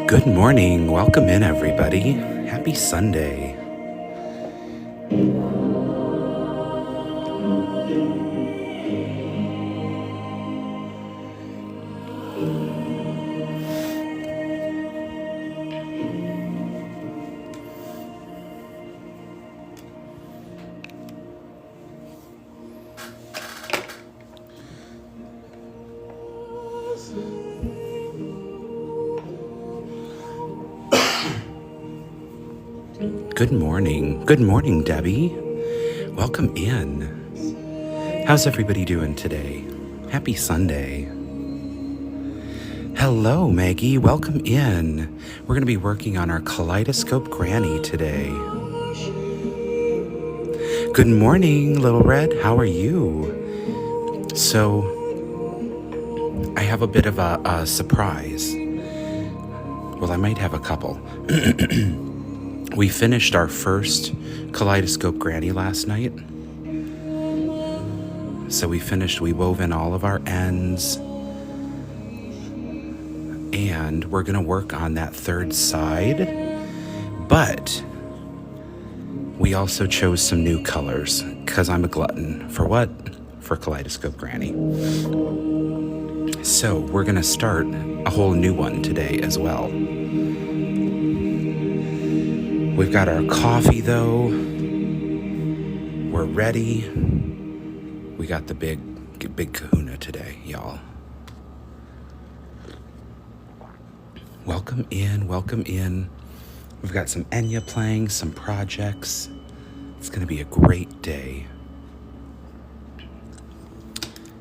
Good morning. Welcome in, everybody. Happy Sunday. Good morning. Good morning, Debbie. Welcome in. How's everybody doing today? Happy Sunday. Hello, Maggie. Welcome in. We're going to be working on our Kaleidoscope Granny today. Good morning, Little Red. How are you? So, I have a bit of a surprise. Well, I might have a couple. We finished our first Kaleidoscope Granny last night. So we wove in all of our ends. And we're going to work on that third side. But we also chose some new colors because I'm a glutton. For what? For Kaleidoscope Granny. So we're going to start a whole new one today as well. We've got our coffee, though. We're ready. We got the big kahuna today, y'all. Welcome in, welcome in. We've got some Enya playing, some projects. It's going to be a great day.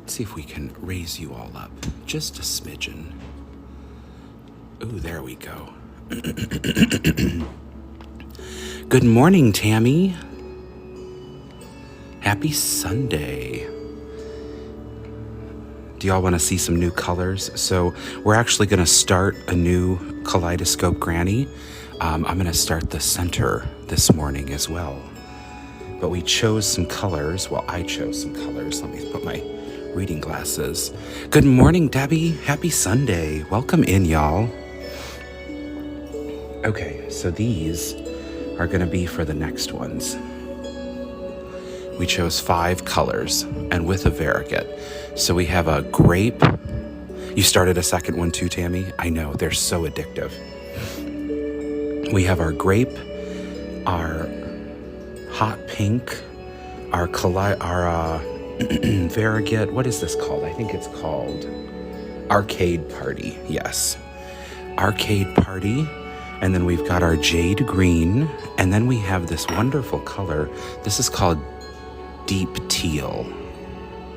Let's see if we can raise you all up. Just a smidgen. Ooh, there we go. Good morning, Tammy. Happy Sunday. Do y'all want to see some new colors? So we're actually going to start a new Kaleidoscope Granny. I'm going to start the center this morning as well. But we chose some colors. Well, I chose some colors. Let me put my reading glasses. Good morning, Debbie. Happy Sunday. Welcome in, y'all. Okay, so these are going to be for the next ones. We chose 5 colors and with a variegated. So we have a grape. You started a second one too, Tammy? I know, they're so addictive. We have our grape, our hot pink, our variegated. What is this called? I think it's called Arcade Party. Yes. Arcade Party. And then we've got our jade green. And then we have this wonderful color. This is called deep teal.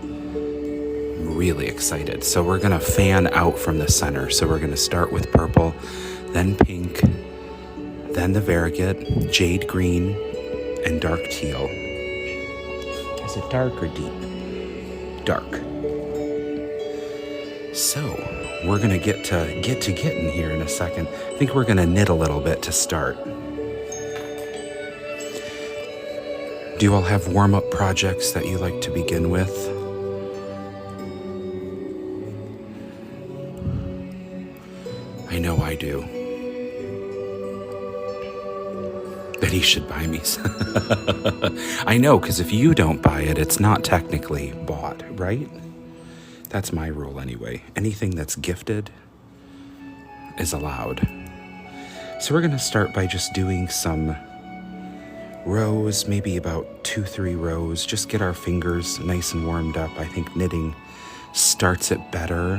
I'm really excited. So we're going to fan out from the center. So we're going to start with purple, then pink, then the variegated, jade green, and dark teal. Is it dark or deep? Dark. So we're going to get to getting here in a second. I think we're going to knit a little bit to start. Do you all have warm-up projects that you like to begin with? I know I do. Betty should buy me some. I know, because if you don't buy it, it's not technically bought, right? That's my rule anyway. Anything that's gifted is allowed. So we're going to start by just doing some rows, maybe about 2-3 rows. Just get our fingers nice and warmed up. I think knitting starts it better.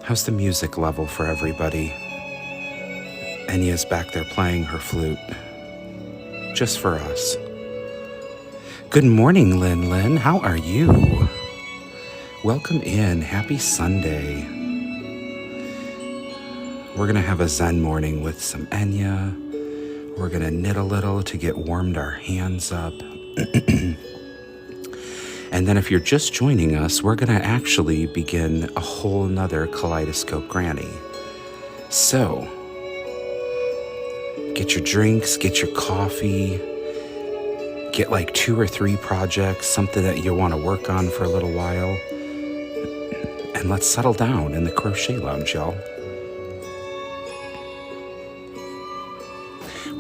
How's the music level for everybody? Enya's back there playing her flute. Just for us. Good morning, Lynn. How are you? Welcome in. Happy Sunday. We're going to have a Zen morning with some Enya. We're going to knit a little to get warmed our hands up. And then if you're just joining us, we're going to actually begin a whole nother Kaleidoscope Granny. So, get your drinks, get your coffee, get like 2 or 3 projects, something that you want to work on for a little while. And let's settle down in the crochet lounge, y'all.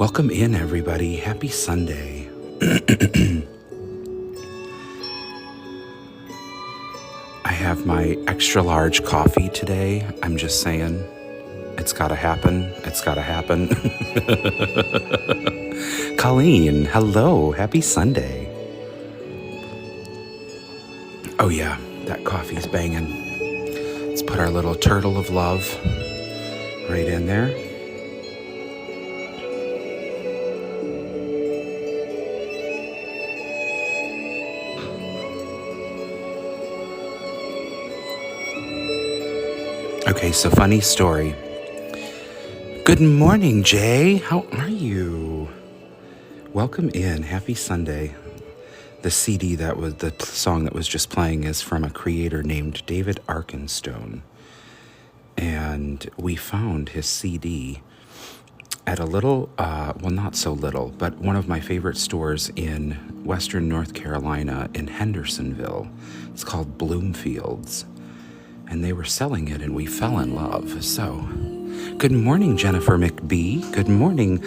Welcome in, everybody. Happy Sunday. I have my extra large coffee today. I'm just saying, it's gotta happen. It's gotta happen. Colleen, hello. Happy Sunday. Oh yeah, that coffee's banging. Let's put our little turtle of love right in there. Okay, so funny story. Good morning, Jay. How are you? Welcome in. Happy Sunday. The song that was just playing is from a creator named David Arkenstone. And we found his CD at a little, well, not so little, but one of my favorite stores in Western North Carolina in Hendersonville. It's called Bloomfield's. And they were selling it, and we fell in love. So, good morning, Jennifer McBee. Good morning.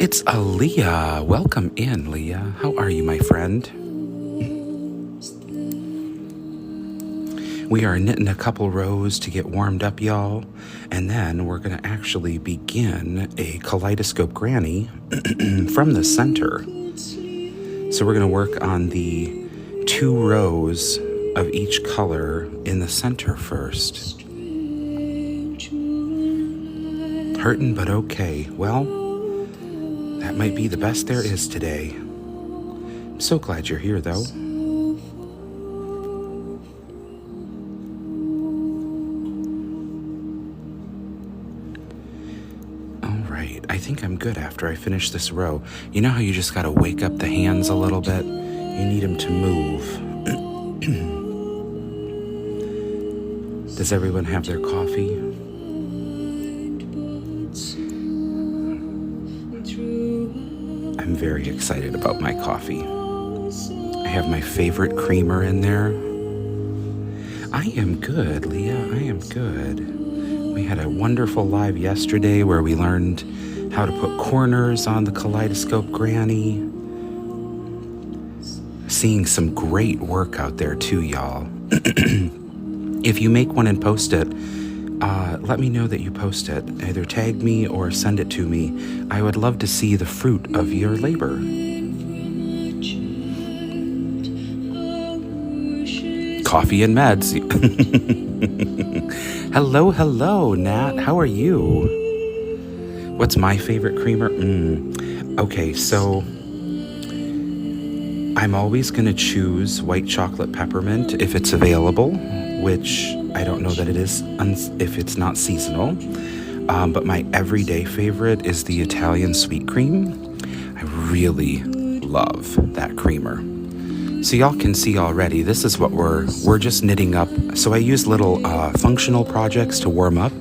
It's Aaliyah. Welcome in, Leah. How are you, my friend? We are knitting a couple rows to get warmed up, y'all. And then we're going to actually begin a Kaleidoscope granny from the center. So we're going to work on the 2 rows of each color in the center first. Hurting, but okay. Well, that might be the best there is today. I'm so glad you're here, though. All right, I think I'm good after I finish this row. You know how you just gotta wake up the hands a little bit? You need them to move. Does everyone have their coffee? I'm very excited about my coffee. I have my favorite creamer in there. I am good, Leah. I am good. We had a wonderful live yesterday where we learned how to put corners on the Kaleidoscope granny. Seeing some great work out there too, y'all. If you make one and post it, let me know that you post it. Either tag me or send it to me. I would love to see the fruit of your labor. Coffee and meds. Hello, Nat. How are you? What's my favorite creamer? Okay, so I'm always going to choose white chocolate peppermint if it's available, which I don't know that it is if it's not seasonal. But my everyday favorite is the Italian sweet cream. I really love that creamer. So y'all can see already, this is what we're just knitting up. So I use little functional projects to warm up.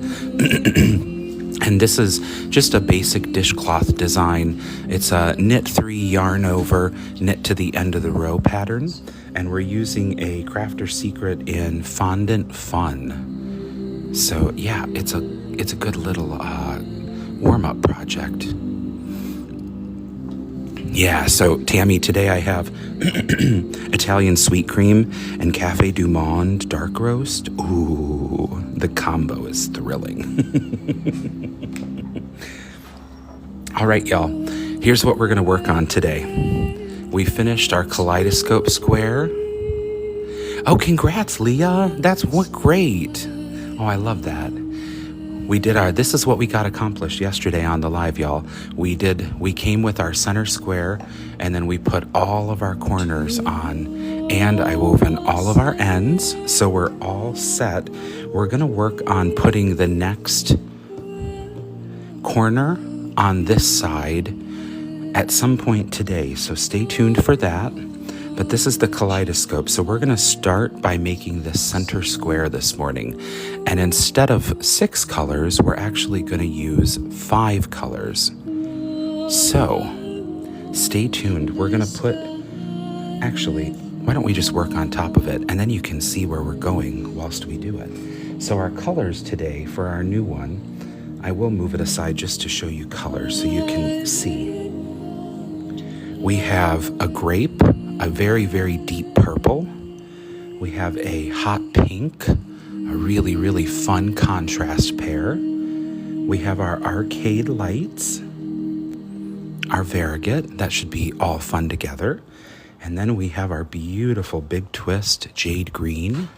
And this is just a basic dishcloth design. It's a knit 3, yarn over, knit to the end of the row pattern. And we're using a Crafter Secret in Fondant Fun. So yeah, it's a good little warm-up project. Yeah, so Tammy, today I have Italian sweet cream and Cafe du Monde dark roast. Ooh, the combo is thrilling. All right, y'all, here's what we're gonna work on today. We finished our Kaleidoscope square. Oh, congrats, Leah. That's great. Oh, I love that. This is what we got accomplished yesterday on the live, y'all. We came with our center square, and then we put all of our corners on, and I wove in all of our ends, so we're all set. We're gonna work on putting the next corner on this side at some point today, so stay tuned for that. But this is the Kaleidoscope, so we're gonna start by making the center square this morning. And instead of 6 colors, we're actually gonna use 5 colors. So, stay tuned. We're gonna actually, why don't we just work on top of it, and then you can see where we're going whilst we do it. So our colors today for our new one, I will move it aside just to show you color so you can see. We have a grape, a very, very deep purple. We have a hot pink, a really, really fun contrast pair. We have our arcade lights, our variegated, that should be all fun together. And then we have our beautiful big twist jade green.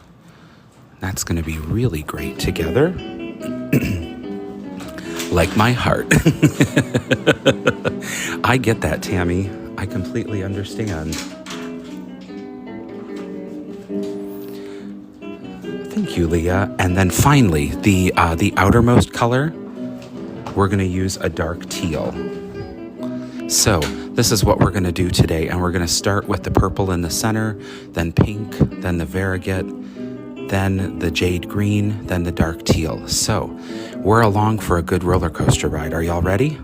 That's going to be really great together. Like my heart. I get that, Tammy. I completely understand. Thank you, Leah. And then finally, the outermost color, we're going to use a dark teal. So this is what we're going to do today. And we're going to start with the purple in the center, then pink, then the variegated, then the jade green, then the dark teal. So we're along for a good roller coaster ride. Are y'all ready?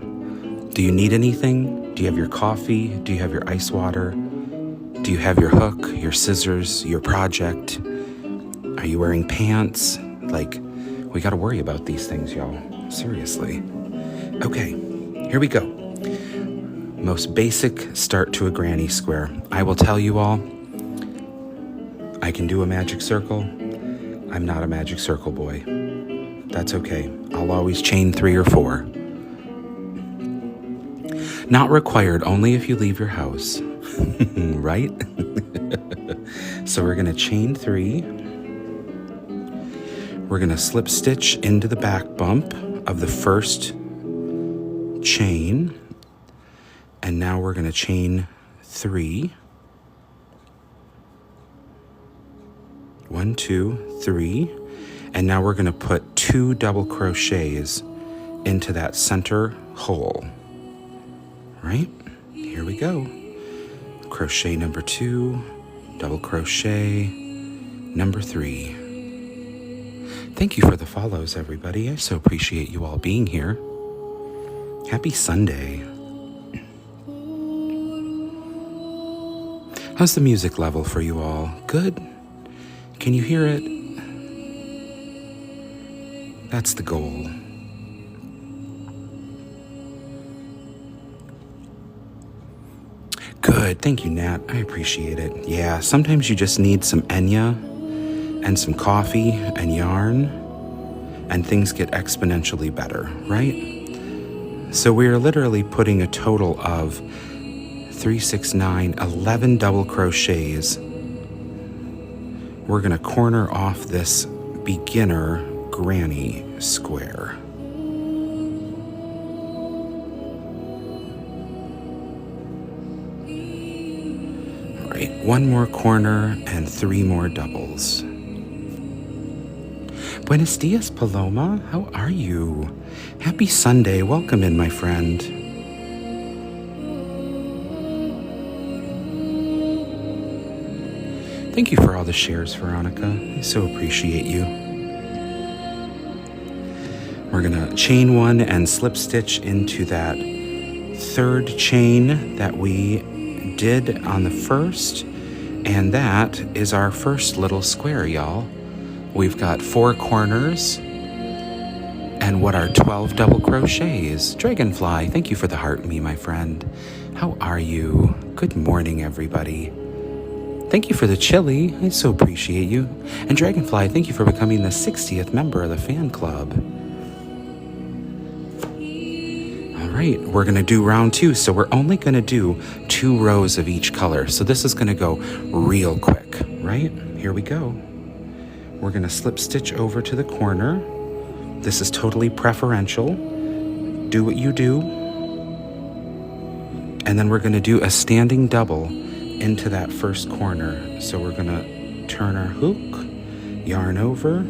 Do you need anything? Do you have your coffee? Do you have your ice water? Do you have your hook, your scissors, your project? Are you wearing pants? Like, we got to worry about these things, y'all. Seriously. Okay, here we go. Most basic start to a granny square. I will tell you all, I can do a magic circle. I'm not a magic circle boy. That's okay. I'll always chain 3 or 4. Not required, only if you leave your house. Right? So we're going to chain 3. We're going to slip stitch into the back bump of the first chain. And now we're going to chain 3. 1, 2, 3. And now we're going to put 2 double crochets into that center hole. Right? Here we go. Crochet number 2, double crochet number 3. Thank you for the follows, everybody. I so appreciate you all being here. Happy Sunday. How's the music level for you all? Good? Can you hear it? That's the goal. Good. Thank you, Nat. I appreciate it. Yeah, sometimes you just need some Enya and some coffee and yarn, and things get exponentially better, right? So we are literally putting a total of 3, 6, 9, 11 double crochets. We're going to corner off this beginner granny square. All right, 1 more corner and 3 more doubles. Buenos dias, Paloma. How are you? Happy Sunday. Welcome in, my friend. Thank you for all the shares, Veronica. I so appreciate you. We're going to chain 1 and slip stitch into that 3rd chain that we did on the first. And that is our first little square, y'all. We've got 4 corners and what are 12 double crochets. Dragonfly, thank you for the heart me, my friend. How are you? Good morning, everybody. Thank you for the chili. I so appreciate you. And Dragonfly, thank you for becoming the 60th member of the fan club. All right, we're going to do round 2. So we're only going to do 2 rows of each color. So this is going to go real quick, right? Here we go. We're going to slip stitch over to the corner. This is totally preferential. Do what you do. And then we're going to do a standing double into that first corner. So we're going to turn our hook, yarn over,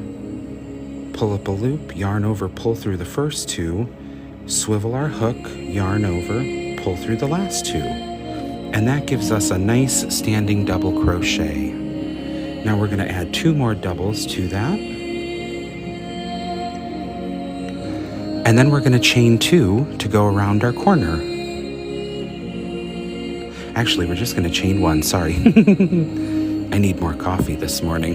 pull up a loop, yarn over, pull through the first 2, swivel our hook, yarn over, pull through the last 2. And that gives us a nice standing double crochet. Now we're going to add 2 more doubles to that. And then we're going to chain 2 to go around our corner. Actually, we're just going to chain 1, sorry. I need more coffee this morning.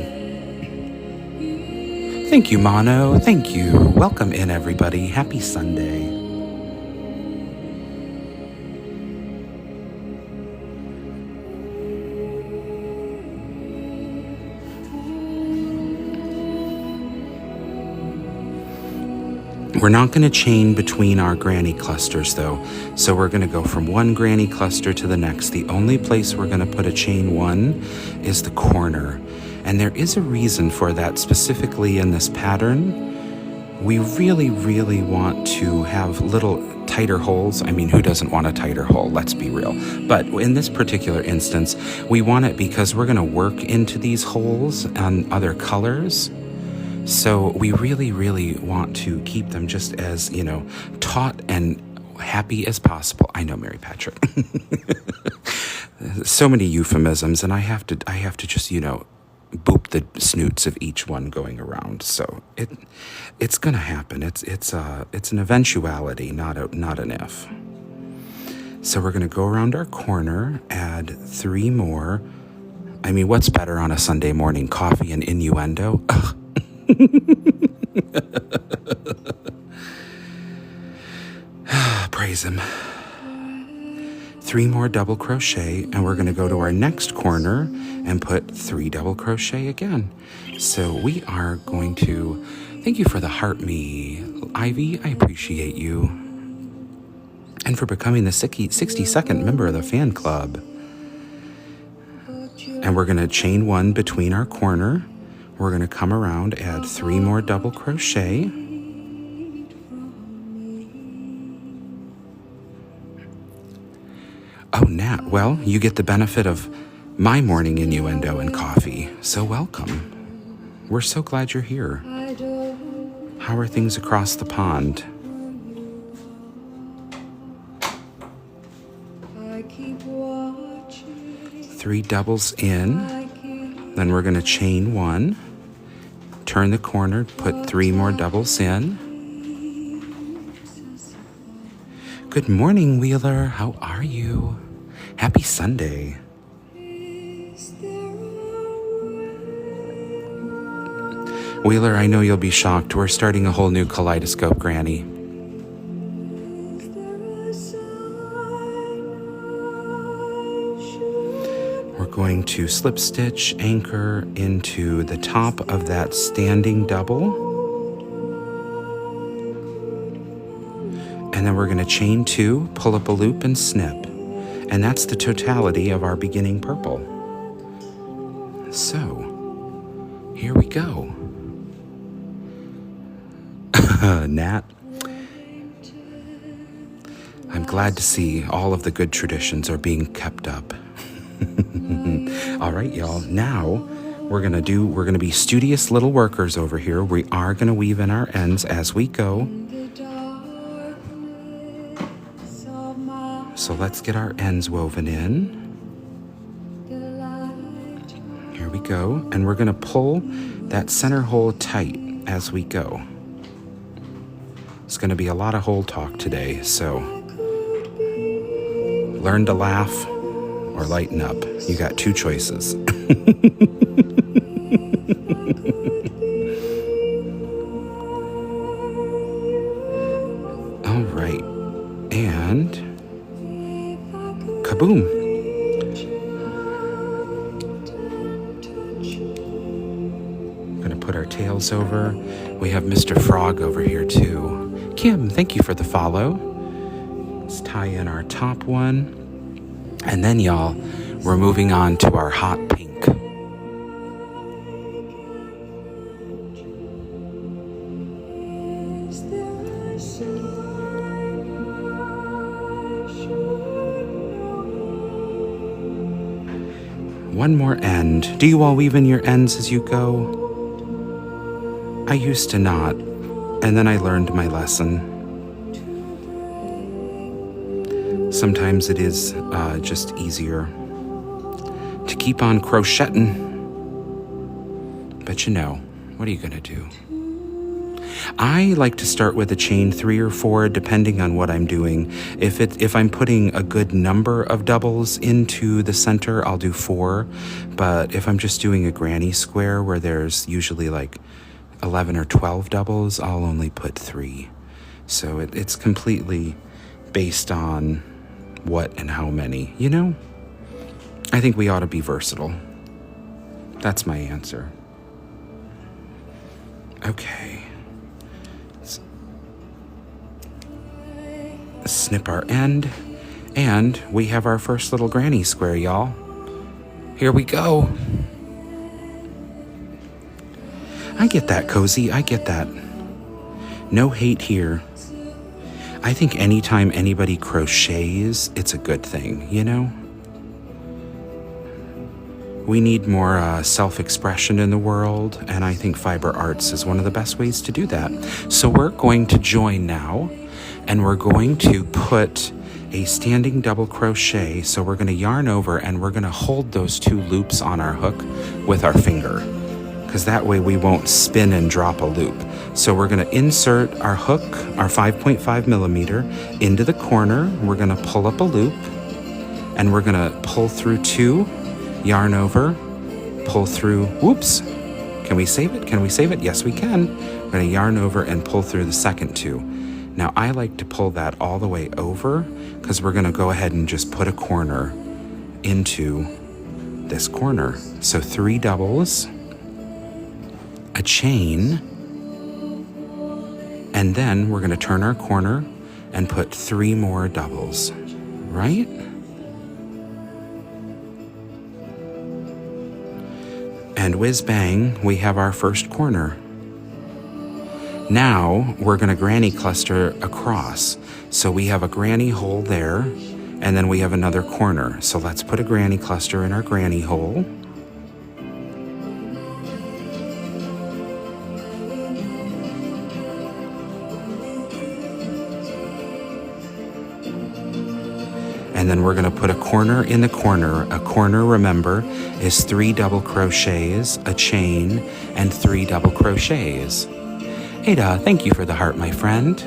Thank you, Mono. Thank you. Welcome in, everybody. Happy Sunday. We're not going to chain between our granny clusters though, so we're going to go from one granny cluster to the next. The only place we're going to put a chain one is the corner, and there is a reason for that. Specifically in this pattern, we really want to have little tighter holes. I mean, who doesn't want a tighter hole? Let's be real. But in this particular instance, we want it because we're going to work into these holes on other colors. So we really want to keep them just as, taut and happy as possible. I know, Mary Patrick. So many euphemisms, and I have to just, boop the snoots of each one going around. So it's gonna happen. It's an eventuality, not an if. So we're gonna go around our corner, add 3 more. I mean, what's better on a Sunday morning? Coffee and innuendo? Ugh. Praise him. 3 more double crochet, and we're going to go to our next corner and put 3 double crochet again. So we are going to, thank you for the heart me, Ivy. I appreciate you, and for becoming the 62nd member of the fan club. And we're going to chain 1 between our corner. We're going to come around, add 3 more double crochet. Oh, Nat, well, you get the benefit of my morning innuendo and coffee, so welcome. We're so glad you're here. How are things across the pond? Three doubles in, then we're going to chain 1. Turn the corner, put 3 more doubles in. Good morning, Wheeler. How are you? Happy Sunday. Wheeler, I know you'll be shocked. We're starting a whole new Kaleidoscope, Granny. We're going to slip stitch, anchor into the top of that standing double. And then we're going to chain 2, pull up a loop and snip. And that's the totality of our beginning purple. So, here we go. Nat, I'm glad to see all of the good traditions are being kept up. All right, y'all. Now we're gonna be studious little workers over here. We are gonna weave in our ends as we go. So let's get our ends woven in. Here we go. And we're gonna pull that center hole tight as we go. It's gonna be a lot of hole talk today, so learn to laugh or lighten up. You got 2 choices. All right, and kaboom. I'm gonna put our tails over. We have Mr. Frog over here too. Kim, thank you for the follow. Let's tie in our top one. And then, y'all, we're moving on to our hot pink. One more end. Do you all weave in your ends as you go? I used to not, and then I learned my lesson. Sometimes it is just easier to keep on crocheting. But what are you gonna do? I like to start with a chain 3 or 4, depending on what I'm doing. If I'm putting a good number of doubles into the center, I'll do 4. But if I'm just doing a granny square where there's usually like 11 or 12 doubles, I'll only put 3. So it's completely based on what and how many, you know? I think we ought to be versatile. That's my answer. Okay. Snip our end, and we have our first little granny square, y'all. Here we go. I get that, Cozy. I get that. No hate here. I think anytime anybody crochets, it's a good thing, you know? We need more self-expression in the world, and I think fiber arts is one of the best ways to do that. So we're going to join now, and we're going to put a standing double crochet. So we're going to yarn over, and we're going to hold those 2 loops on our hook with our finger, because that way we won't spin and drop a loop. So we're going to insert our hook, our 5.5 millimeter, into the corner. We're going to pull up a loop, and we're going to pull through 2, yarn over, pull through, whoops. Can we save it? Can we save it? Yes, we can. We're going to yarn over and pull through the second 2. Now, I like to pull that all the way over because we're going to go ahead and just put a corner into this corner. So 3 doubles, a chain, and then we're going to turn our corner and put 3 more doubles, right? And whiz bang, we have our first corner. Now we're going to granny cluster across. So we have a granny hole there, and then we have another corner. So let's put a granny cluster in our granny hole. And then we're going to put a corner in the corner. A corner, remember, is 3 double crochets, a chain, and 3 double crochets. Ada, thank you for the heart, my friend.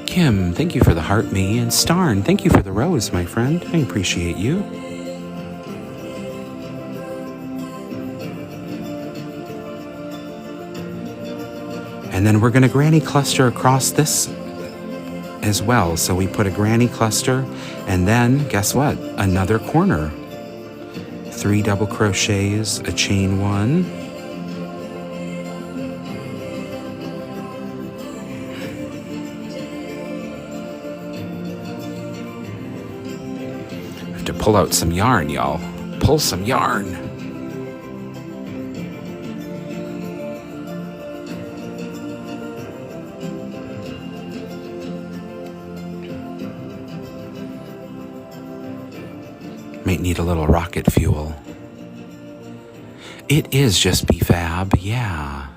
Kim, thank you for the heart, me. And Starn, thank you for the rose, my friend. I appreciate you. And then we're going to granny cluster across this as well. So we put a granny cluster, and then guess what? Another corner. 3 double crochets, a chain 1. To pull out some yarn, y'all. Pull some yarn. Might need a little rocket fuel. It is just BFAB, yeah.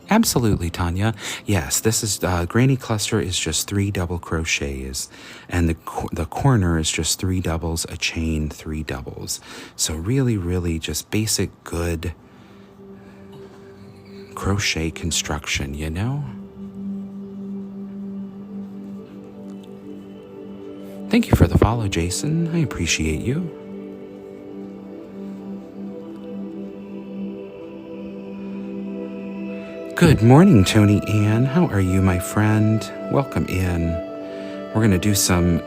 Absolutely, Tanya. Yes, this is granny cluster is just 3 double crochets, and the corner is just 3 doubles, a chain, 3 doubles. So really, really just basic good crochet construction, you know? Thank you for the follow, Jason. I appreciate you. Good morning, Tony Ann. How are you, my friend? Welcome in. We're going to do some,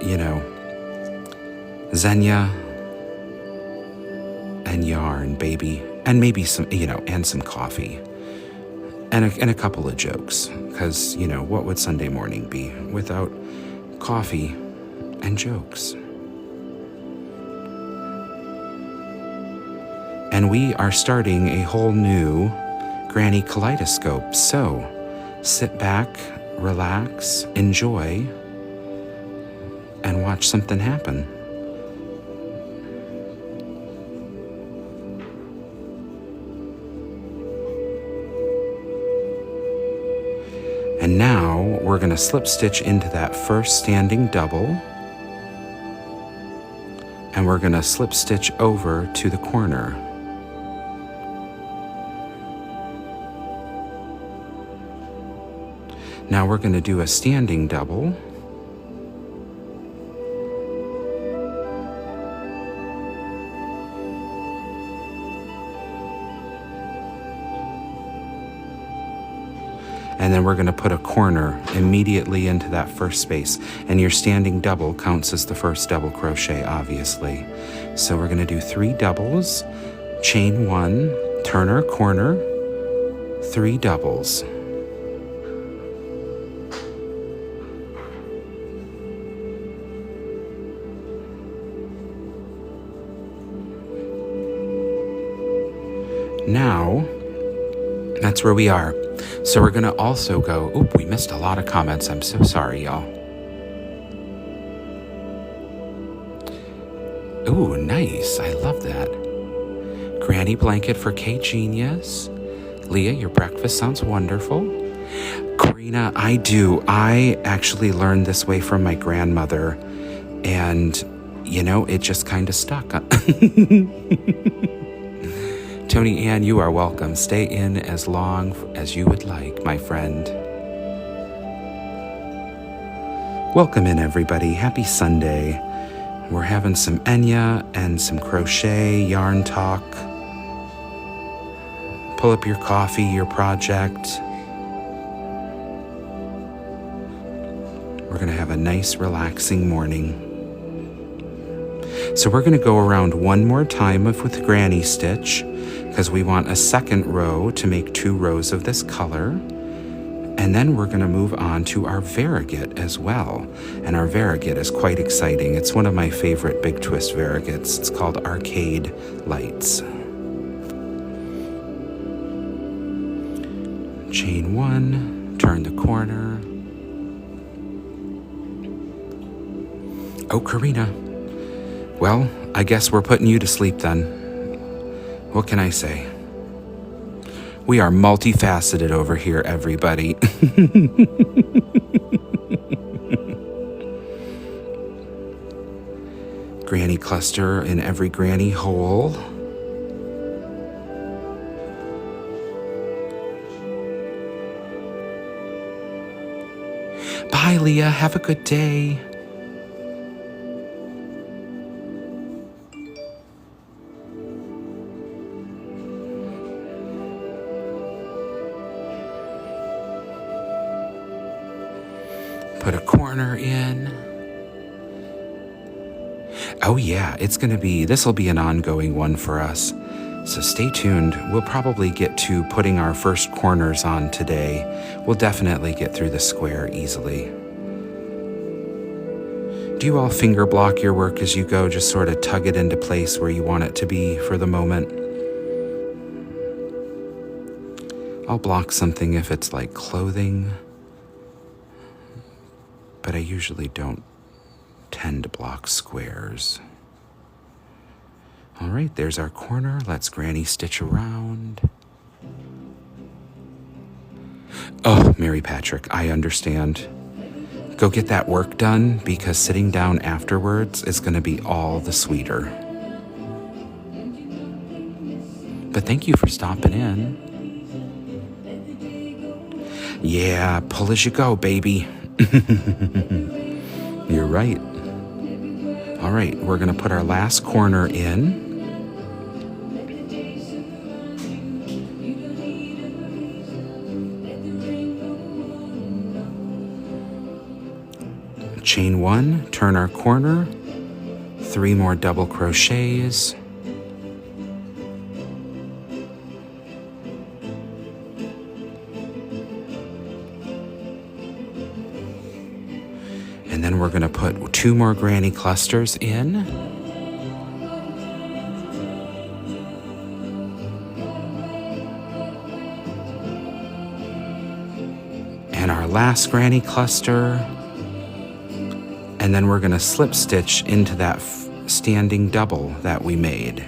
Xenia and yarn, baby. And maybe some, and some coffee. And a couple of jokes. Because, what would Sunday morning be without coffee and jokes? And we are starting a whole new Granny Kaleidoscope. So sit back, relax, enjoy, and watch something happen. And now we're going to slip stitch into that first standing double, and we're going to slip stitch over to the corner. Now we're going to do a standing double. And then we're going to put a corner immediately into that first space. And your standing double counts as the first double crochet, obviously. So we're going to do 3 doubles, chain 1, turn our corner, 3 doubles. Now, that's where we are. So we're going to also go, oop, we missed a lot of comments. I'm so sorry, y'all. Ooh, nice. I love that. Granny blanket for K-Genius. Leah, your breakfast sounds wonderful. Karina, I do. I actually learned this way from my grandmother. And, you know, it just kind of stuck. Tony Ann, you are welcome. Stay in as long as you would like, my friend. Welcome in, everybody. Happy Sunday. We're having some Enya and some crochet, yarn talk. Pull up your coffee, your project. We're going to have a nice, relaxing morning. So we're going to go around one more time with Granny Stitch, because we want a second row to make 2 rows of this color. And then we're going to move on to our variegated as well. And our variegated is quite exciting. It's one of my favorite big twist variegates. It's called Arcade Lights. Chain 1, turn the corner. Oh, Karina. Well, I guess we're putting you to sleep then. What can I say? We are multifaceted over here, everybody. Granny cluster in every granny hole. Bye, Leah. Have a good day. Put a corner in. Oh yeah, this will be an ongoing one for us. So stay tuned. We'll probably get to putting our first corners on today. We'll definitely get through the square easily. Do you all finger block your work as you go? Just sort of tug it into place where you want it to be for the moment. I'll block something if it's like clothing, but I usually don't tend to block squares. All right, there's our corner. Let's Granny Stitch around. Oh, Mary Patrick, I understand. Go get that work done, because sitting down afterwards is going to be all the sweeter. But thank you for stopping in. Yeah, pull as you go, baby. You're right. All right, we're going to put our last corner in. Chain 1, turn our corner, 3 more double crochets. And then we're going to put 2 more granny clusters in. And our last granny cluster. And then we're going to slip stitch into that standing double that we made.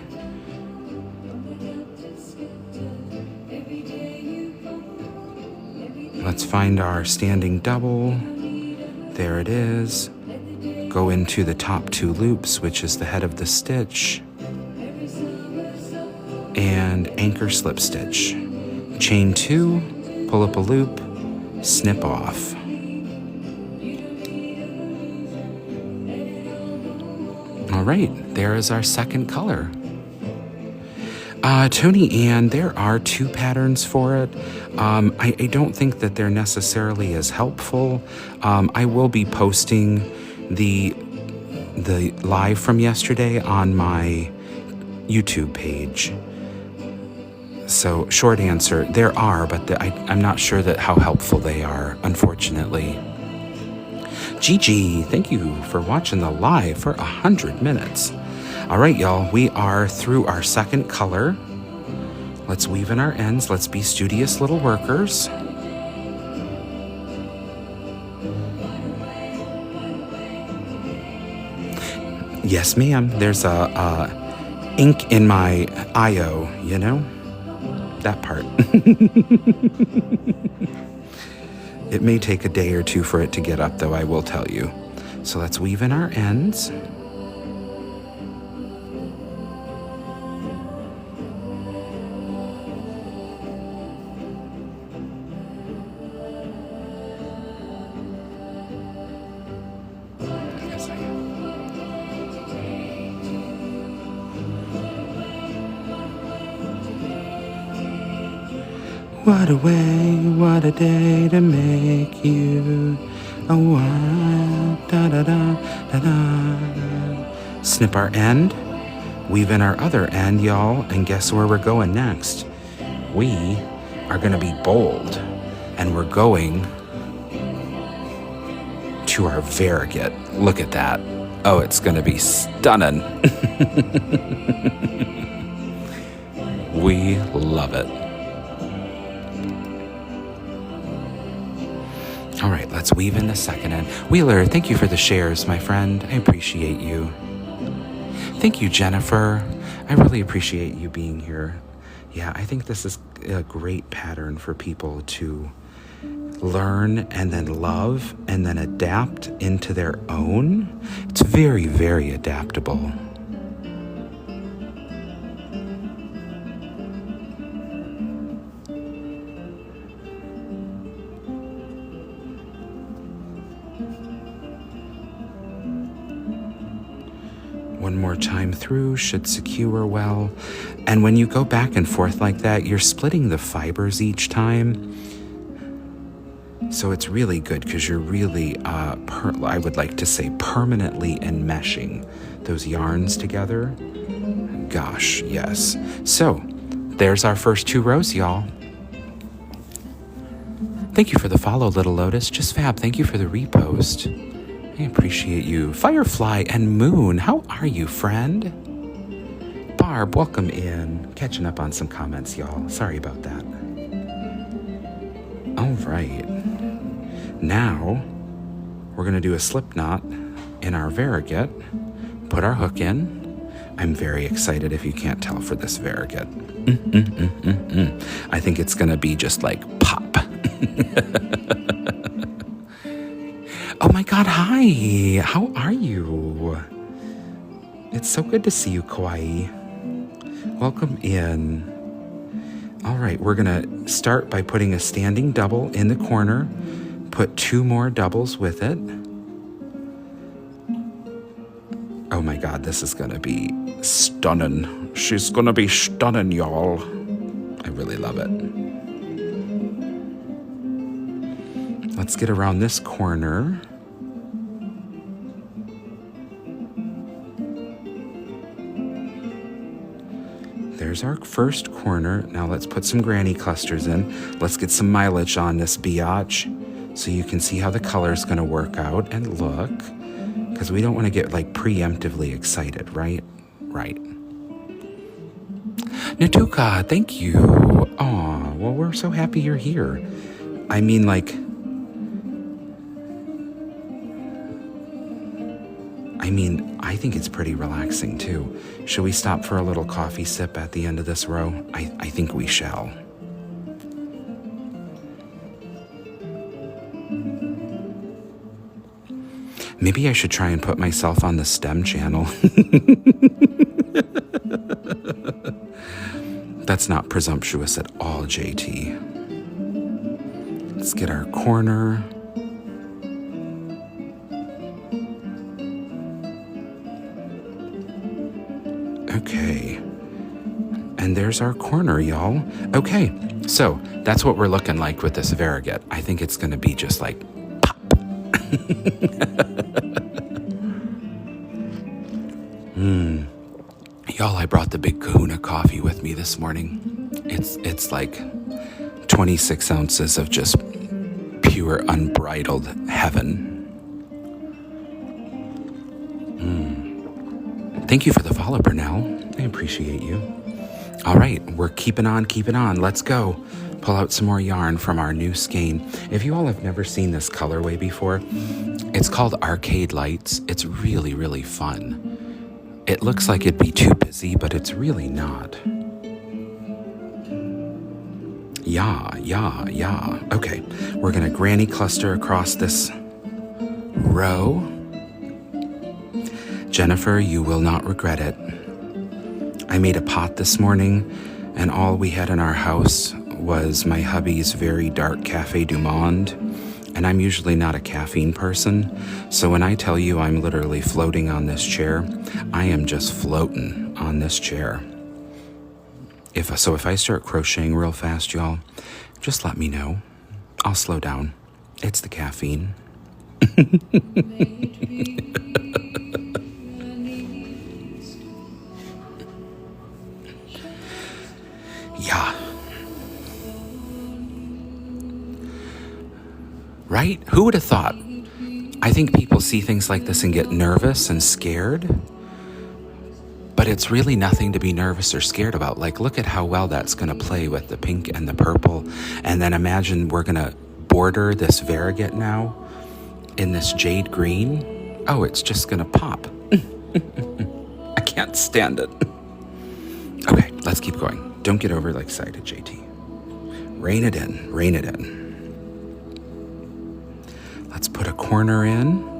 Let's find our standing double. There it is. Go into the top 2 loops, which is the head of the stitch, and anchor slip stitch. Chain 2, pull up a loop, snip off. All right, there is our second color. Tony Ann, there are 2 patterns for it. I don't think that they're necessarily as helpful. I will be posting the live from yesterday on my YouTube page. So, short answer, there are, but I'm not sure that how helpful they are, unfortunately. Gigi, thank you for watching the live for 100 minutes. All right, y'all, we are through our second color. Let's weave in our ends. Let's be studious little workers. Yes, ma'am. There's a ink in my IO, you know? That part. It may take a day or 2 for it to get up, though, I will tell you. So let's weave in our ends. What a way, what a day to make you a wild, da-da-da-da-da. Snip our end, weave in our other end, y'all, and guess where we're going next? We are going to be bold, and we're going to our variegated. Look at that. Oh, it's going to be stunning. We love it. All right, let's weave in the second end. Wheeler, thank you for the shares, my friend. I appreciate you. Thank you, Jennifer. I really appreciate you being here. Yeah, I think this is a great pattern for people to learn and then love and then adapt into their own. It's very, very adaptable. One more time through should secure well. And when you go back and forth like that, you're splitting the fibers each time. So it's really good because you're really, I would like to say, permanently enmeshing those yarns together. Gosh, yes. So there's our first 2 rows, y'all. Thank you for the follow, Little Lotus. Just fab. Thank you for the repost. I appreciate you. Firefly and Moon, how are you, friend? Barb, welcome in. Catching up on some comments, y'all. Sorry about that. All right. Now, we're going to do a slip knot in our variegated, put our hook in. I'm very excited, if you can't tell, for this variegated. I think it's going to be just like pop. Oh my God, hi. How are you? It's so good to see you, Kauai. Welcome in. All right, we're going to start by putting a standing double in the corner. Put 2 more doubles with it. Oh my God, this is going to be stunning. She's going to be stunning, y'all. I really love it. Let's get around this corner. There's our first corner. Now let's put some granny clusters in. Let's get some mileage on this biatch so you can see how the color is going to work out and look. Because we don't want to get like preemptively excited, right? Right. Natuka, thank you. Aw, well, we're so happy you're here. I mean, like, I think it's pretty relaxing too. Should we stop for a little coffee sip at the end of this row? I think we shall. Maybe I should try and put myself on the STEM channel. That's not presumptuous at all, JT. Let's get our corner. Okay. And there's our corner, y'all. Okay, so that's what we're looking like with this variegated. I think it's going to be just like pop. Y'all, I brought the big kahuna coffee with me this morning. It's like 26 ounces of just pure unbridled heaven. Thank you for the follow, Burnell. I appreciate you. All right, we're keeping on. Let's go. Pull out some more yarn from our new skein. If you all have never seen this colorway before, it's called Arcade Lights. It's really, really fun. It looks like it'd be too busy, but it's really not. Yeah. Okay, we're gonna granny cluster across this row. Jennifer, you will not regret it. I made a pot this morning, and all we had in our house was my hubby's very dark Cafe du Monde, and I'm usually not a caffeine person, so when I tell you I'm literally floating on this chair, I am just floating on this chair. If I start crocheting real fast, y'all, just let me know. I'll slow down. It's the caffeine. Yeah. Right? Who would have thought? I think people see things like this and get nervous and scared. But it's really nothing to be nervous or scared about. Like, look at how well that's going to play with the pink and the purple. And then imagine we're going to border this variegated now in this jade green. Oh, it's just going to pop. I can't stand it. Okay, let's keep going. Don't get overly excited, JT. Rein it in. Let's put a corner in.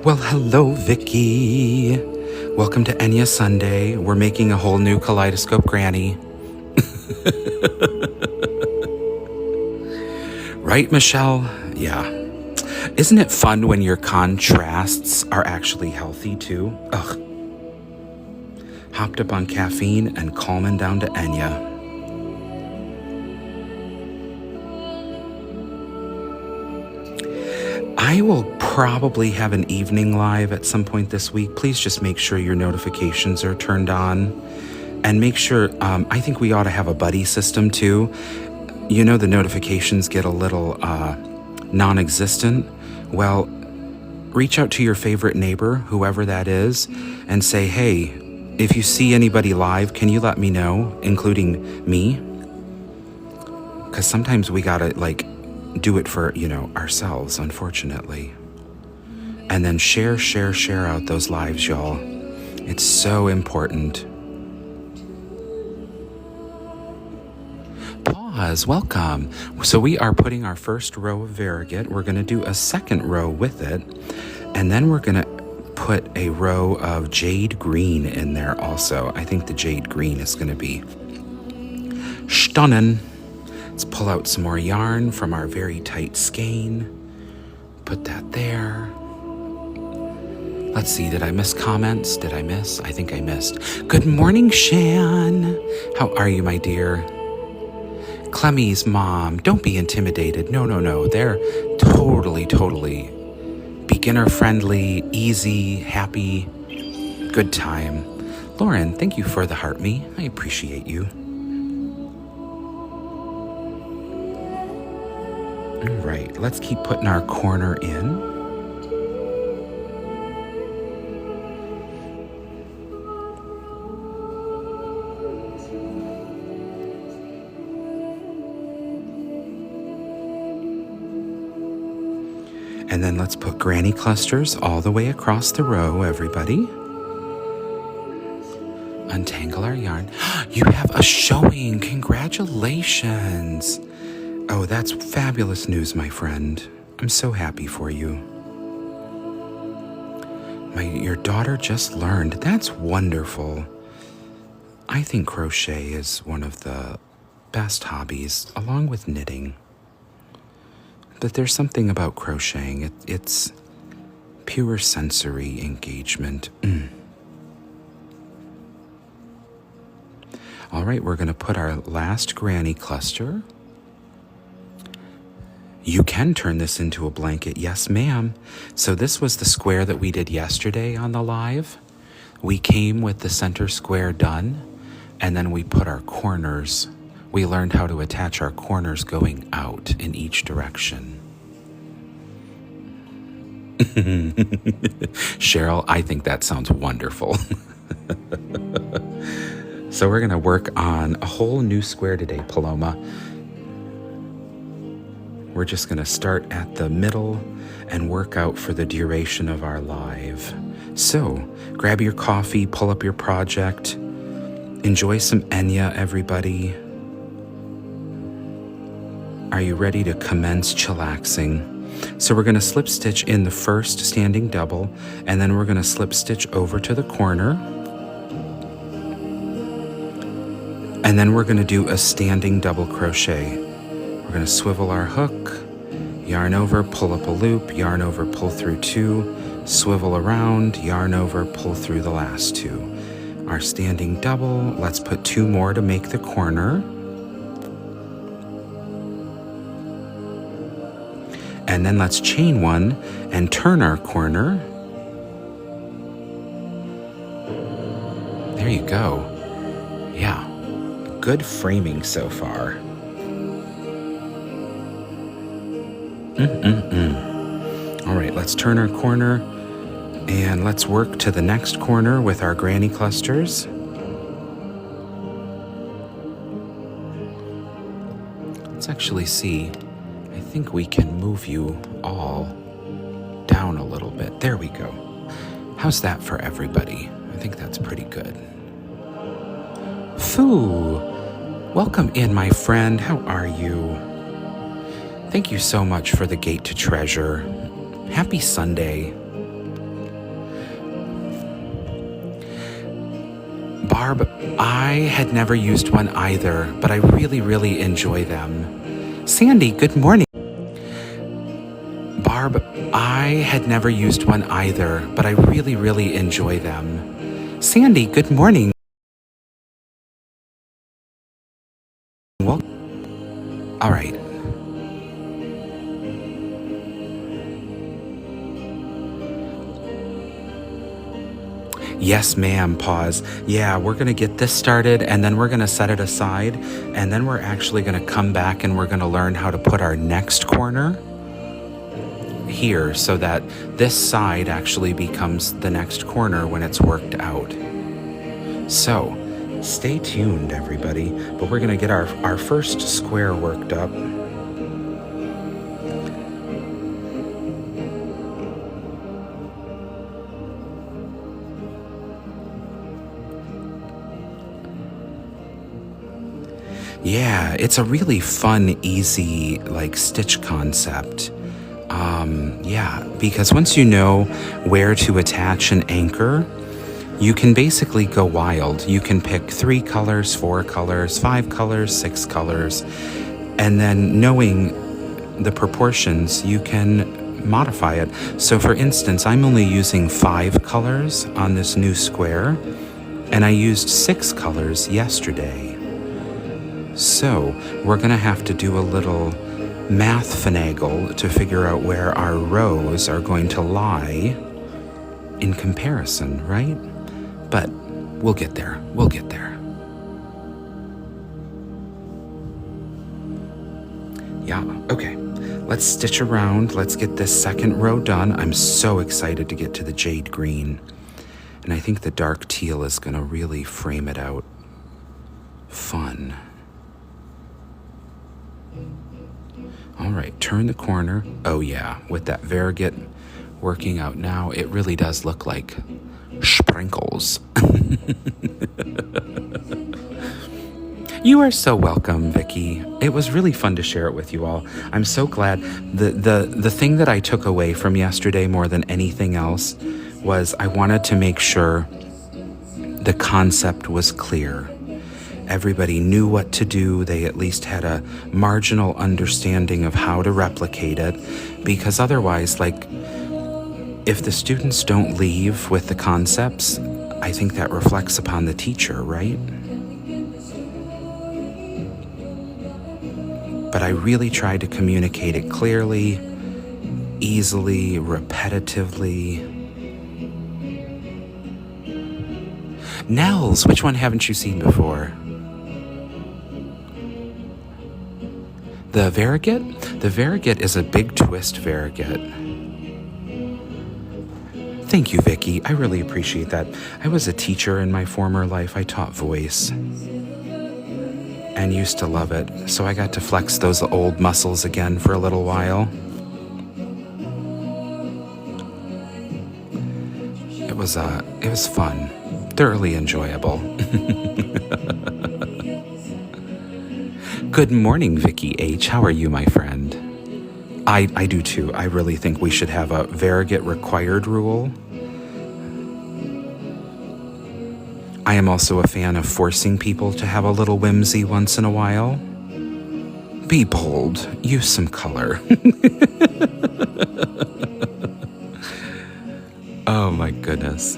Well, hello, Vicky. Welcome to Enya Sunday. We're making a whole new Kaleidoscope granny. Right, Michelle? Yeah. Isn't it fun when your contrasts are actually healthy, too? Ugh. Hopped up on caffeine and calming down to Enya. I will probably have an evening live at some point this week. Please just make sure your notifications are turned on. And make sure, I think we ought to have a buddy system too. You know, the notifications get a little non-existent. Well, reach out to your favorite neighbor, whoever that is, and say, hey, if you see anybody live, can you let me know, including me? Because sometimes we gotta, do it for, ourselves, unfortunately. And then share out those lives, y'all. It's so important. Pause, welcome. So we are putting our first row of variegated. We're gonna do a second row with it. And then we're gonna put a row of jade green in there also. I think the jade green is gonna be stunning. Let's pull out some more yarn from our very tight skein. Put that there. Let's see, did I miss comments? Did I miss? I think I missed. Good morning, Shan. How are you, my dear? Clemmy's mom, don't be intimidated. No. They're totally beginner-friendly, easy, happy, good time. Lauren, thank you for the heart me. I appreciate you. All right, let's keep putting our corner in. And then let's put granny clusters all the way across the row, everybody. Untangle our yarn. You have a showing. Congratulations. Oh, that's fabulous news, my friend. I'm so happy for you. Your daughter just learned. That's wonderful. I think crochet is one of the best hobbies, along with knitting. But there's something about crocheting. It's pure sensory engagement. All right, we're going to put our last granny cluster. You can turn this into a blanket. Yes, ma'am. So this was the square that we did yesterday on the live. We came with the center square done, and then we put our corners. We learned how to attach our corners going out in each direction. Cheryl, I think that sounds wonderful. So we're going to work on a whole new square today, Paloma. We're just going to start at the middle and work out for the duration of our live. So grab your coffee, pull up your project, enjoy some Enya, everybody. Are you ready to commence chillaxing? So we're going to slip stitch in the first standing double, and then we're going to slip stitch over to the corner. And then we're going to do a standing double crochet. We're going to swivel our hook, yarn over, pull up a loop, yarn over, pull through two, swivel around, yarn over, pull through the last two. Our standing double, let's put two more to make the corner. And then let's chain one and turn our corner. There you go. Yeah, good framing so far. All right, let's turn our corner and let's work to the next corner with our granny clusters. Let's actually see. I think we can move you all down a little bit. There we go. How's that for everybody? I think that's pretty good. Foo! Welcome in, my friend. How are you? Thank you so much for the Gate to Treasure. Happy Sunday. Barb, I had never used one either, but I really enjoy them. Sandy, good morning. Barb, I had never used one either, but I really enjoy them. Sandy, good morning. Well, all right. Yes, ma'am, pause. Yeah, we're going to get this started and then we're going to set it aside and then we're actually going to come back and we're going to learn how to put our next corner here so that this side actually becomes the next corner when it's worked out. So, stay tuned, everybody. But we're going to get our first square worked up. Yeah, it's a really fun, easy, stitch concept. Yeah, because once you know where to attach an anchor, you can basically go wild. You can pick 3 colors, 4 colors, 5 colors, 6 colors, and then knowing the proportions, you can modify it. So for instance, I'm only using 5 colors on this new square, and I used 6 colors yesterday. So we're going to have to do a little math finagle to figure out where our rows are going to lie in comparison, right? But we'll get there. We'll get there. Yeah, okay. Let's stitch around. Let's get this second row done. I'm so excited to get to the jade green. And I think the dark teal is going to really frame it out fun. All right, turn the corner. Oh yeah, with that variegated working out now, it really does look like sprinkles. You are so welcome, Vicky. It was really fun to share it with you all. I'm so glad. The thing that I took away from yesterday more than anything else was I wanted to make sure the concept was clear. everybody knew what to do. They at least had a marginal understanding of how to replicate it, because otherwise, like, if the students don't leave with the concepts, I think that reflects upon the teacher, right? But I really tried to communicate it clearly, easily, repetitively. Nels, which one haven't you seen before? The variegated? The variegated is a big twist variegated. Thank you, Vicky. I really appreciate that. I was a teacher in my former life. I taught voice and used to love it. So I got to flex those old muscles again for a little while. It was fun, thoroughly enjoyable. Good morning, Vicky H. How are you, my friend? I do too. I really think we should have a variegated required rule. I am also a fan of forcing people to have a little whimsy once in a while. Be bold. Use some color. Oh my goodness.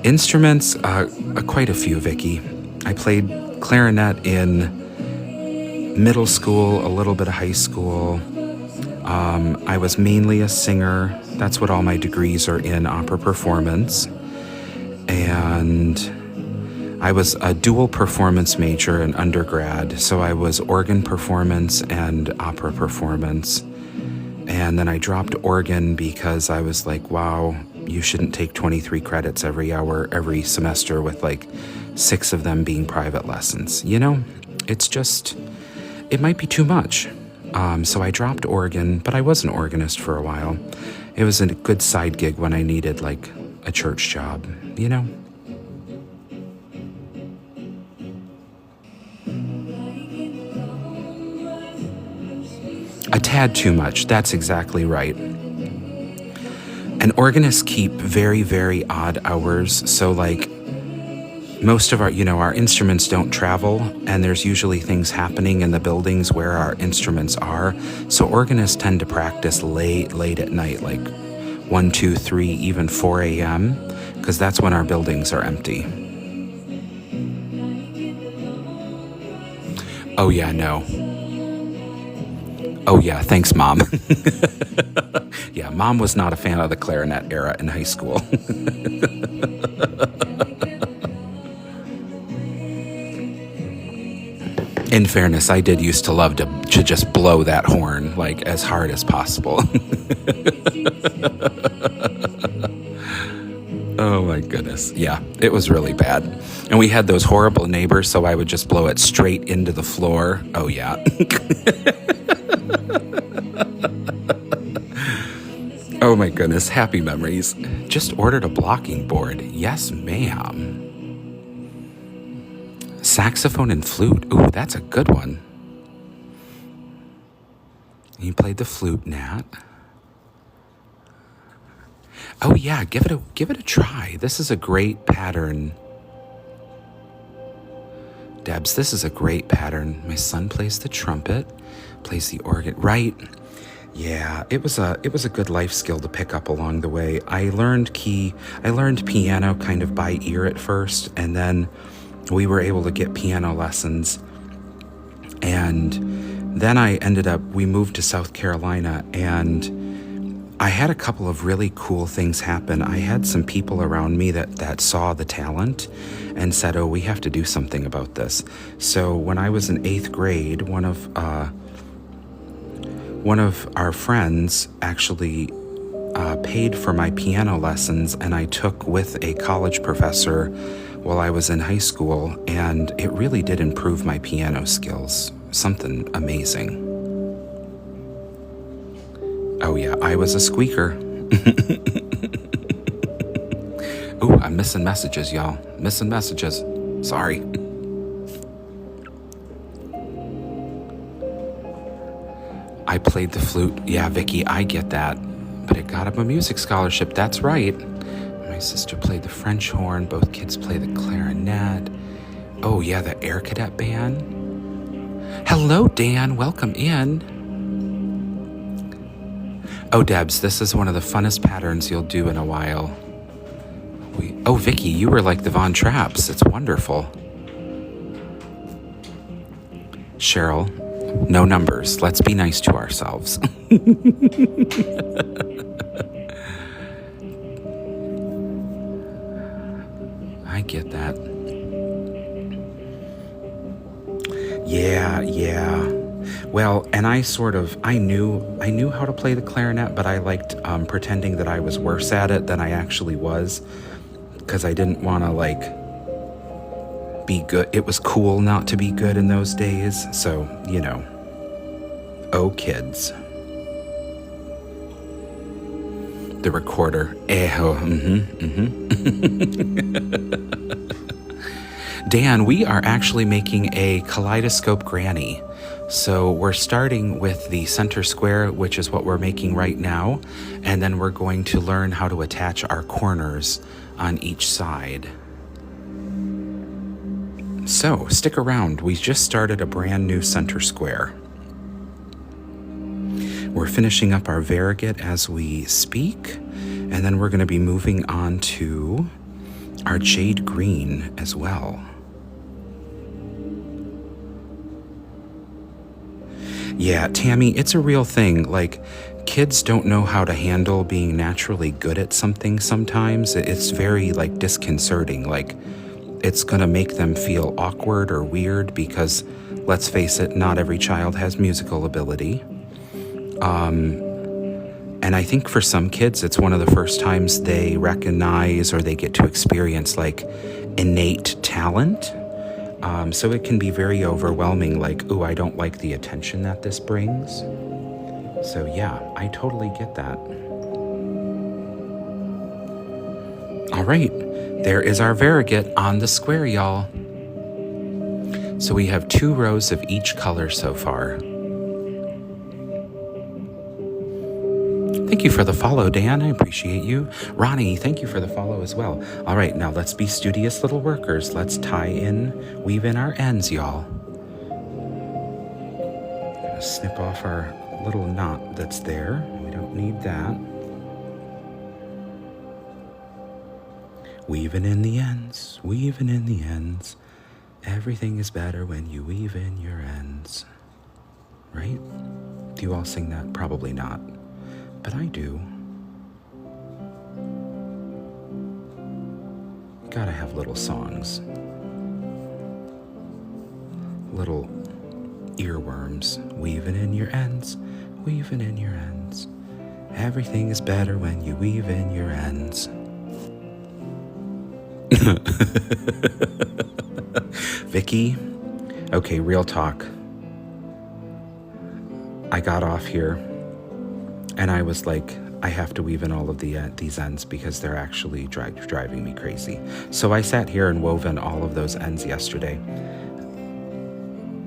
Instruments, quite a few, Vicky. I played clarinet in middle school, a little bit of high school. I was mainly a singer. That's what all my degrees are in, opera performance. And I was a dual performance major in undergrad, so I was organ performance and opera performance. And then I dropped organ because I was like, wow, you shouldn't take 23 credits every hour, every semester, with like 6 of them being private lessons. You know, it's just, it might be too much. So I dropped organ, but I was an organist for a while. It was a good side gig when I needed like a church job, you know? A tad too much, that's exactly right. And organists keep very, very odd hours, so like most of our instruments don't travel, and there's usually things happening in the buildings where our instruments are. So organists tend to practice late at night, like 1, 2, 3, even 4 a.m., because that's when our buildings are empty. Oh yeah, no. Oh yeah, thanks, Mom. Yeah, Mom was not a fan of the clarinet era in high school. In fairness, I did used to love to just blow that horn, like, as hard as possible. Oh my goodness. Yeah, it was really bad. And we had those horrible neighbors, so I would just blow it straight into the floor. Oh yeah. Oh my goodness, happy memories. Just ordered a blocking board. Yes, ma'am. Saxophone and flute. Ooh, that's a good one. You played the flute, Nat. Oh yeah, give it a try. This is a great pattern. Debs, this is a great pattern. My son plays the trumpet, plays the organ. Right. Yeah, it was a good life skill to pick up along the way. I learned piano kind of by ear at first, and then we were able to get piano lessons. And then we moved to South Carolina, and I had a couple of really cool things happen. I had some people around me that saw the talent and said, oh, we have to do something about this. So when I was in 8th grade, one of our friends actually paid for my piano lessons, and I took with a college professor while I was in high school, and it really did improve my piano skills. Something amazing. Oh yeah, I was a squeaker. Ooh, I'm missing messages, y'all. Missing messages. Sorry. I played the flute. Yeah, Vicky, I get that. But it got him a music scholarship. That's right. My sister played the French horn. Both kids play the clarinet. Oh yeah, the Air Cadet Band. Hello, Dan. Welcome in. Oh, Debs, this is one of the funnest patterns you'll do in a while. Oh, Vicky, you were like the Von Trapps. It's wonderful. Cheryl, no numbers. Let's be nice to ourselves. I get that. Yeah. Well, and I knew how to play the clarinet, but I liked pretending that I was worse at it than I actually was, because I didn't want to be good. It was cool not to be good in those days, so, Oh, kids. The recorder. Dan, we are actually making a Kaleidoscope granny. So we're starting with the center square, which is what we're making right now, and then we're going to learn how to attach our corners on each side. So stick around, we just started a brand new center square. We're finishing up our variegated as we speak, and then we're going to be moving on to our jade green as well. Yeah, Tammy, it's a real thing. Kids don't know how to handle being naturally good at something sometimes. It's very, disconcerting. It's going to make them feel awkward or weird because, let's face it, not every child has musical ability. And I think for some kids, it's one of the first times they recognize or they get to experience, innate talent. So it can be very overwhelming, ooh, I don't like the attention that this brings. So yeah, I totally get that. All right, there is our variegated on the square, y'all. So we have 2 rows of each color so far. Thank you for the follow, Dan. I appreciate you. Ronnie, thank you for the follow as well. All right, now let's be studious little workers. Let's weave in our ends, y'all. Gonna snip off our little knot that's there. We don't need that. Weaving in the ends, weaving in the ends. Everything is better when you weave in your ends. Right? Do you all sing that? Probably not. But I do. Gotta have little songs. Little earworms. Weaving in your ends, weaving in your ends. Everything is better when you weave in your ends. Vicky, okay, real talk. I got off here and I was like, I have to weave in all of these ends because they're actually driving me crazy. So I sat here and wove in all of those ends yesterday.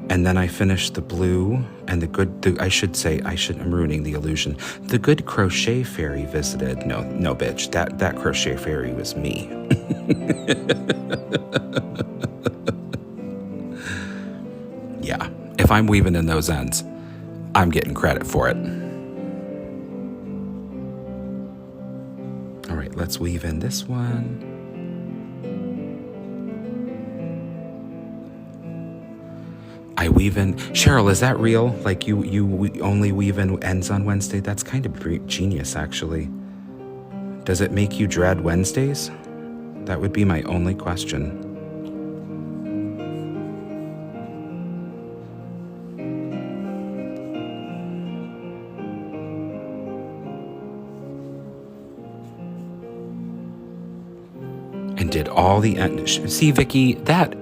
And then I finished the blue and I'm ruining the illusion. The good crochet fairy visited. No, bitch. That crochet fairy was me. Yeah. If I'm weaving in those ends, I'm getting credit for it. All right, let's weave in this one. I weave in. Cheryl, is that real? You only weave in ends on Wednesday? That's kind of genius, actually. Does it make you dread Wednesdays? That would be my only question. And did all the end. See, Vicky, that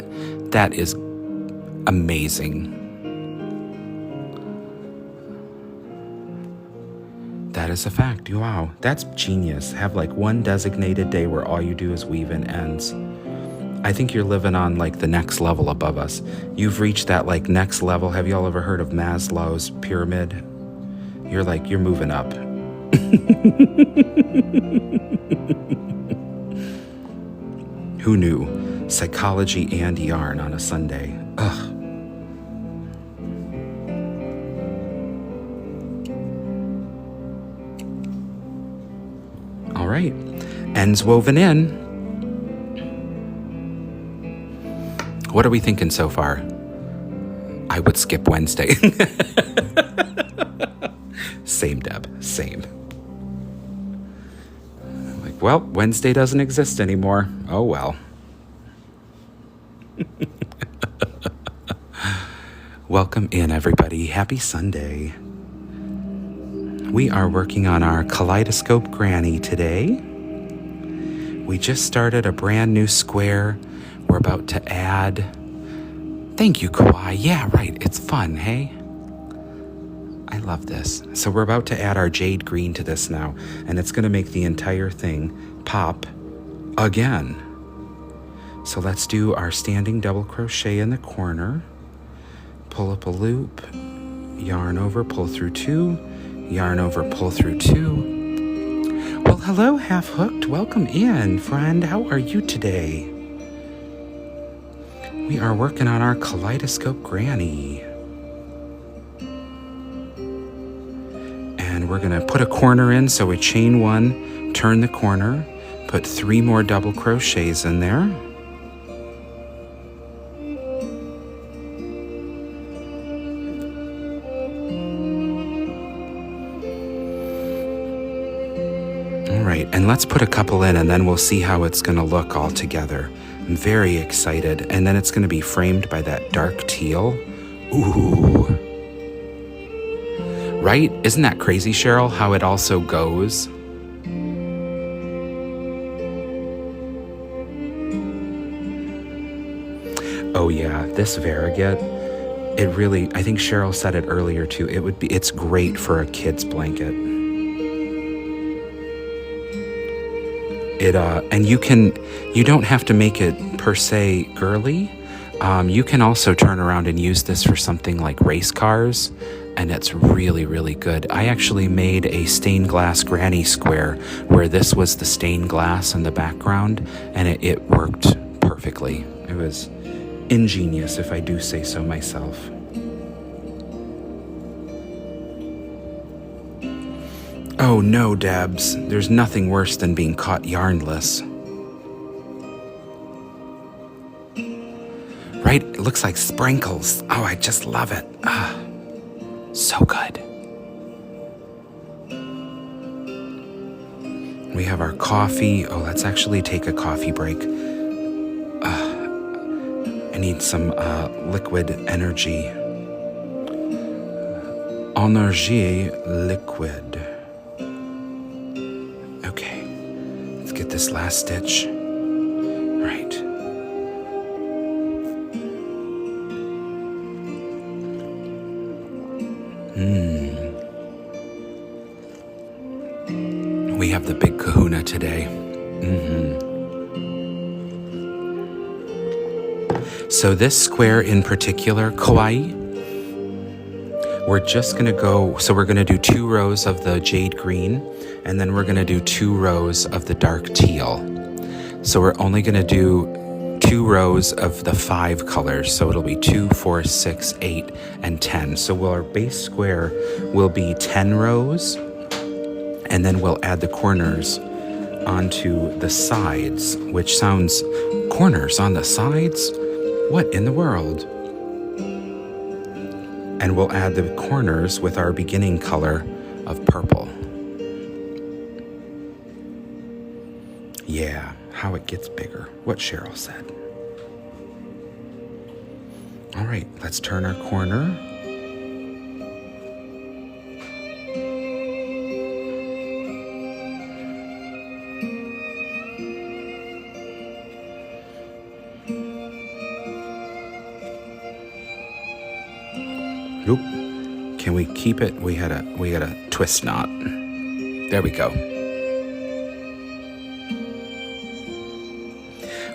is amazing. That is a fact. Wow, that's genius. Have one designated day where all you do is weave in ends. I think you're living on the next level above us. You've reached that next level. Have y'all ever heard of Maslow's pyramid? You're moving up. Who knew? Psychology and yarn on a Sunday. Ugh. All right. Ends woven in. What are we thinking so far? I would skip Wednesday. Same, Deb. Same. Like, well, Wednesday doesn't exist anymore. Oh, well. Welcome in, everybody. Happy Sunday. We are working on our Kaleidoscope Granny today. We just started a brand new square. We're about to add... Thank you, Kauai. Yeah, right. It's fun, hey? I love this. So we're about to add our jade green to this now, and it's going to make the entire thing pop again. So let's do our standing double crochet in the corner. Pull up a loop, yarn over, pull through 2, yarn over, pull through 2. Well, hello, Half Hooked. Welcome in, friend. How are you today? We are working on our Kaleidoscope Granny. And we're going to put a corner in, so we chain 1, turn the corner, put 3 more double crochets in there. All right, and let's put a couple in, and then we'll see how it's going to look all together. I'm very excited. And then it's going to be framed by that dark teal. Ooh. Right? Isn't that crazy, Cheryl, how it also goes? Oh yeah, this variegated, it really, I think Cheryl said it earlier too, it's great for a kid's blanket. And you don't have to make it per se girly. You can also turn around and use this for something like race cars, and it's really, really good. I actually made a stained glass granny square where this was the stained glass in the background, and it worked perfectly. It was ingenious, if I do say so myself. Oh no, Debs. There's nothing worse than being caught yarnless. Right? It looks like sprinkles. Oh, I just love it. Ah, so good. We have our coffee. Oh, let's actually take a coffee break. I need some liquid energy. Energy liquid. Okay, let's get this last stitch. Right. We have the big kahuna today. So this square in particular, Kauai, we're just going to go, so we're going to do 2 rows of the jade green, and then we're going to do 2 rows of the dark teal. So we're only going to do 2 rows of the 5 colors. So it'll be 2, 4, 6, 8, and 10. So our base square will be 10 rows, and then we'll add the corners onto the sides, which sounds, corners on the sides? What in the world? And we'll add the corners with our beginning color of purple. Yeah, how it gets bigger. What Cheryl said. All right, let's turn our corner. Oop. Can we keep it? We had a twist knot. There we go.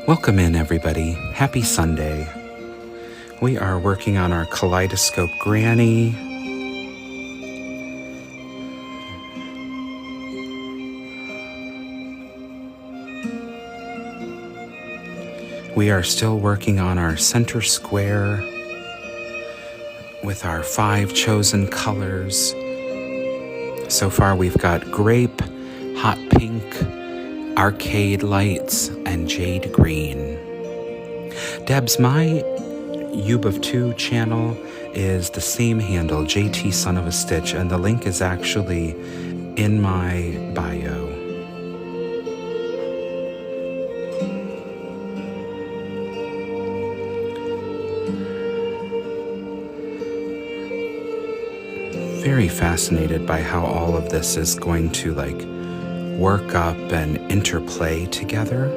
Welcome in, everybody. Happy Sunday. We are working on our Kaleidoscope Granny. We are still working on our center square with our 5 chosen colors. So far we've got grape, hot pink, arcade lights, and jade green. Debs, my Yub of 2 channel is the same handle, JT Son of a Stitch, and the link is actually in my bio. Very fascinated by how all of this is going to work up and interplay together.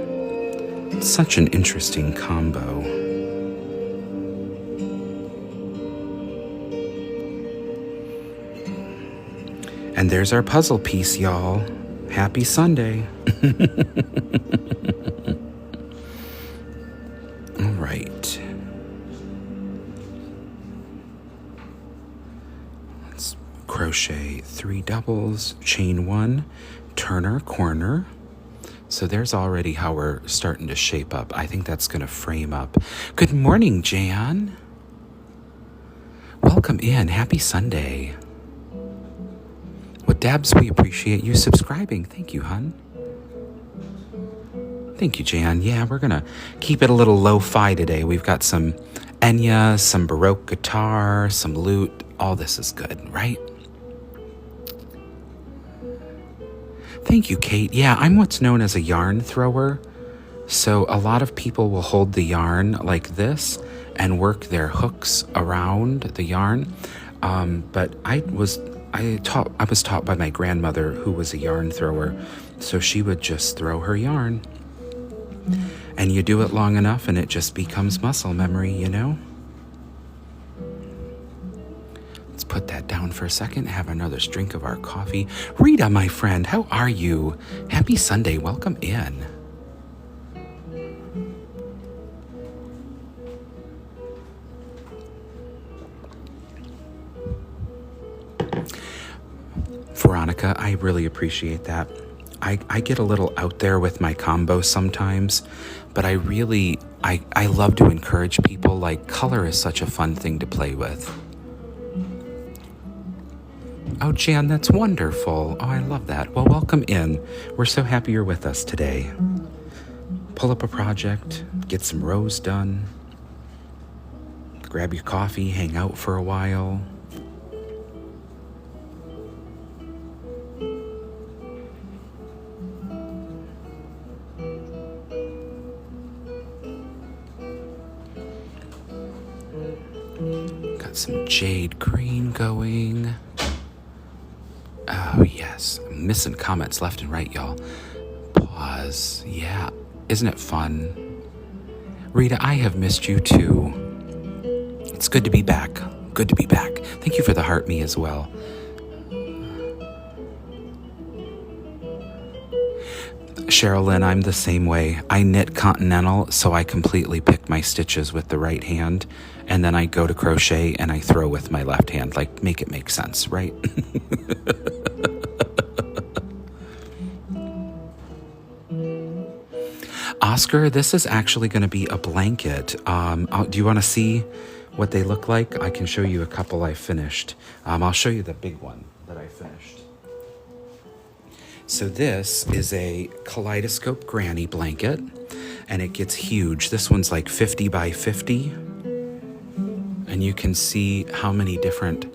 It's such an interesting combo. And there's our puzzle piece, y'all. Happy Sunday. All right. Let's crochet 3 doubles, chain 1, turn our corner. So there's already how we're starting to shape up. I think that's going to frame up. Good morning, Jan. Welcome in. Happy Sunday. Well, Dabs, we appreciate you subscribing. Thank you, hun. Thank you, Jan. Yeah, we're going to keep it a little lo-fi today. We've got some Enya, some Baroque guitar, some lute. All this is good, right? Thank you, Kate. Yeah, I'm what's known as a yarn thrower. So a lot of people will hold the yarn like this and work their hooks around the yarn. But I was taught by my grandmother, who was a yarn thrower. So she would just throw her yarn. And you do it long enough and it just becomes muscle memory, you know? Let's put that down for a second, have another drink of our coffee. Rita, my friend, how are you? Happy Sunday, welcome in. Veronica, I really appreciate that. I get a little out there with my combo sometimes, but I love to encourage people. Like, color is such a fun thing to play with. Oh, Jan, that's wonderful. Oh, I love that. Well, welcome in. We're so happy you're with us today. Pull up a project, get some rows done, grab your coffee, hang out for a while. Got some jade green going. Oh, yes. I'm missing comments left and right, y'all. Pause. Yeah. Isn't it fun? Rita, I have missed you too. It's good to be back. Good to be back. Thank you for the heart me as well. Sherilyn, I'm the same way. I knit continental, so I completely pick my stitches with the right hand, and then I go to crochet and I throw with my left hand. Like, make it make sense, right? Oscar, this is actually going to be a blanket. Do you want to see what they look like? I can show you a couple I finished. I'll show you the big one that I finished. So this is a Kaleidoscope granny blanket, and it gets huge. This one's like 50 by 50, and you can see how many different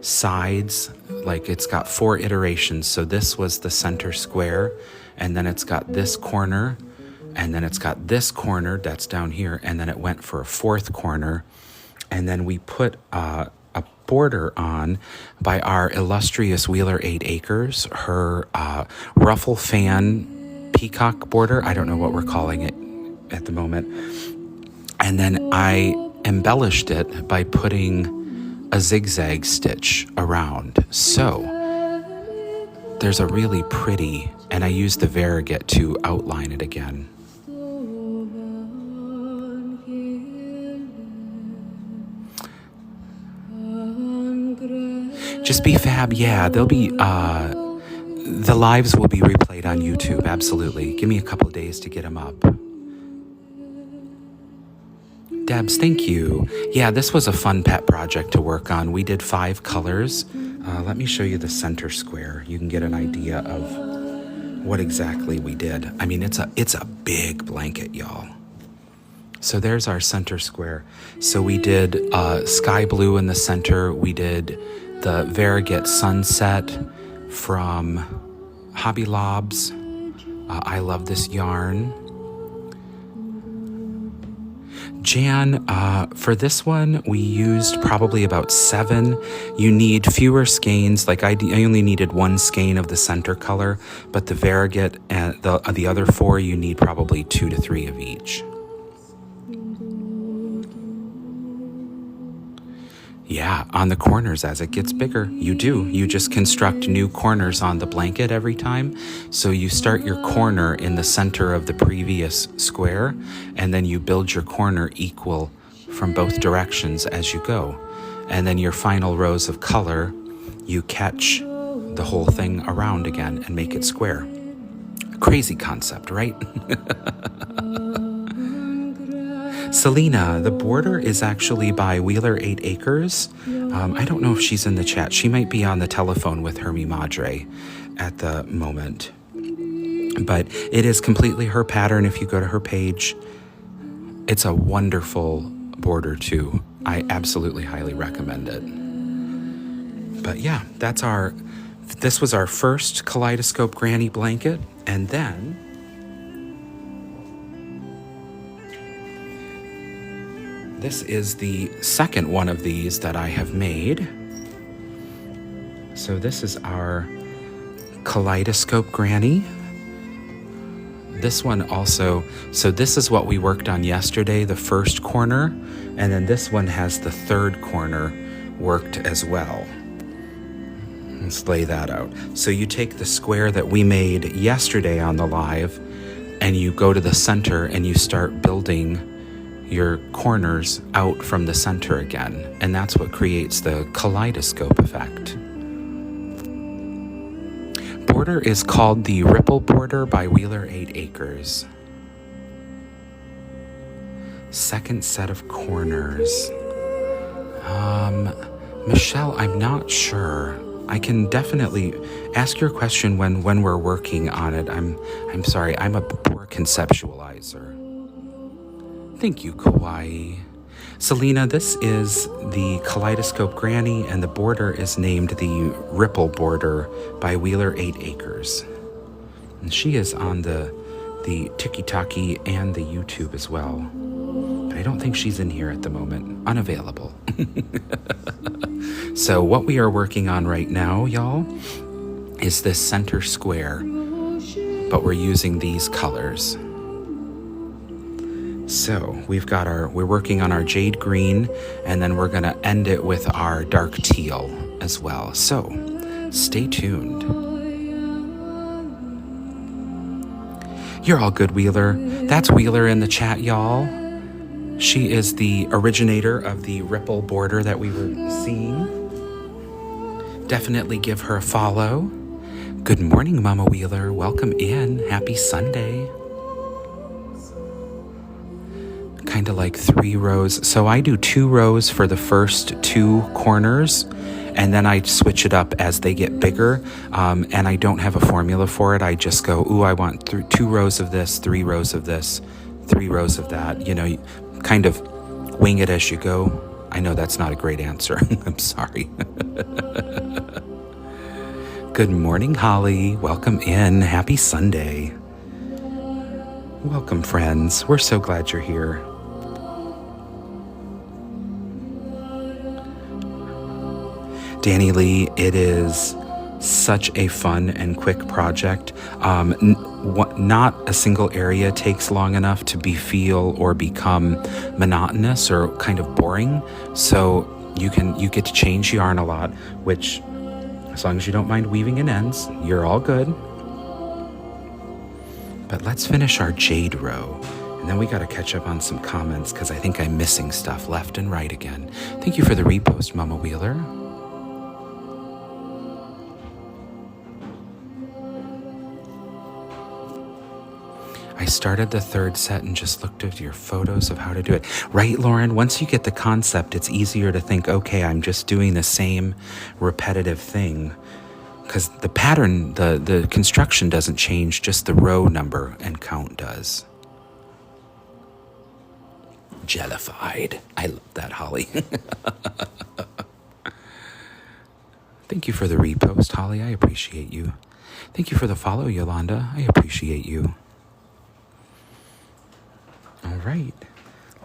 sides. Like, it's got 4 iterations. So this was the center square, and then it's got this corner, and then it's got this corner that's down here, and then it went for a 4th corner, and then we put a border on by our illustrious Wheeler 8 Acres, her ruffle fan peacock border. I don't know what we're calling it at the moment. And then I embellished it by putting a zigzag stitch around. So there's a really pretty, and I used the variegated to outline it again. Just be fab. Yeah, they'll be, the lives will be replayed on YouTube. Absolutely. Give me a couple of days to get them up. Debs, thank you. Yeah, this was a fun pet project to work on. We did 5 colors. Let me show you the center square. You can get an idea of what exactly we did. I mean, it's a big blanket, y'all. So there's our center square. So we did sky blue in the center. We did the Variegated Sunset from Hobby Lobs. I love this yarn. Jan, for this one, we used probably about 7. You need fewer skeins. Like I only needed 1 skein of the center color, but the Variegated and the other 4, you need probably 2 to 3 of each. Yeah, on the corners as it gets bigger, you do. You just construct new corners on the blanket every time. So you start your corner in the center of the previous square, and then you build your corner equal from both directions as you go. And then your final rows of color, you catch the whole thing around again and make it square. Crazy concept, right? Selena, the border is actually by Wheeler 8 Acres. I don't know if she's in the chat. She might be on the telephone with her mi madre at the moment. But it is completely her pattern if you go to her page. It's a wonderful border too. I absolutely highly recommend it. But yeah, this was our first Kaleidoscope Granny blanket. And then this is the second one of these that I have made. So this is our Kaleidoscope Granny. This one also, so this is what we worked on yesterday, the first corner, and then this one has the third corner worked as well. Let's lay that out. So you take the square that we made yesterday on the live, and you go to the center and you start building your corners out from the center again, and that's what creates the kaleidoscope effect. Border is called the Ripple Border by Wheeler 8 Acres. Second set of corners. Michelle, I'm not sure. I can definitely ask your question when we're working on it. I'm sorry, I'm a poor conceptualizer. Thank you, Kawaii. Selena, this is the Kaleidoscope Granny, and the border is named the Ripple Border by Wheeler 8 Acres. And she is on the Tiki-Taki and the YouTube as well. But I don't think she's in here at the moment. Unavailable. So what we are working on right now, y'all, is this center square, but we're using these colors. So we're working on our jade green, and then we're gonna end it with our dark teal as well. So stay tuned. You're all good, Wheeler. That's Wheeler in the chat, y'all. She is the originator of the Ripple Border that we were seeing. Definitely give her a follow. Good morning, Mama Wheeler. Welcome in. Happy Sunday. Kind of like 3 rows. So I do 2 rows for the first 2 corners, and then I switch it up as they get bigger. And I don't have a formula for it. I just go, ooh, I want 2 rows of this, 3 rows of this, 3 rows of that. You know, kind of wing it as you go. I know that's not a great answer. I'm sorry. Good morning, Holly. Welcome in. Happy Sunday. Welcome, friends. We're so glad you're here. Danny Lee, it is such a fun and quick project. Not a single area takes long enough to feel or become monotonous or kind of boring. So you get to change yarn a lot, which, as long as you don't mind weaving in ends, you're all good. But let's finish our jade row. And then we got to catch up on some comments because I think I'm missing stuff left and right again. Thank you for the repost, Mama Wheeler. I started the third set and just looked at your photos of how to do it. Right, Lauren? Once you get the concept, it's easier to think, okay, I'm just doing the same repetitive thing. Because the pattern, the construction doesn't change, just the row number and count does. Jellified. I love that, Holly. Thank you for the repost, Holly. I appreciate you. Thank you for the follow, Yolanda. I appreciate you. All right.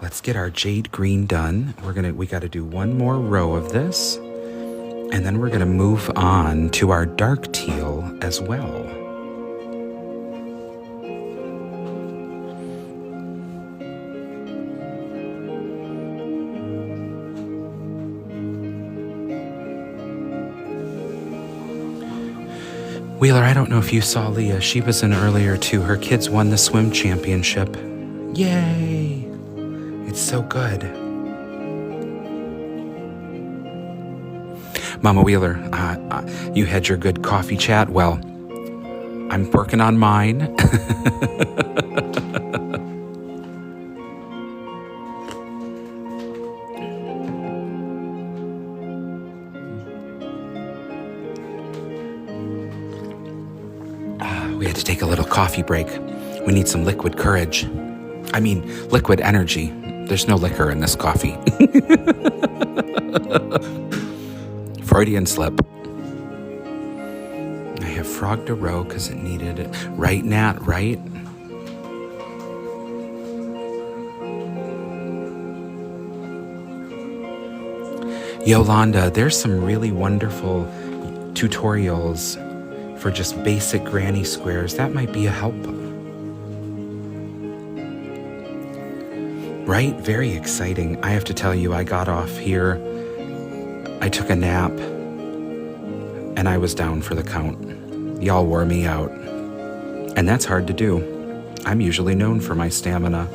Let's get our jade green done. We got to do one more row of this. And then we're going to move on to our dark teal as well. Wheeler, I don't know if you saw Leah. She was in earlier too. Her kids won the swim championship. Yay! It's so good. Mama Wheeler, you had your good coffee chat. Well, I'm working on mine. We had to take a little coffee break. We need some liquid courage. I mean, liquid energy. There's no liquor in this coffee. Freudian slip. I have frogged a row because it needed it. Right, Nat, right? Yolanda, there's some really wonderful tutorials for just basic granny squares. That might be a help. Right? Very exciting. I have to tell you, I got off here. I took a nap, and I was down for the count. Y'all wore me out. And that's hard to do. I'm usually known for my stamina.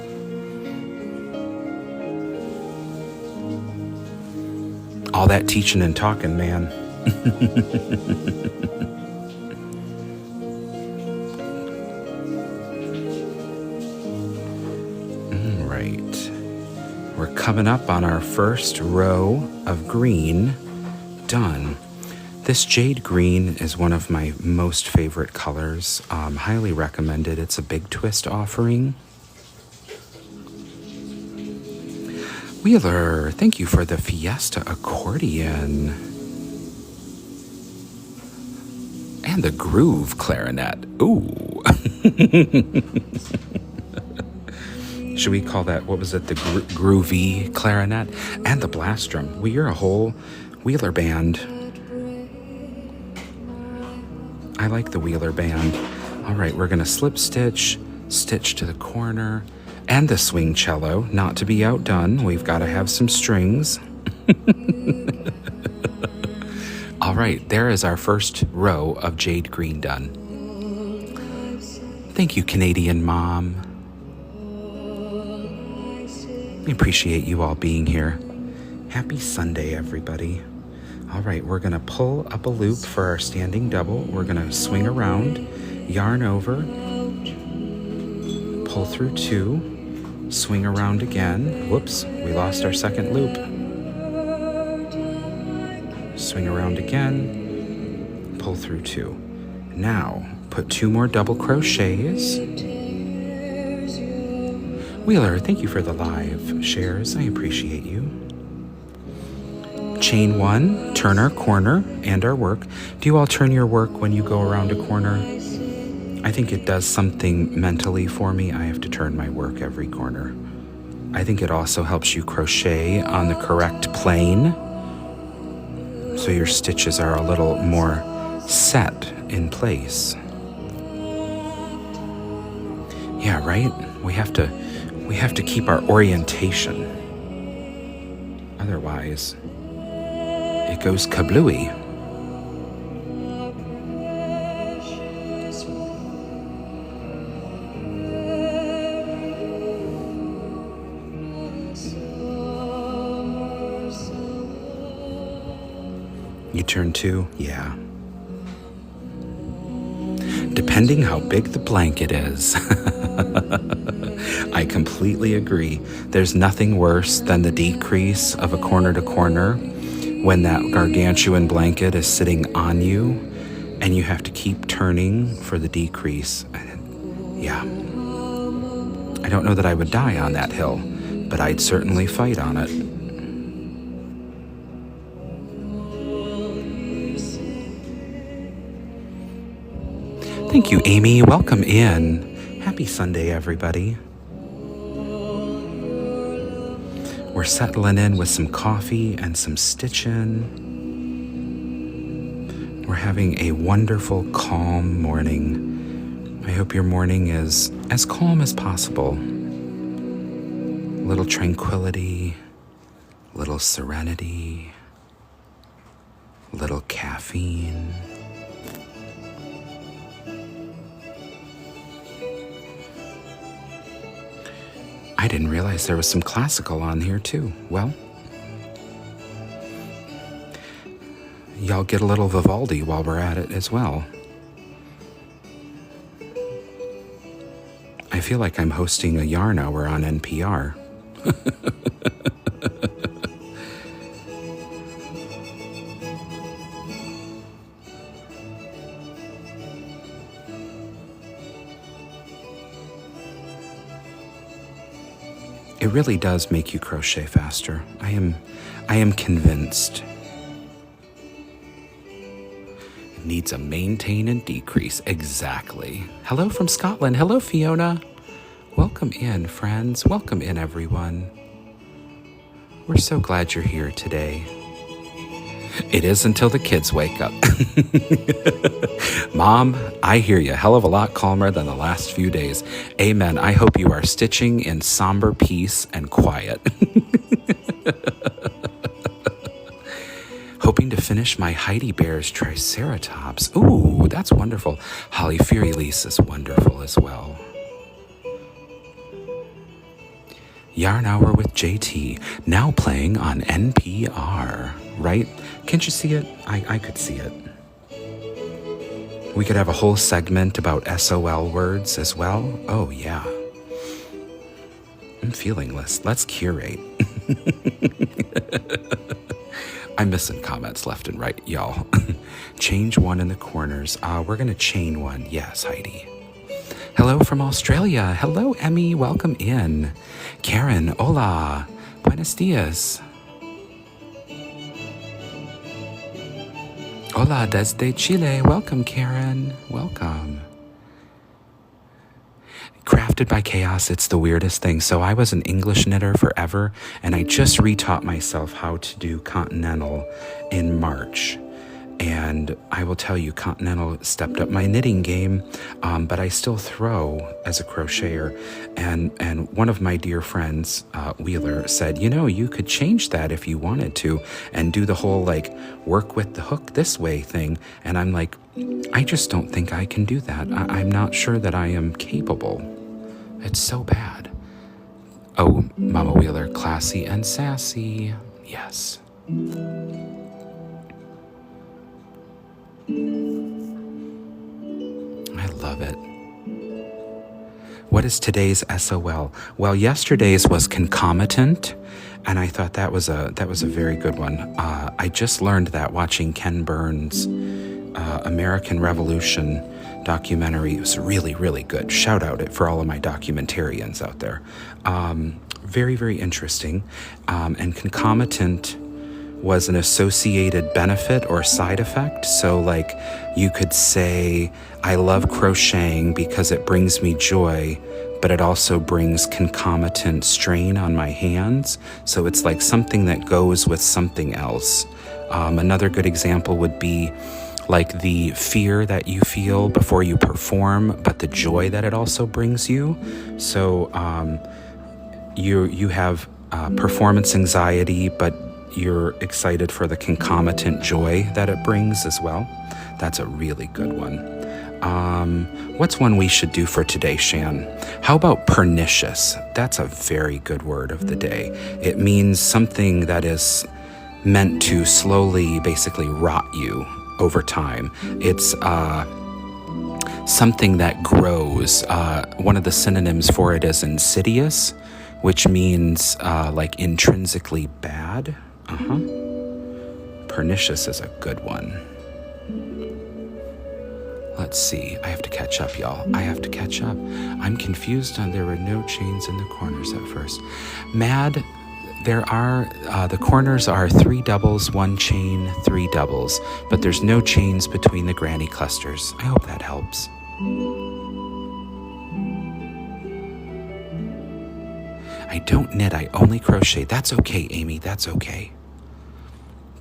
All that teaching and talking, man. All right. We're coming up on our first row of green done. This jade green is one of my most favorite colors. Highly recommended. It's a big twist offering. Wheeler, thank you for the Fiesta accordion. And the groove clarinet. Ooh. Should we call that, what was it, the groovy clarinet? And the blast drum. Well, you're a whole Wheeler band. I like the Wheeler band. All right, we're going to slip stitch, stitch to the corner, and the swing cello. Not to be outdone, we've got to have some strings. All right, there is our first row of jade green done. Thank you, Canadian Mom. I appreciate you all being here. Happy Sunday, everybody. All right, we're going to pull up a loop for our standing double. We're going to swing around, yarn over, pull through two, swing around again. Whoops, we lost our second loop. Swing around again, pull through two. Now, put two more double crochets. Wheeler, thank you for the live shares. I appreciate you. Chain one, turn our corner and our work. Do you all turn your work when you go around a corner? I think it does something mentally for me. I have to turn my work every corner. I think it also helps you crochet on the correct plane, so your stitches are a little more set in place. Yeah, right? We have to keep our orientation. Otherwise, it goes kablooey. You turn two? Yeah. Depending how big the blanket is. completely agree. There's nothing worse than the decrease of a corner to corner when that gargantuan blanket is sitting on you and you have to keep turning for the decrease. Yeah. I don't know that I would die on that hill, but I'd certainly fight on it. Thank you, Amy. Welcome in. Happy Sunday, everybody. We're settling in with some coffee and some stitching. We're having a wonderful, calm morning. I hope your morning is as calm as possible. A little tranquility, a little serenity, a little caffeine. I didn't realize there was some classical on here too. Well, y'all get a little Vivaldi while we're at it as well. I feel like I'm hosting a yarn hour on NPR. It really does make you crochet faster. I am convinced. It needs a maintain and decrease. Exactly. Hello from Scotland. Hello, Fiona. Welcome in, friends. Welcome in, everyone. We're so glad you're here today. It is until the kids wake up. Mom, I hear you. Hell of a lot calmer than the last few days. Amen. I hope you are stitching in somber peace and quiet. Hoping to finish my Heidi Bear's Triceratops. Ooh, that's wonderful. Holly Fury Lease is wonderful as well. Yarn Hour with JT, now playing on NPR, right? Can't you see it? I could see it. We could have a whole segment about SOL words as well. Oh, yeah. I'm feeling this. Let's curate. I'm missing comments left and right, y'all. Change one in the corners. We're going to chain one. Yes, Heidi. Hello from Australia. Hello, Emmy. Welcome in. Karen, hola. Buenos dias. Hola desde Chile. Welcome, Karen. Welcome. Crafted by Chaos, it's the weirdest thing. So I was an English knitter forever, and I just retaught myself how to do continental in March. And I will tell you, Continental stepped up my knitting game, but I still throw as a crocheter. And one of my dear friends, Wheeler, said, you know, you could change that if you wanted to and do the whole like work with the hook this way thing. And I'm like, I just don't think I can do that. I'm not sure that I am capable. It's so bad. Oh, Mama Wheeler, classy and sassy. Yes. I love it. What is today's SOL? Well, yesterday's was concomitant, and I thought that was a very good one. I just learned that watching Ken Burns' American Revolution documentary. It was really, really good. Shout out for all of my documentarians out there. Very, very interesting. And concomitant was an associated benefit or side effect. So like you could say, I love crocheting because it brings me joy, but it also brings concomitant strain on my hands. So it's like something that goes with something else. Another good example would be like the fear that you feel before you perform, but the joy that it also brings you. So you have performance anxiety, but you're excited for the concomitant joy that it brings as well. That's a really good one. What's one we should do for today, Shan? How about pernicious? That's a very good word of the day. It means something that is meant to slowly basically rot you over time. It's something that grows. One of the synonyms for it is insidious, which means like intrinsically bad. Pernicious is a good one. Let's see. I have to catch up, y'all. I have to catch up. I'm confused on there were no chains in the corners at first. Mad, there are, the corners are 3 doubles, 1 chain, 3 doubles, but there's no chains between the granny clusters. I hope that helps. I don't knit, I only crochet. That's okay, Amy, that's okay.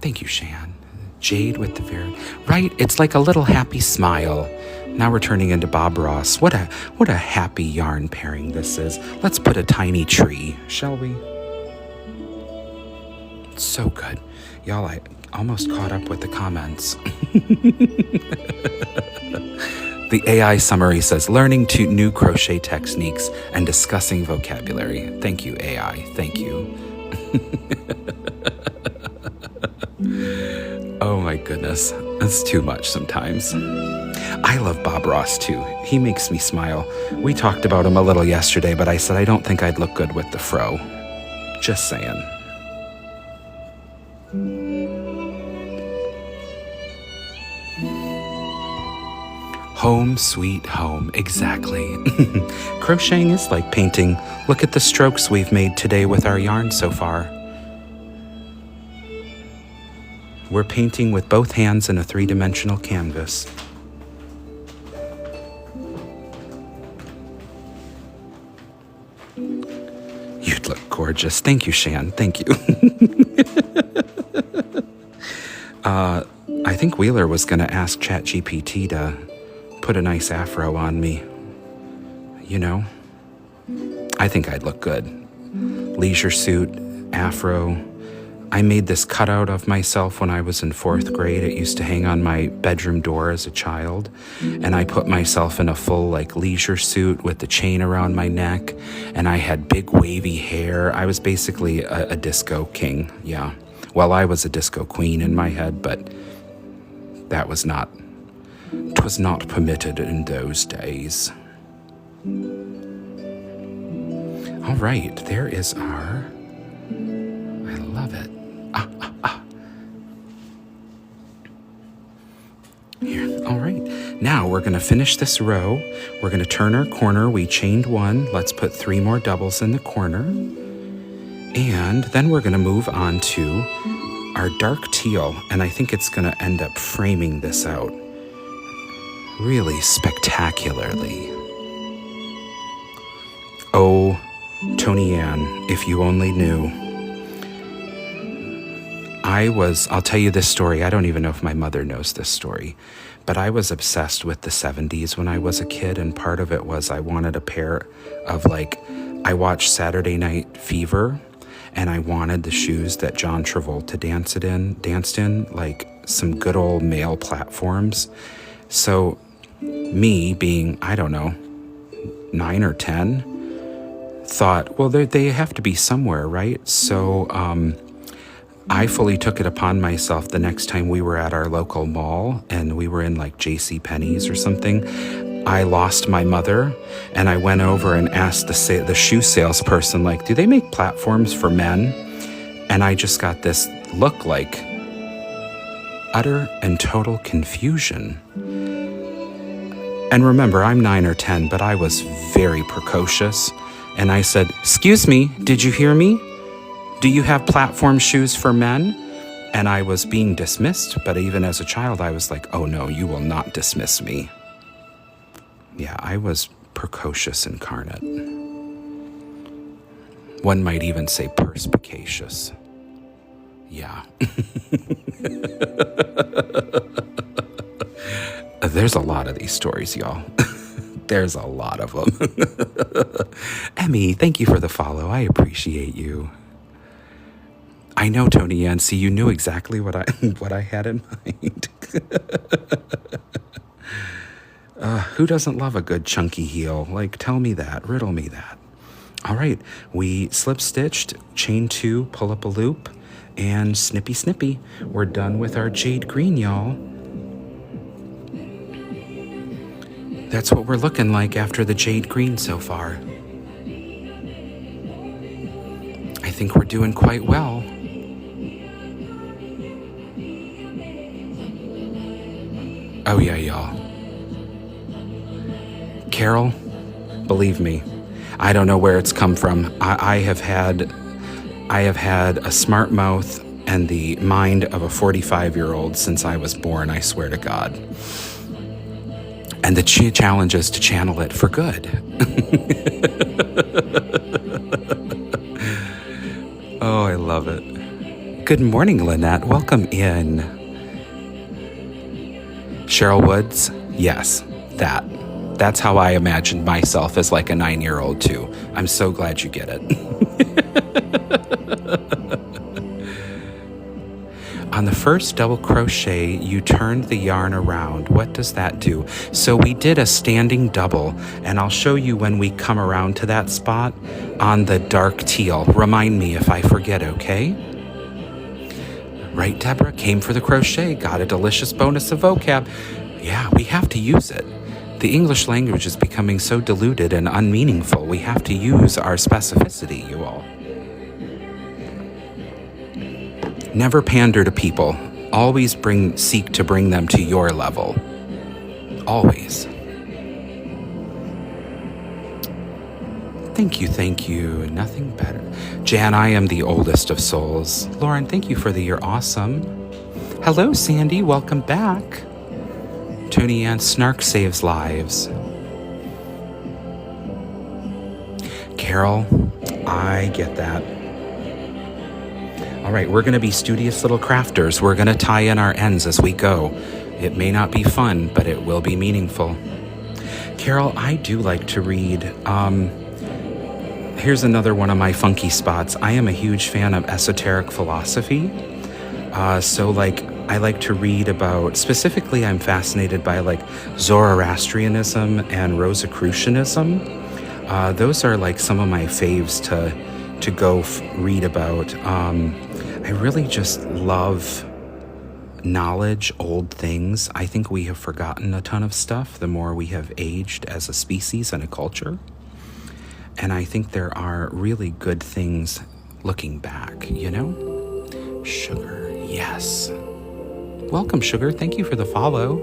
Thank you, Shan. Jade with the very right. It's like a little happy smile. Now we're turning into Bob Ross. What a happy yarn pairing this is. Let's put a tiny tree, shall we? It's so good, y'all. I almost caught up with the comments. The AI summary says learning 2 new crochet techniques and discussing vocabulary. Thank you, AI. Thank you. Oh my goodness, that's too much sometimes. I love Bob Ross too. He makes me smile. We talked about him a little yesterday, but I said I don't think I'd look good with the fro. Just saying. Home sweet home, exactly. Crocheting is like painting. Look at the strokes we've made today with our yarn so far. We're painting with both hands in a 3-dimensional canvas. You'd look gorgeous. Thank you, Shan. Thank you. I think Wheeler was going to ask ChatGPT to put a nice afro on me. You know, I think I'd look good. Leisure suit, afro. I made this cutout of myself when I was in 4th grade. It used to hang on my bedroom door as a child. And I put myself in a full like leisure suit with the chain around my neck. And I had big wavy hair. I was basically a disco king. Yeah. Well, I was a disco queen in my head, but that was not, 'twas not permitted in those days. All right, there is our, I love it. Here, all right. Now we're gonna finish this row. We're gonna turn our corner. We chained 1. Let's put 3 more doubles in the corner. And then we're gonna move on to our dark teal. And I think it's gonna end up framing this out really spectacularly. Oh, Tony Ann, if you only knew. I'll tell you this story. I don't even know if my mother knows this story, but I was obsessed with the 70s when I was a kid, and part of it was I wanted a pair of I watched Saturday Night Fever, and I wanted the shoes that John Travolta danced in, like some good old male platforms. So me being, I don't know, 9 or 10, thought, well, they have to be somewhere, right? So I fully took it upon myself the next time we were at our local mall and we were in like J.C. Penney's or something. I lost my mother and I went over and asked the shoe salesperson, like, do they make platforms for men? And I just got this look like utter and total confusion. And remember, I'm 9 or 10, but I was very precocious. And I said, excuse me, did you hear me? Do you have platform shoes for men? And I was being dismissed, but even as a child, I was like, oh no, you will not dismiss me. Yeah, I was precocious incarnate. One might even say perspicacious. Yeah. There's a lot of these stories, y'all. There's a lot of them. Emmy, thank you for the follow. I appreciate you. I know, Tony Yancey, you knew exactly what I had in mind. Who doesn't love a good chunky heel? Like, tell me that, riddle me that. All right, we slip stitched, chain 2, pull up a loop, and snippy snippy. We're done with our jade green, y'all. That's what we're looking like after the jade green so far. I think we're doing quite well. Oh yeah, y'all. Carol, believe me, I don't know where it's come from. I have had a smart mouth and the mind of a 45-year-old since I was born, I swear to God. And the challenge is to channel it for good. Oh, I love it. Good morning, Lynette. Welcome in. Cheryl Woods, yes, that's how I imagined myself as like a 9-year-old too. I'm so glad you get it. On the first double crochet, you turned the yarn around. What does that do? So we did a standing double, and I'll show you when we come around to that spot on the dark teal. Remind me if I forget, okay? Right, Deborah? Came for the crochet, got a delicious bonus of vocab. Yeah, we have to use it. The English language is becoming so diluted and unmeaningful. We have to use our specificity, you all. Never pander to people. Always seek to bring them to your level. Always. Thank you. Nothing better. Jan, I am the oldest of souls. Lauren, thank you for you're awesome. Hello, Sandy. Welcome back. Tony Ann, snark saves lives. Carol, I get that. All right, we're going to be studious little crafters. We're going to tie in our ends as we go. It may not be fun, but it will be meaningful. Carol, I do like to read. Here's another one of my funky spots. I am a huge fan of esoteric philosophy. I like to read about, specifically I'm fascinated by Zoroastrianism and Rosicrucianism. Those are some of my faves to go read about. I really just love knowledge, old things. I think we have forgotten a ton of stuff the more we have aged as a species and a culture. And I think there are really good things looking back, you know? Sugar, yes. Welcome, Sugar. Thank you for the follow.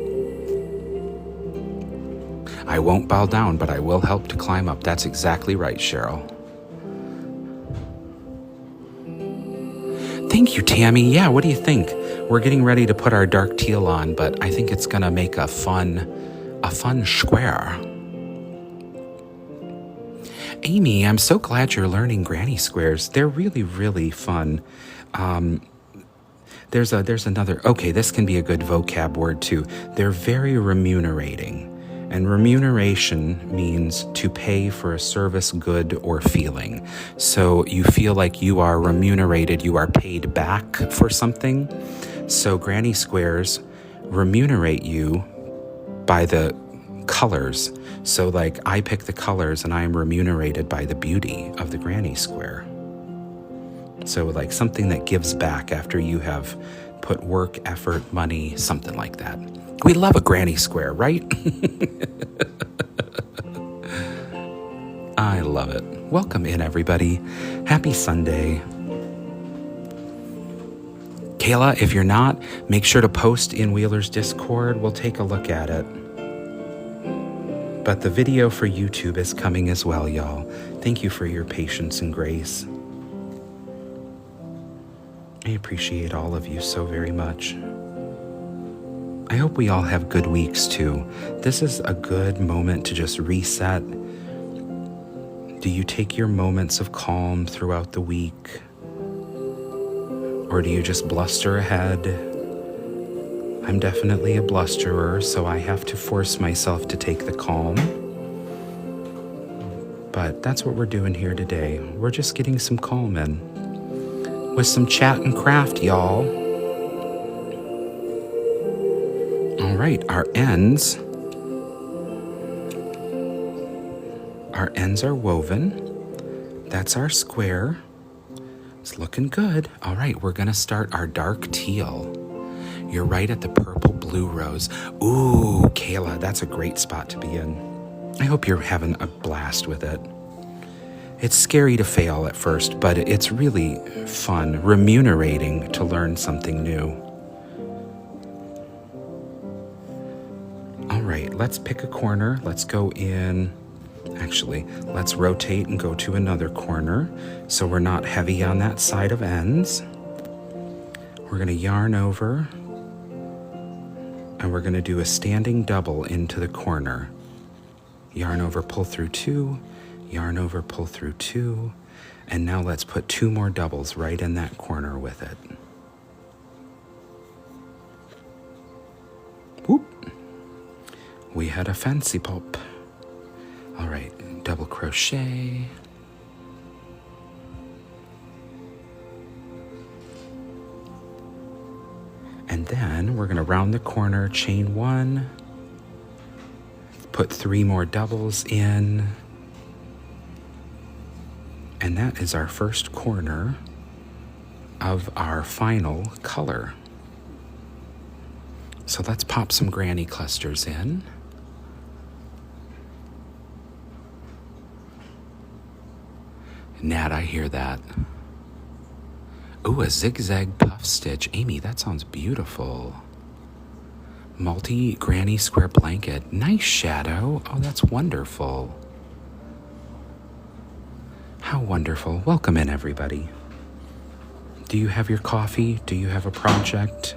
I won't bow down, but I will help to climb up. That's exactly right, Cheryl. Thank you, Tammy. Yeah, what do you think? We're getting ready to put our dark teal on, but I think it's gonna make a fun square. Amy, I'm so glad you're learning granny squares. They're really, really fun. There's another, okay, this can be a good vocab word too. They're very remunerating. And remuneration means to pay for a service, good, or feeling. So you feel like you are remunerated, you are paid back for something. So granny squares remunerate you by the colors. So I pick the colors and I am remunerated by the beauty of the granny square. So something that gives back after you have put work, effort, money, something like that. We love a granny square, right? I love it. Welcome in, everybody. Happy Sunday. Kayla, if you're not, make sure to post in Wheeler's Discord. We'll take a look at it. But the video for YouTube is coming as well, y'all. Thank you for your patience and grace. I appreciate all of you so very much. I hope we all have good weeks too. This is a good moment to just reset. Do you take your moments of calm throughout the week? Or do you just bluster ahead? I'm definitely a blusterer, so I have to force myself to take the calm. But that's what we're doing here today. We're just getting some calm in. With some chat and craft, y'all. All right, our ends are woven. That's our square. It's looking good. All right, we're gonna start our dark teal. You're right at the purple blue rose. Ooh, Kayla, that's a great spot to be in. I hope you're having a blast with it. It's scary to fail at first, but it's really fun, remunerating to learn something new. All right, let's pick a corner. Let's go in. Actually, let's rotate and go to another corner so we're not heavy on that side of ends. We're going to yarn over and we're going to do a standing double into the corner. Yarn over, pull through 2, yarn over, pull through 2, and now let's put 2 more doubles right in that corner with it. Whoop! We had a fancy pop. All right, double crochet. And then we're going to round the corner, chain 1, put 3 more doubles in, and that is our first corner of our final color. So let's pop some granny clusters in. Nat, I hear that. Ooh, a zigzag puff stitch. Amy, that sounds beautiful. Multi-granny square blanket. Nice shadow. Oh, that's wonderful. How wonderful. Welcome in, everybody. Do you have your coffee? Do you have a project?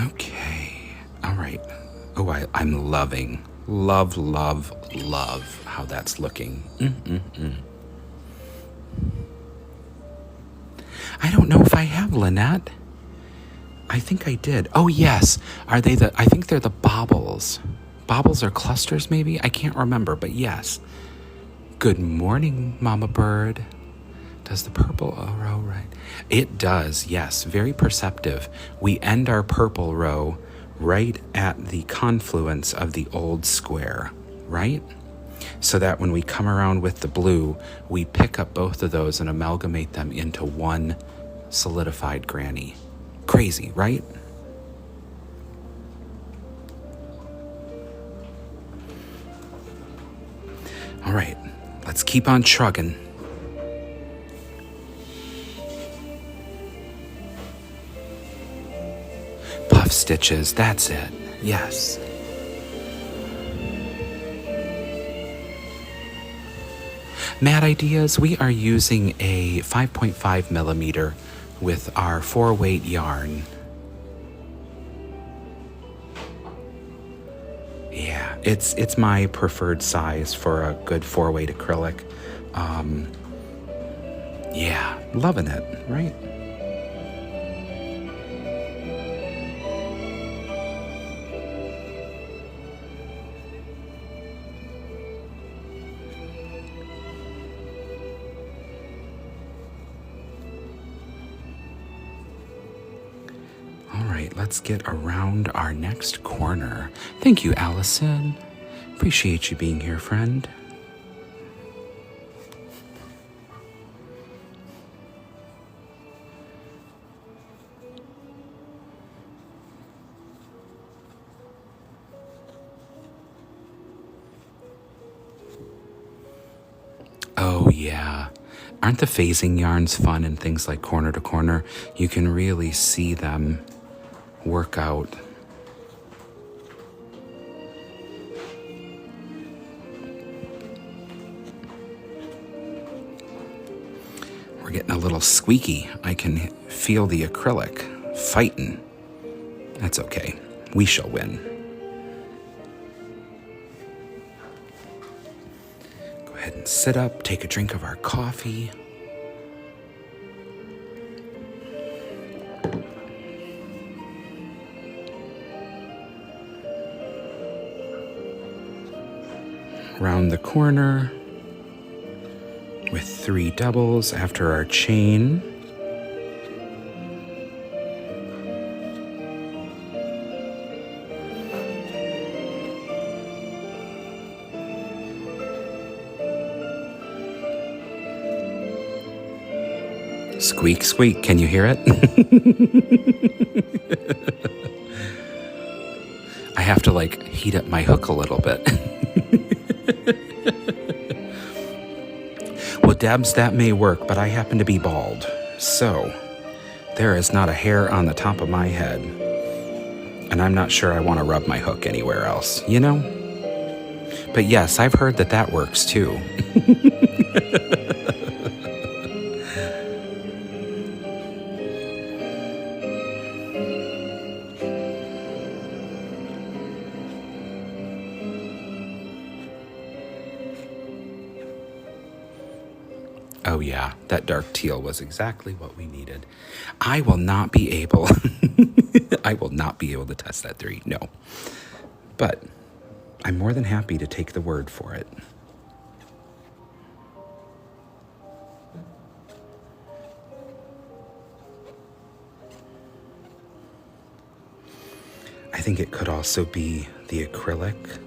Okay. All right. Oh, I'm loving, love how that's looking. I don't know if I have, Lynette. I think I did. Oh, yes. Are they I think they're the baubles. Baubles or clusters, maybe? I can't remember, but yes. Good morning, Mama Bird. Does the purple row right? It does, yes. Very perceptive. We end our purple row right at the confluence of the old square, right? So that when we come around with the blue, we pick up both of those and amalgamate them into one solidified granny. Crazy, right? All right, let's keep on trugging. Puff stitches, that's it. Yes. Mad Ideas, we are using a 5.5 millimeter with our 4-weight yarn. Yeah, it's my preferred size for a good 4-weight acrylic. Yeah, loving it, right? Let's get around our next corner. Thank you, Allison. Appreciate you being here, friend. Oh, yeah. Aren't the phasing yarns fun in things like corner to corner? You can really see them work out. We're getting a little squeaky. I can feel the acrylic fighting. That's okay. We shall win. Go ahead and sit up, take a drink of our coffee. Round the corner with 3 doubles after our chain. Squeak, squeak. Can you hear it? I have to heat up my hook a little bit. Well, Debs, that may work, but I happen to be bald. So there is not a hair on the top of my head. And I'm not sure I want to rub my hook anywhere else, you know? But yes, I've heard that works too. Oh yeah, that dark teal was exactly what we needed. I will not be able to test that 3, no. But I'm more than happy to take the word for it. I think it could also be the acrylic.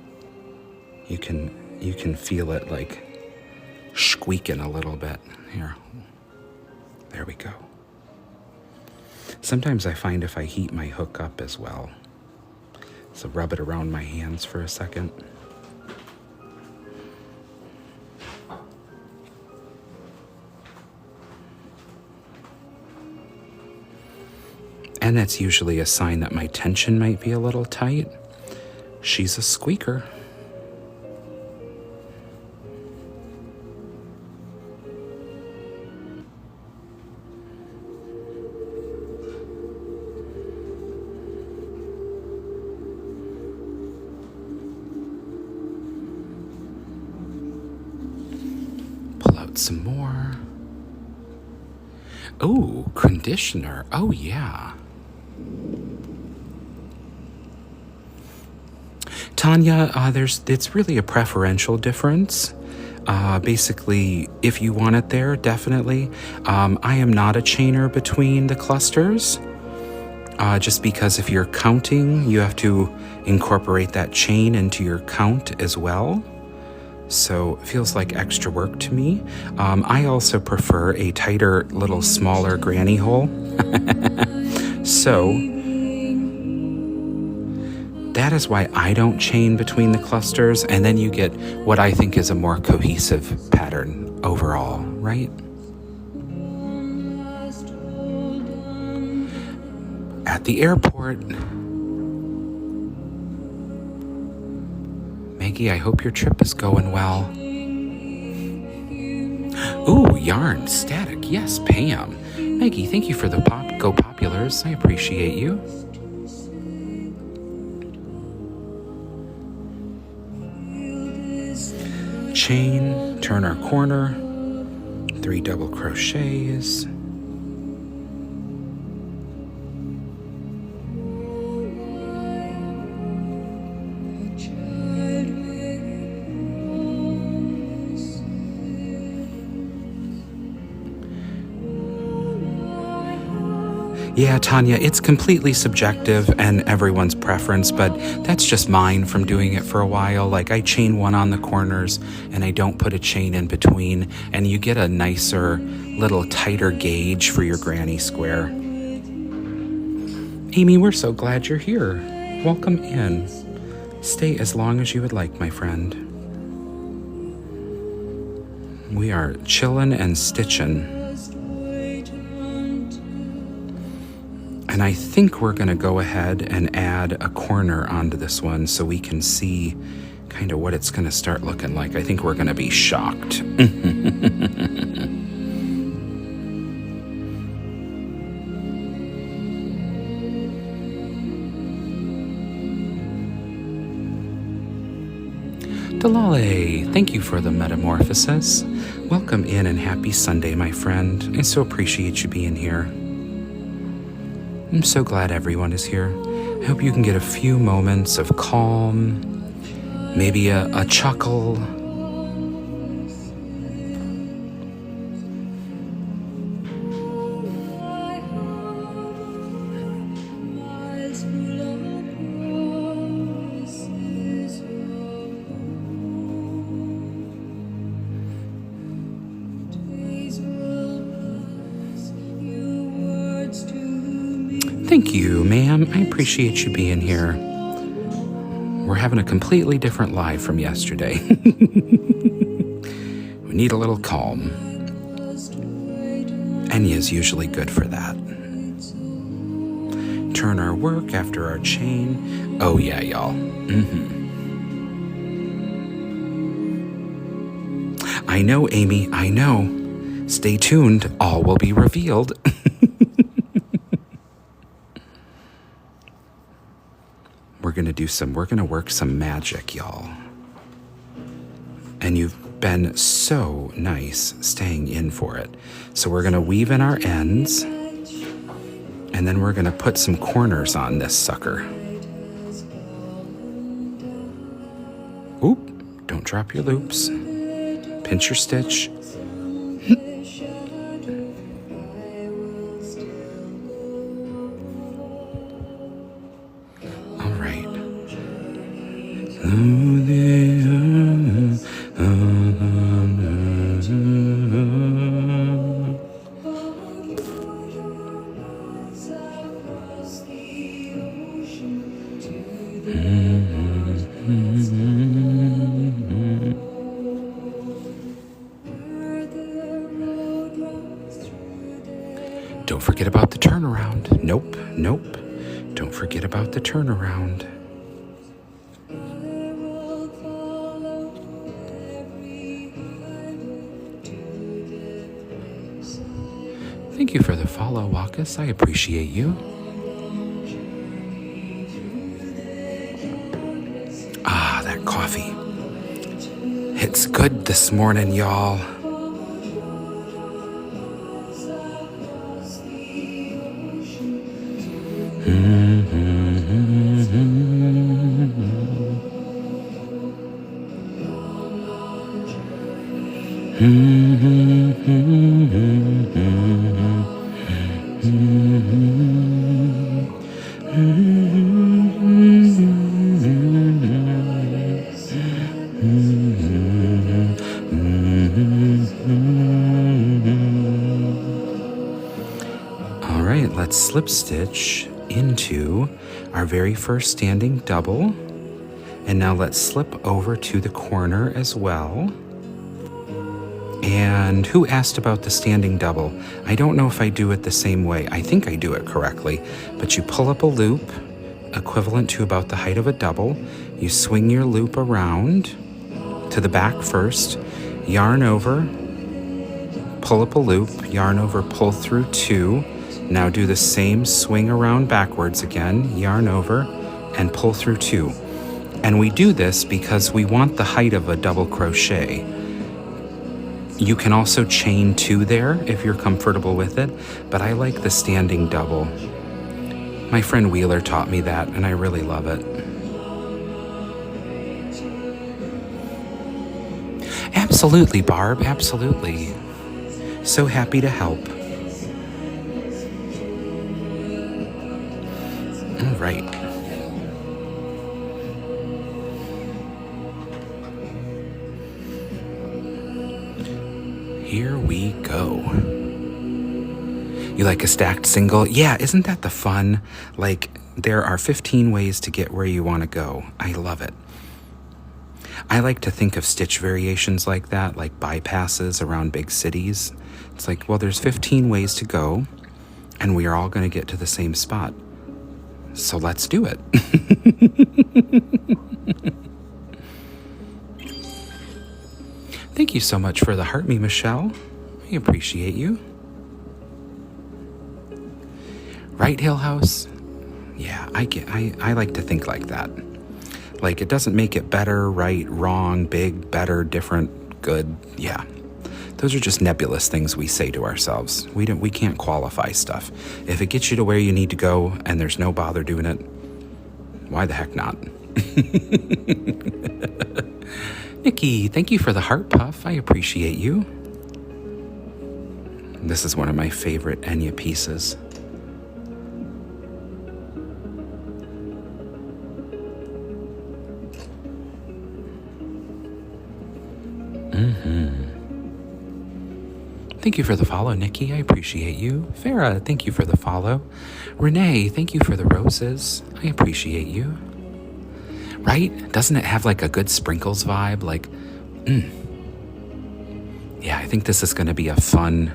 You can feel it squeaking a little bit. Here. There we go. Sometimes I find if I heat my hook up as well. So rub it around my hands for a second. And that's usually a sign that my tension might be a little tight. She's a squeaker. Some more. Oh, conditioner. Oh, yeah. Tanya, it's really a preferential difference. Basically, if you want it there, definitely. I am not a chainer between the clusters. Just because if you're counting, you have to incorporate that chain into your count as well. So it feels like extra work to me. I also prefer a tighter, little smaller granny hole. So that is why I don't chain between the clusters, and then you get what I think is a more cohesive pattern overall, right? At the airport. Maggie, I hope your trip is going well. Ooh, yarn, static. Yes, Pam. Maggie, thank you for the Go Populars. I appreciate you. Chain, turn our corner, 3 double crochets. Yeah, Tanya, it's completely subjective and everyone's preference, but that's just mine from doing it for a while. I chain one on the corners and I don't put a chain in between, and you get a nicer, little tighter gauge for your granny square. Amy, we're so glad you're here. Welcome in. Stay as long as you would like, my friend. We are chillin' and stitchin'. And I think we're going to go ahead and add a corner onto this one so we can see kind of what it's going to start looking like. I think we're going to be shocked. Delale, thank you for the metamorphosis. Welcome in and happy Sunday, my friend. I so appreciate you being here. I'm so glad everyone is here. I hope you can get a few moments of calm, maybe a chuckle, Thank you, ma'am. I appreciate you being here. We're having a completely different live from yesterday. We need a little calm. Enya's usually good for that. Turn our work after our chain. Oh yeah, y'all. I know, Amy, I know. Stay tuned, all will be revealed. We're gonna work some magic, y'all. And you've been so nice staying in for it. So we're gonna weave in our ends, and then we're gonna put some corners on this sucker. Oop, don't drop your loops. Pinch your stitch. All right. Don't forget about the turnaround. Nope, nope. Don't forget about the turnaround. Thank you for the follow, Wakas. I appreciate you. Ah, that coffee. It's good this morning, y'all. All right, let's slip stitch into our very first standing double. And now let's slip over to the corner as well. And who asked about the standing double? I don't know if I do it the same way. I think I do it correctly, but you pull up a loop equivalent to about the height of a double. You swing your loop around to the back first, yarn over, pull up a loop, yarn over, pull through two. Now do the same swing around backwards again, yarn over, and pull through two. And we do this because we want the height of a double crochet. You can also chain two there if you're comfortable with it, but I like the standing double. My friend Wheeler taught me that, and I really love it. Absolutely, Barb, absolutely. So happy to help. All right. Here we go. You like a stacked single? Yeah, isn't that the fun? Like, there are 15 ways to get where you want to go. I love it. I like to think of stitch variations like that, like bypasses around big cities. It's like, well, there's 15 ways to go, and we are all going to get to the same spot. So let's do it. Thank you so much for the heart me, Michelle. I appreciate you. Right, Hill House? Yeah, I like to think like that. Like, it doesn't make it better, right, wrong, big, better, different, good. Yeah. Those are just nebulous things we say to ourselves. We can't qualify stuff. If it gets you to where you need to go and there's no bother doing it, why the heck not? Nikki, thank you for the heart puff. I appreciate you. This is one of my favorite Enya pieces. Thank you for the follow, Nikki. I appreciate you. Farah, thank you for the follow. Renee, thank you for the roses. I appreciate you. Right? Doesn't it have like a good sprinkles vibe? Like, yeah, I think this is going to be a fun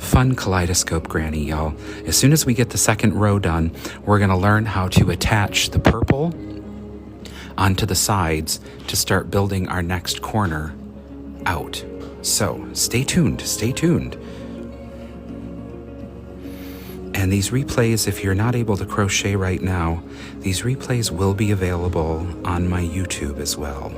kaleidoscope granny, y'all. As soon as we get the second row done, we're going to learn how to attach the purple onto the sides to start building our next corner out. So stay tuned, stay tuned. And these replays, if you're not able to crochet right now, these replays will be available on my YouTube as well.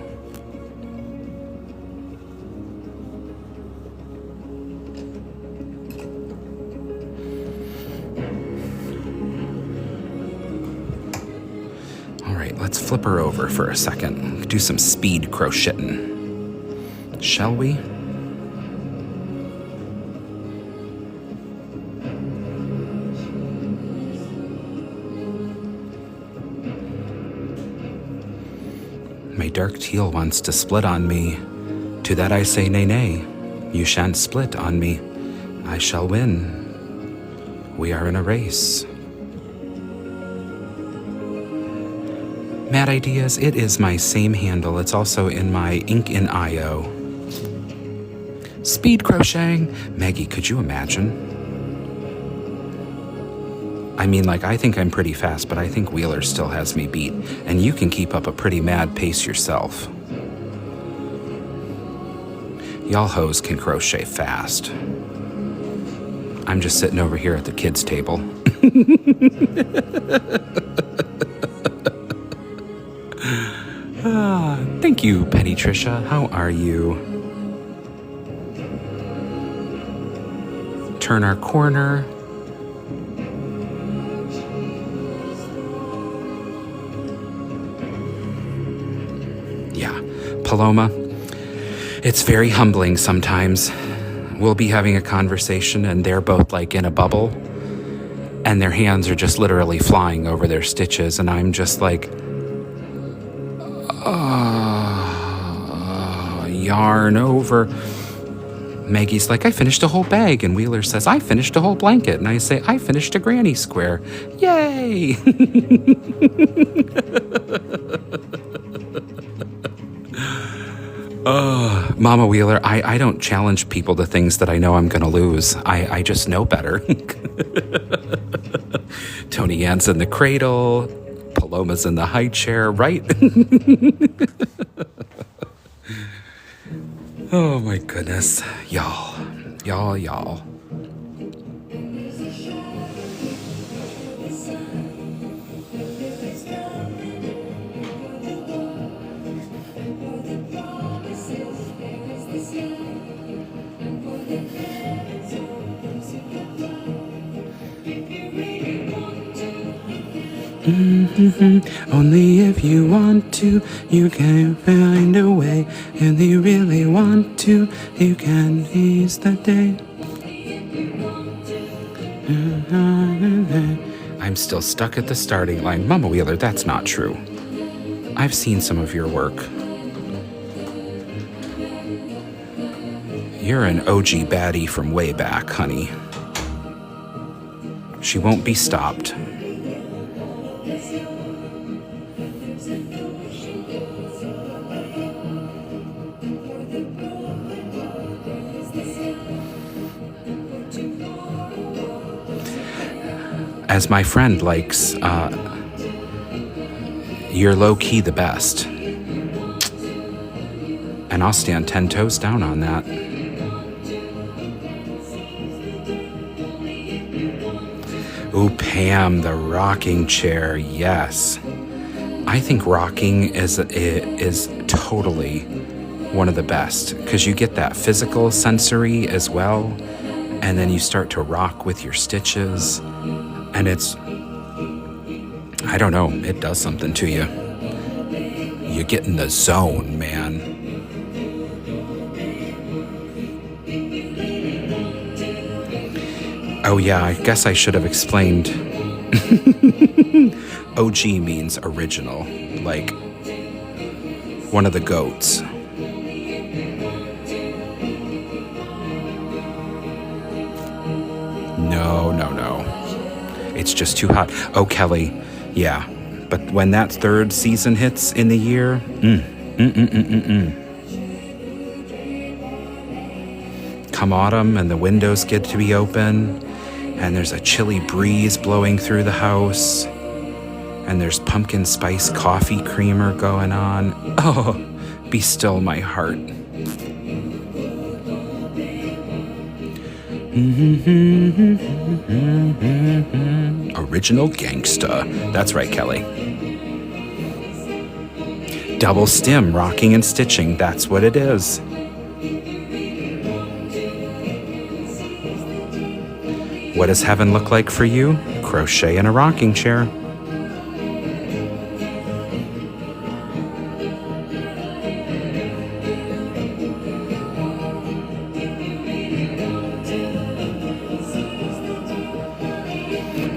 All right, let's flip her over for a second. Do some speed crocheting, shall we? My dark teal wants to split on me. To that I say nay, nay. You shan't split on me. I shall win. We are in a race. Mad Ideas, it is my same handle. It's also in my Ink in IO. Speed crocheting. Maggie, could you imagine? I mean, like, I think I'm pretty fast, but I think Wheeler still has me beat. And you can keep up a pretty mad pace yourself. Y'all hoes can crochet fast. I'm just sitting over here at the kids' table. Thank you, Penny Trisha. How are you? Turn our corner. Paloma, it's very humbling sometimes. We'll be having a conversation and they're both like in a bubble and their hands are just literally flying over their stitches and I'm just like, yarn over. Maggie's like, I finished a whole bag, and Wheeler says, I finished a whole blanket, and I say, I finished a granny square. Yay! Mama Wheeler, I don't challenge people to things that I know I'm going to lose. I just know better. Tony Ann's in the cradle. Paloma's in the high chair, right? Oh my goodness. Y'all. Only if you want to, you can find a way. And you really want to, you can ease the day. I'm still stuck at the starting line. Mama Wheeler, that's not true. I've seen some of your work. You're an OG baddie from way back, honey. She won't be stopped. As my friend likes, you're low-key the best. And I'll stand 10 toes down on that. Ooh, Pam, the rocking chair, yes. I think rocking is totally one of the best because you get that physical sensory as well, and then you start to rock with your stitches, and it's, I don't know, it does something to you. You get in the zone, man. Oh yeah, I guess I should have explained. OG means original, like one of the goats. No, no, no. It's just too hot. Oh, Kelly, yeah. But when that third season hits in the year, come autumn and the windows get to be open, and there's a chilly breeze blowing through the house, and there's pumpkin spice coffee creamer going on. Oh, be still my heart. Original gangsta. That's right, Kelly. Double stim, rocking and stitching. That's what it is. What does heaven look like for you? Crochet in a rocking chair.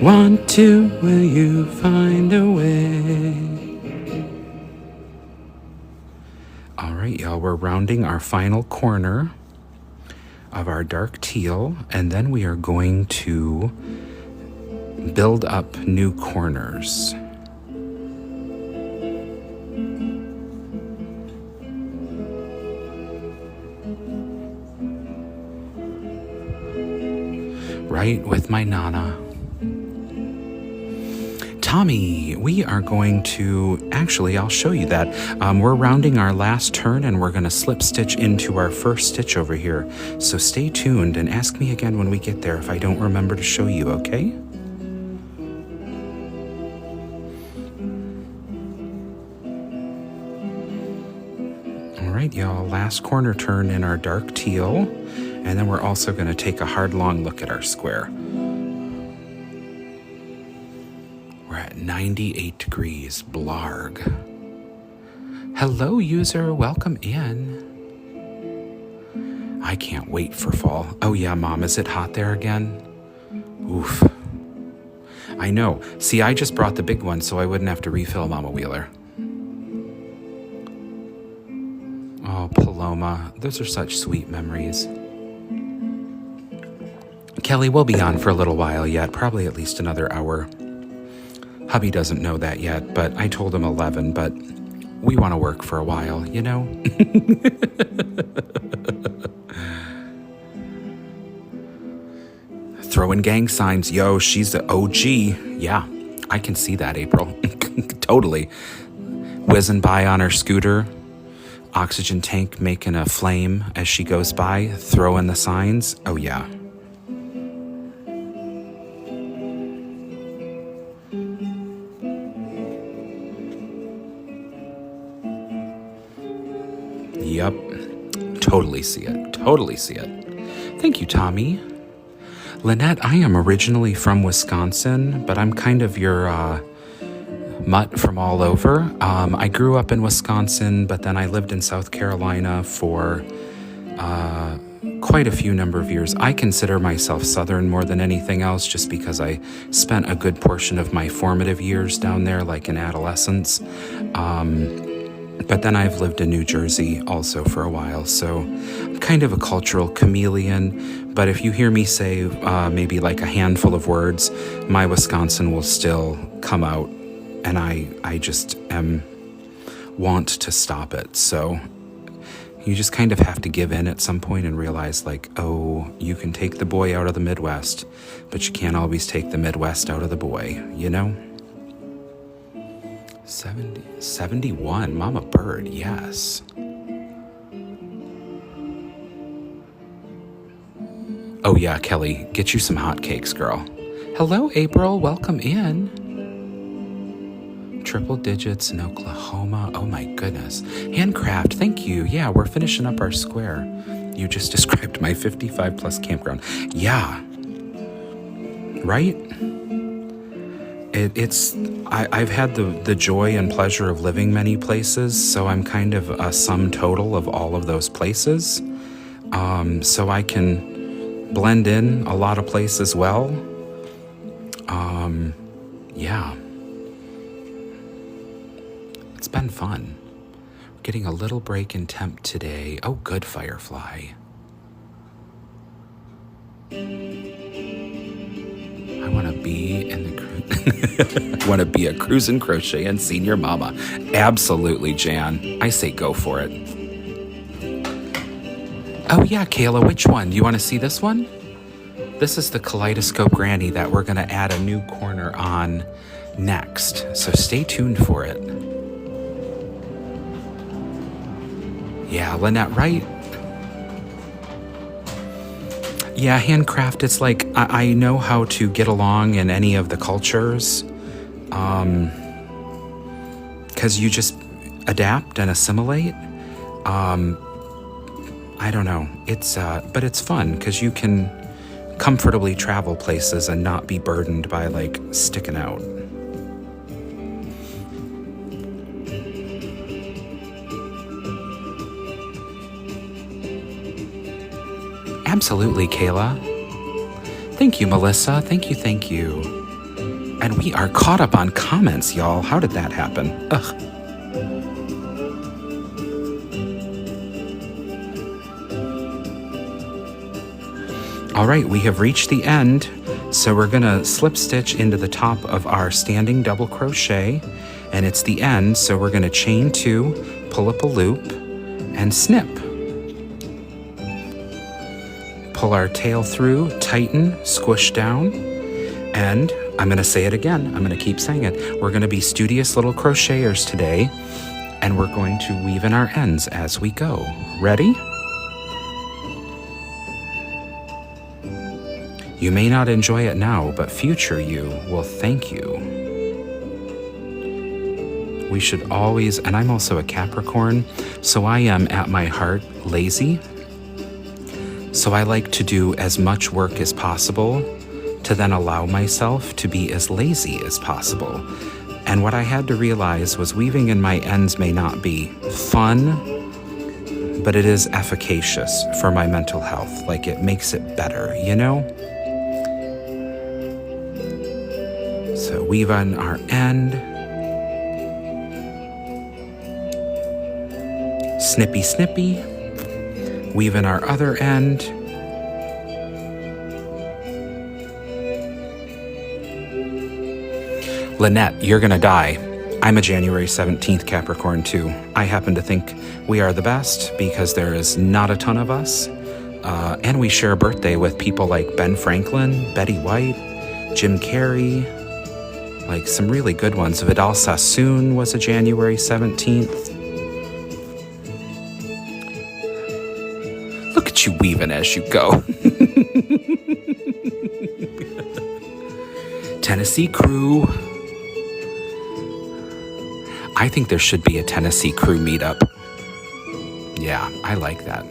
Want to, will you find a way? All right, y'all, we're rounding our final corner of our dark teal, and then we are going to build up new corners. Right with my Nana. Tommy, we are going to, actually, I'll show you that. We're rounding our last turn and we're going to slip stitch into our first stitch over here. So stay tuned and ask me again when we get there if I don't remember to show you, okay? All right, y'all, last corner turn in our dark teal. And then we're also going to take a hard, long look at our square. We're at 98 degrees, blarg. Hello, user, welcome in. I can't wait for fall. Oh yeah, Mom, is it hot there again? Oof. I know. See, I just brought the big one so I wouldn't have to refill Mama Wheeler. Oh, Paloma, those are such sweet memories. Kelly, we'll be on for a little while yet, probably at least another hour. Hubby doesn't know that yet, but I told him 11, but we want to work for a while, you know? Throwing gang signs. Yo, she's the OG. Yeah, I can see that, April. Totally. Whizzing by on her scooter. Oxygen tank making a flame as she goes by. Throwing the signs. Oh, yeah. Yep. Totally see it. Totally see it. Thank you, Tommy. Lynette, I am originally from Wisconsin, but I'm kind of your mutt from all over. I grew up in Wisconsin, but then I lived in South Carolina for quite a few number of years. I consider myself Southern more than anything else, just because I spent a good portion of my formative years down there, like in adolescence. But then I've lived in New Jersey also for a while, so I'm kind of a cultural chameleon. But if you hear me say maybe like a handful of words, my Wisconsin will still come out, and I just want to stop it. So you just kind of have to give in at some point and realize, like, oh, you can take the boy out of the Midwest, but you can't always take the Midwest out of the boy, you know? 71, Mama Bird, yes. Oh yeah, Kelly, get you some hotcakes, girl. Hello, April, welcome in. Triple digits in Oklahoma, oh my goodness. Handcraft, thank you. Yeah, we're finishing up our square. You just described my 55 plus campground. Yeah, right? I've had the joy and pleasure of living many places, so I'm kind of a sum total of all of those places. So I can blend in a lot of places well. Yeah. It's been fun. We're getting a little break in temp today. Oh, good, Firefly. be in the want to be a cruisin' crochet and senior mama. Absolutely, Jan. I say go for it. Oh yeah, Kayla, which one? Do you want to see this one? This is the Kaleidoscope Granny that we're going to add a new corner on next. So stay tuned for it. Yeah, Lynette, right? Yeah, handcraft, it's like I know how to get along in any of the cultures. Because you just adapt and assimilate. I don't know. But it's fun because you can comfortably travel places and not be burdened by like sticking out. Absolutely, Kayla. Thank you, Melissa. Thank you. And we are caught up on comments, y'all. How did that happen? Ugh. All right, we have reached the end. So we're gonna slip stitch into the top of our standing double crochet, and it's the end. So we're gonna chain 2, pull up a loop, and snip. Pull our tail through, tighten, squish down, and I'm going to say it again. I'm going to keep saying it. We're going to be studious little crocheters today, and we're going to weave in our ends as we go. Ready? You may not enjoy it now, but future you will thank you. We should always, and I'm also a Capricorn, so I am at my heart lazy. So I like to do as much work as possible to then allow myself to be as lazy as possible. And what I had to realize was weaving in my ends may not be fun, but it is efficacious for my mental health. Like it makes it better, you know? So weave on our end. Snippy, snippy. Weave in our other end. Lynette, you're gonna die. I'm a January 17th Capricorn too. I happen to think we are the best because there is not a ton of us. And we share a birthday with people like Ben Franklin, Betty White, Jim Carrey, like some really good ones. Vidal Sassoon was a January 17th. Look at you weaving as you go. Tennessee Crew. I think there should be a Tennessee Crew meetup. Yeah, I like that.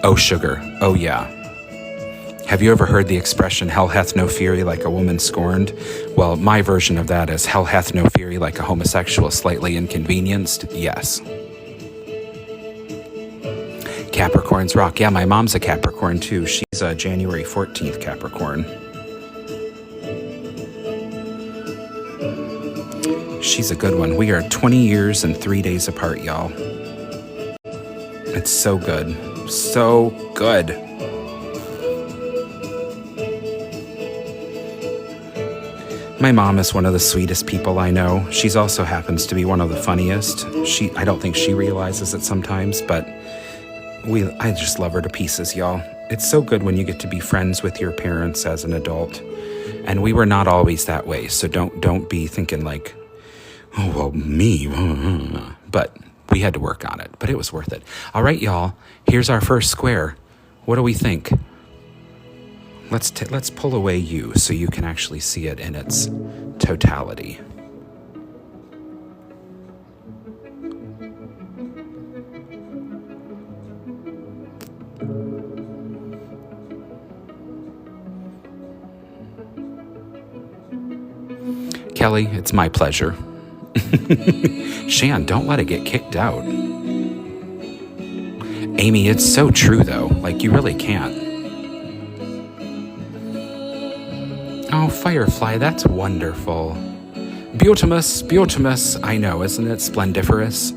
Oh, sugar. Oh, yeah. Have you ever heard the expression, hell hath no fury like a woman scorned? Well, my version of that is, hell hath no fury like a homosexual slightly inconvenienced? Yes. Capricorns rock. Yeah, my mom's a Capricorn too. She's a January 14th Capricorn. She's a good one. We are 20 years and 3 days apart, y'all. It's so good. So good. My mom is one of the sweetest people I know. She's also happens to be one of the funniest. I don't think she realizes it sometimes, but I just love her to pieces, y'all. It's so good when you get to be friends with your parents as an adult. And we were not always that way, so don't be thinking like, oh, well, me. But we had to work on it, but it was worth it. All right, y'all, here's our first square. What do we think? Let's pull away you so you can actually see it in its totality. Kelly, it's my pleasure. Shan, don't let it get kicked out. Amy, it's so true though. Like, you really can't. Oh, Firefly, that's wonderful. Beautimus, I know, isn't it splendiferous?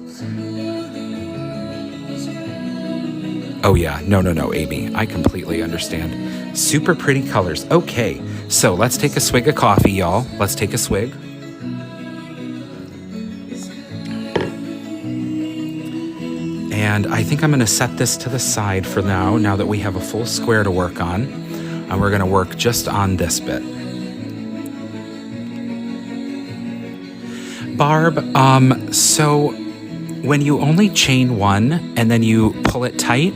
Oh yeah, no, Amy, I completely understand. Super pretty colors. Okay, so let's take a swig of coffee, y'all. Let's take a swig. And I think I'm going to set this to the side for now that we have a full square to work on. And we're going to work just on this bit. Barb, so when you only chain one and then you pull it tight,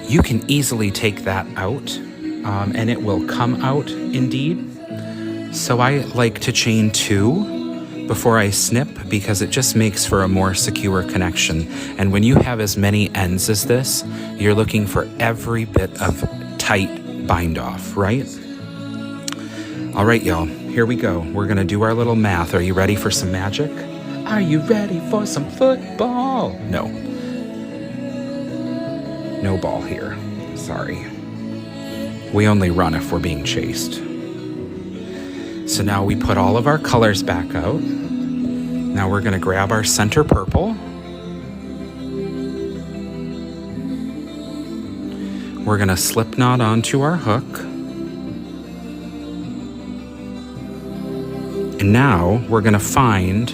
you can easily take that out, and it will come out indeed. So I like to chain two before I snip because it just makes for a more secure connection. And when you have as many ends as this, you're looking for every bit of tight bind off, right? All right, y'all, here we go. We're gonna do our little math. Are you ready for some magic? Are you ready for some football? No. No ball here. Sorry. We only run if we're being chased. So now we put all of our colors back out. Now we're gonna grab our center purple. We're gonna slip knot onto our hook. And now we're gonna find,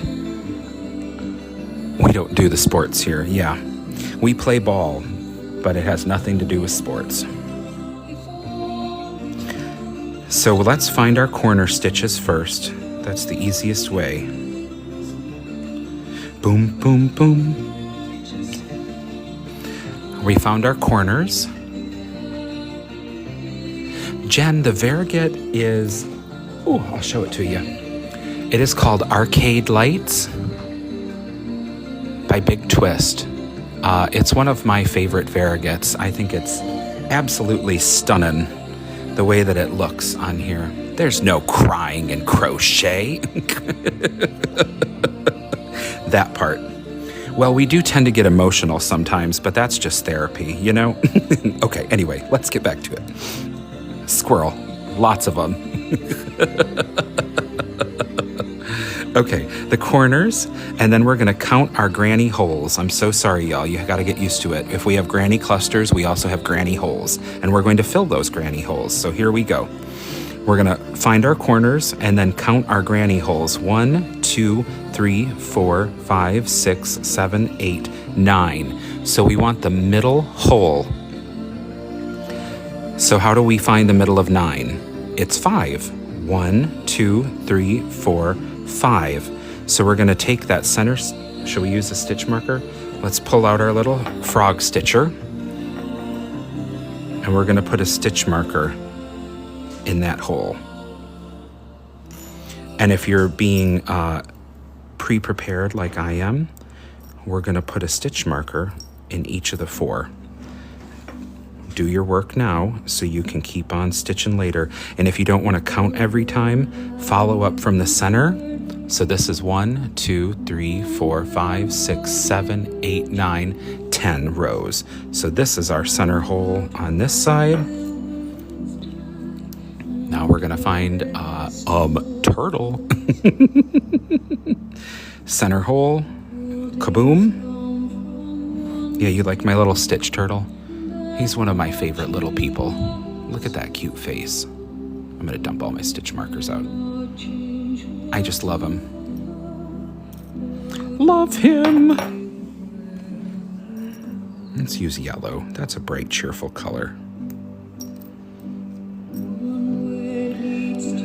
we don't do the sports here, yeah. We play ball, but it has nothing to do with sports. So let's find our corner stitches first. That's the easiest way. Boom, boom, boom. We found our corners. Jen, the variegated is, oh, I'll show it to you. It is called Arcade Lights by Big Twist. It's one of my favorite variegates. I think it's absolutely stunning the way that it looks on here. There's no crying and crochet. That part. Well, we do tend to get emotional sometimes, but that's just therapy, you know? Okay, anyway, let's get back to it. Squirrel, lots of them. Okay, the corners, and then we're gonna count our granny holes. I'm so sorry, y'all, you gotta get used to it. If we have granny clusters, we also have granny holes, and we're going to fill those granny holes. So here we go. We're gonna find our corners and then count our granny holes. 1, 2, 3, 4, 5, 6, 7, 8, 9. So we want the middle hole. So how do we find the middle of 9? It's 5. 1, 2, 3, 4, 5. So we're going to take that center, shall we use a stitch marker? Let's pull out our little frog stitcher. And we're going to put a stitch marker in that hole. And if you're being pre-prepared like I am, we're going to put a stitch marker in each of the 4. Do your work now so you can keep on stitching later. And if you don't want to count every time, follow up from the center. So this is 1, 2, 3, 4, 5, 6, 7, 8, 9, 10 rows. So this is our center hole on this side. Now we're gonna find turtle. Center hole, kaboom. Yeah, you like my little stitch turtle? He's one of my favorite little people. Look at that cute face. I'm gonna dump all my stitch markers out. I just love him. Love him! Let's use yellow. That's a bright, cheerful color.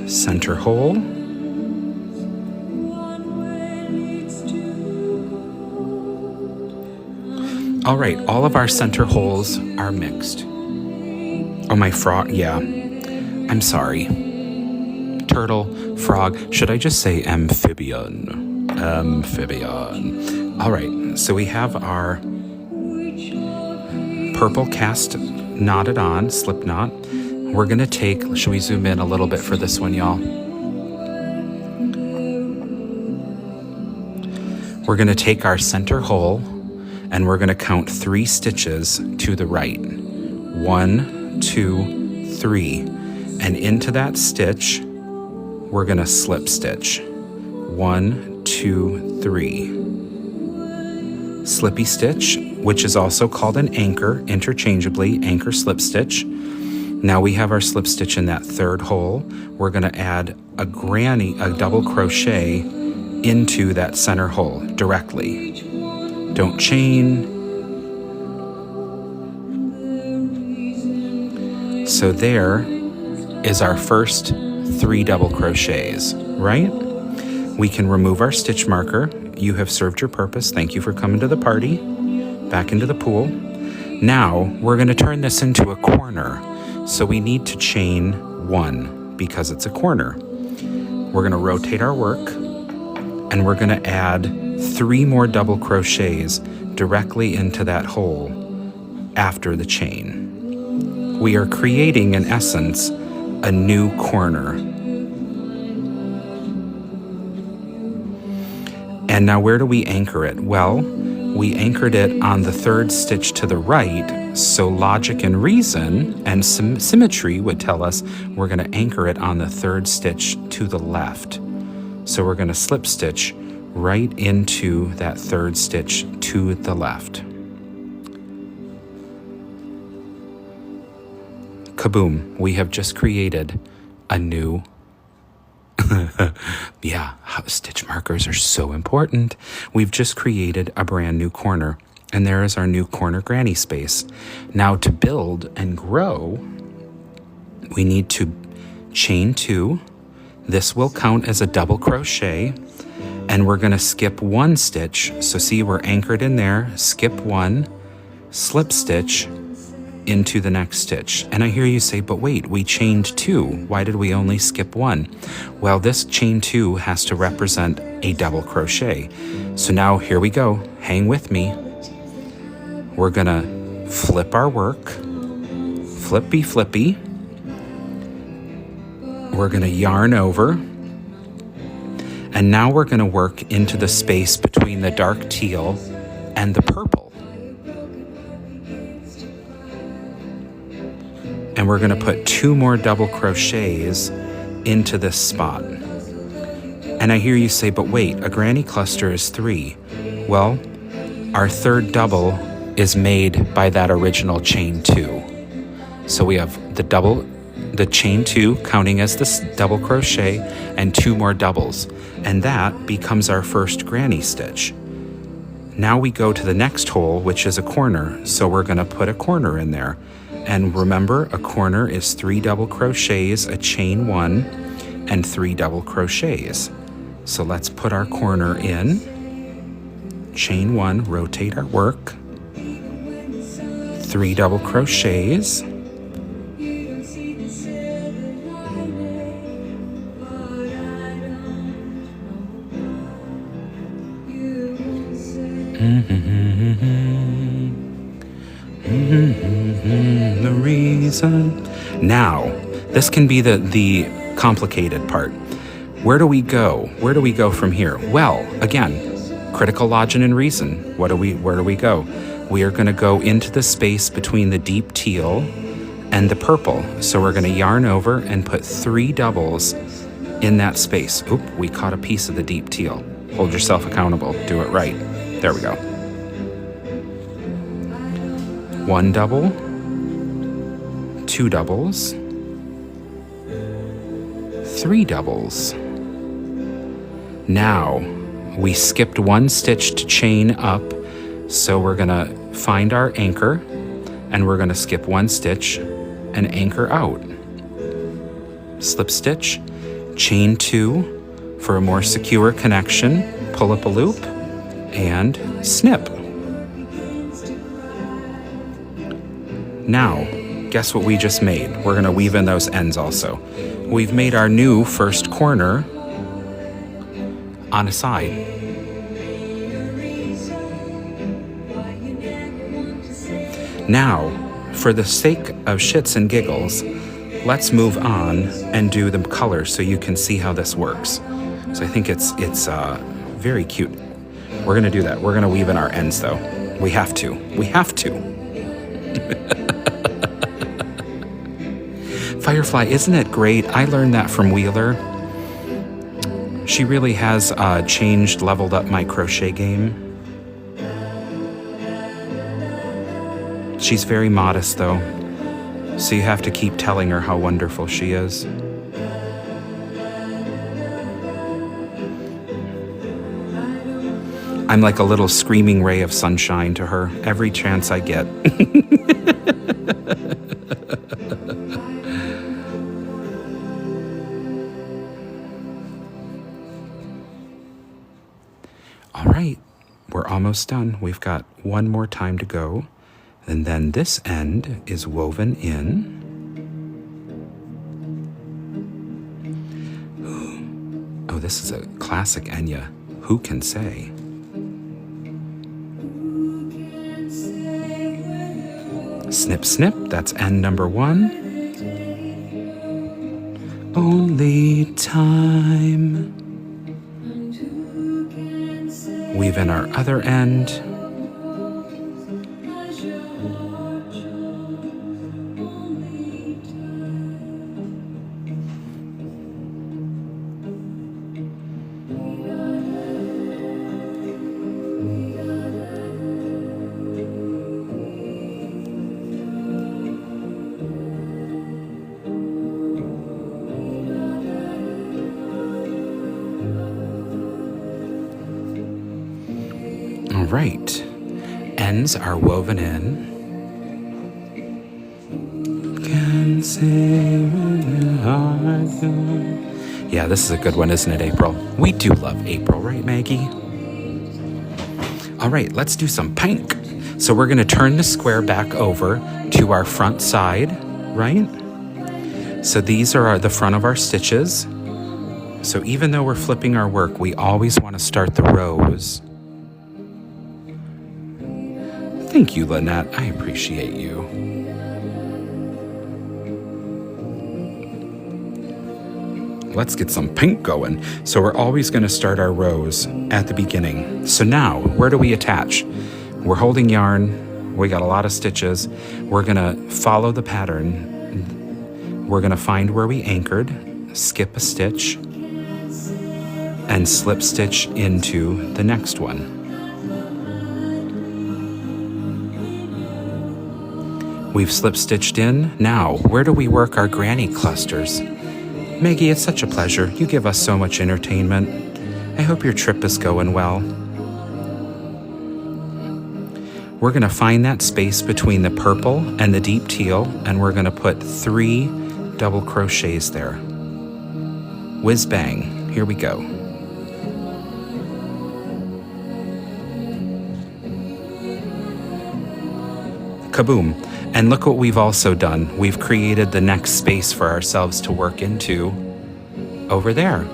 Center hole. All right, all of our center holes are mixed. Oh, my frog, yeah. I'm sorry. Turtle, frog, should I just say amphibian? Amphibian. All right, so we have our purple cast knotted on, slip knot. We're gonna take, should we zoom in a little bit for this one, y'all? We're gonna take our center hole and we're gonna count 3 stitches to the right. 1, 2, 3. And into that stitch, we're gonna slip stitch. 1, 2, 3. Slippy stitch, which is also called an anchor, interchangeably, anchor slip stitch. Now we have our slip stitch in that third hole. We're going to add a double crochet into that center hole directly. Don't chain. So there is our first 3 double crochets, right? We can remove our stitch marker. You have served your purpose. Thank you for coming to the party. Back into the pool. Now we're going to turn this into a corner. So we need to chain 1 because it's a corner. We're going to rotate our work and we're going to add 3 more double crochets directly into that hole after the chain. We are creating, in essence, a new corner. And now where do we anchor it? Well, we anchored it on the 3rd stitch to the right, so logic and reason and symmetry would tell us we're going to anchor it on the 3rd stitch to the left. So we're going to slip stitch right into that 3rd stitch to the left. Kaboom, we have just created a new yeah, stitch markers are so important. We've just created a brand new corner, and there is our new corner granny space. Now to build and grow, we need to chain 2. This will count as a double crochet, and we're going to skip 1 stitch. So see, we're anchored in there, skip 1, slip stitch into the next stitch. And I hear you say, but wait, we chained 2. Why did we only skip 1? Well, this chain 2 has to represent a double crochet. So now here we go. Hang with me. We're gonna flip our work. Flippy flippy. We're gonna yarn over. And now we're gonna work into the space between the dark teal and the purple. And we're going to put 2 more double crochets into this spot. And I hear you say, but wait, a granny cluster is 3. Well, our 3rd double is made by that original chain 2. So we have the chain 2 counting as this double crochet and 2 more doubles. And that becomes our first granny stitch. Now we go to the next hole, which is a corner. So we're going to put a corner in there. And remember, a corner is 3 double crochets, a chain 1, and 3 double crochets. So let's put our corner in. Chain 1, rotate our work. 3 double crochets. The reason. Now, this can be the complicated part. Where do we go? Where do we go from here? Well, again, critical logic and reason. Where do we go? We are going to go into the space between the deep teal and the purple. So we're going to yarn over and put 3 doubles in that space. Oop, we caught a piece of the deep teal. Hold yourself accountable. Do it right. There we go. 1 double, 2 doubles, 3 doubles. Now, we skipped 1 stitch to chain up, so we're gonna find our anchor, and we're gonna skip 1 stitch and anchor out. Slip stitch, chain 2 for a more secure connection, pull up a loop, and snip. Now, guess what we just made? We're going to weave in those ends also. We've made our new first corner on a side. Now, for the sake of shits and giggles, let's move on and do the colors so you can see how this works. So I think it's very cute. We're going to do that. We're going to weave in our ends though. We have to. We have to. Firefly, isn't it great? I learned that from Wheeler. She really has leveled up my crochet game. She's very modest though. So you have to keep telling her how wonderful she is. I'm like a little screaming ray of sunshine to her every chance I get. All right, we're almost done. We've got one more time to go. And then this end is woven in. Oh, this is a classic Enya. Who can say? Snip, snip, that's end number 1. Only time. Weave in our other end. All right, ends are woven in. Can say yeah, this is a good one, isn't it, April? We do love April, right, Maggie? All right, let's do some pink. So we're going to turn the square back over to our front side, right? So these are the front of our stitches. So even though we're flipping our work, we always want to start the rows. Thank you, Lynette. I appreciate you. Let's get some pink going. So we're always going to start our rows at the beginning. So now, where do we attach? We're holding yarn. We got a lot of stitches. We're going to follow the pattern. We're going to find where we anchored, skip a stitch, and slip stitch into the next one. We've slip stitched in. Now, where do we work our granny clusters? Maggie, it's such a pleasure. You give us so much entertainment. I hope your trip is going well. We're going to find that space between the purple and the deep teal, and we're going to put 3 double crochets there. Whiz bang. Here we go. Kaboom. And look what we've also done. We've created the next space for ourselves to work into over there.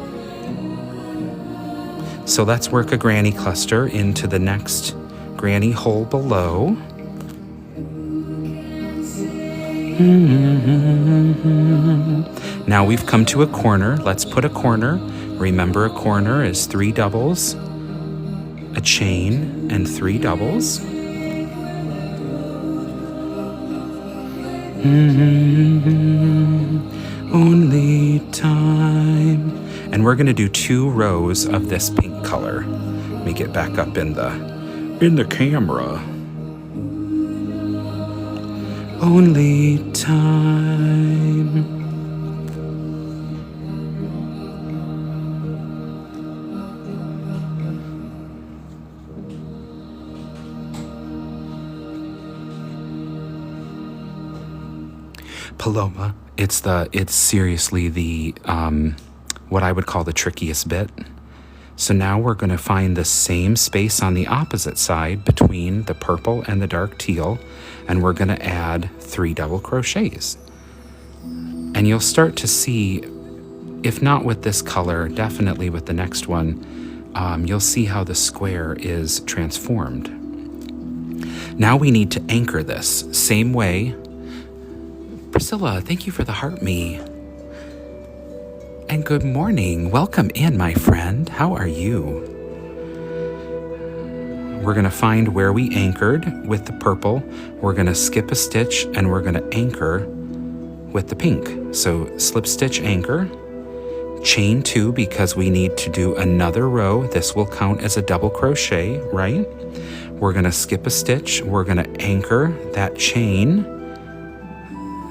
So let's work a granny cluster into the next granny hole below. Now we've come to a corner. Let's put a corner. Remember, a corner is 3 doubles, a chain, and 3 doubles. Only time. And we're going to do 2 rows of this pink color. Let me get back up in the camera. Only time. Paloma, it's seriously the what I would call the trickiest bit. So now we're going to find the same space on the opposite side between the purple and the dark teal, and we're going to add 3 double crochets. And you'll start to see, if not with this color, definitely with the next one, you'll see how the square is transformed. Now we need to anchor this same way. Priscilla, thank you for the heart me. And good morning. Welcome in, my friend. How are you? We're going to find where we anchored with the purple. We're going to skip a stitch and we're going to anchor with the pink. So slip stitch, anchor, chain 2 because we need to do another row. This will count as a double crochet, right? We're going to skip a stitch. We're going to anchor that chain.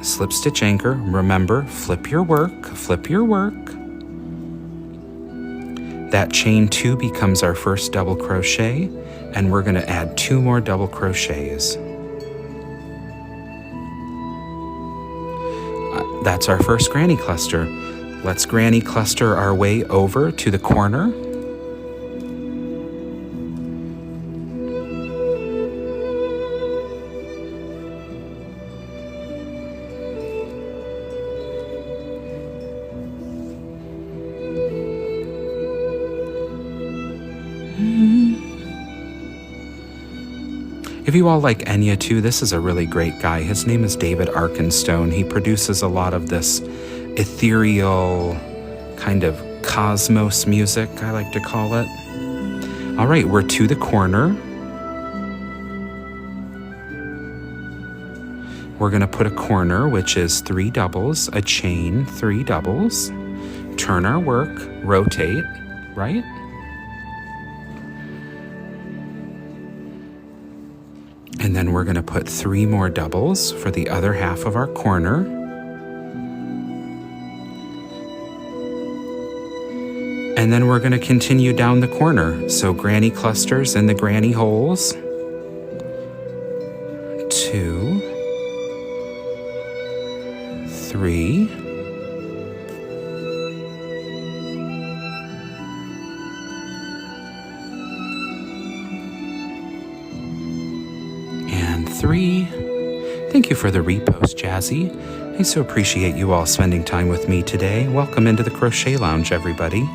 slip stitch anchor. Remember, flip your work, flip your work. That chain 2 becomes our first double crochet, and we're going to add 2 more double crochets. That's our first granny cluster. Let's granny cluster our way over to the corner. If you all like Enya too, this is a really great guy. His name is David Arkenstone. He produces a lot of this ethereal kind of cosmos music, I like to call it. All right, we're to the corner. We're going to put a corner, which is 3 doubles, a chain, 3 doubles, turn our work, rotate, right? And then we're going to put 3 more doubles for the other half of our corner. And then we're going to continue down the corner. So granny clusters in the granny holes. 2, 3. And 3. Thank you for the repost, Jazzy. I so appreciate you all spending time with me today. Welcome into the Crochet Lounge, everybody.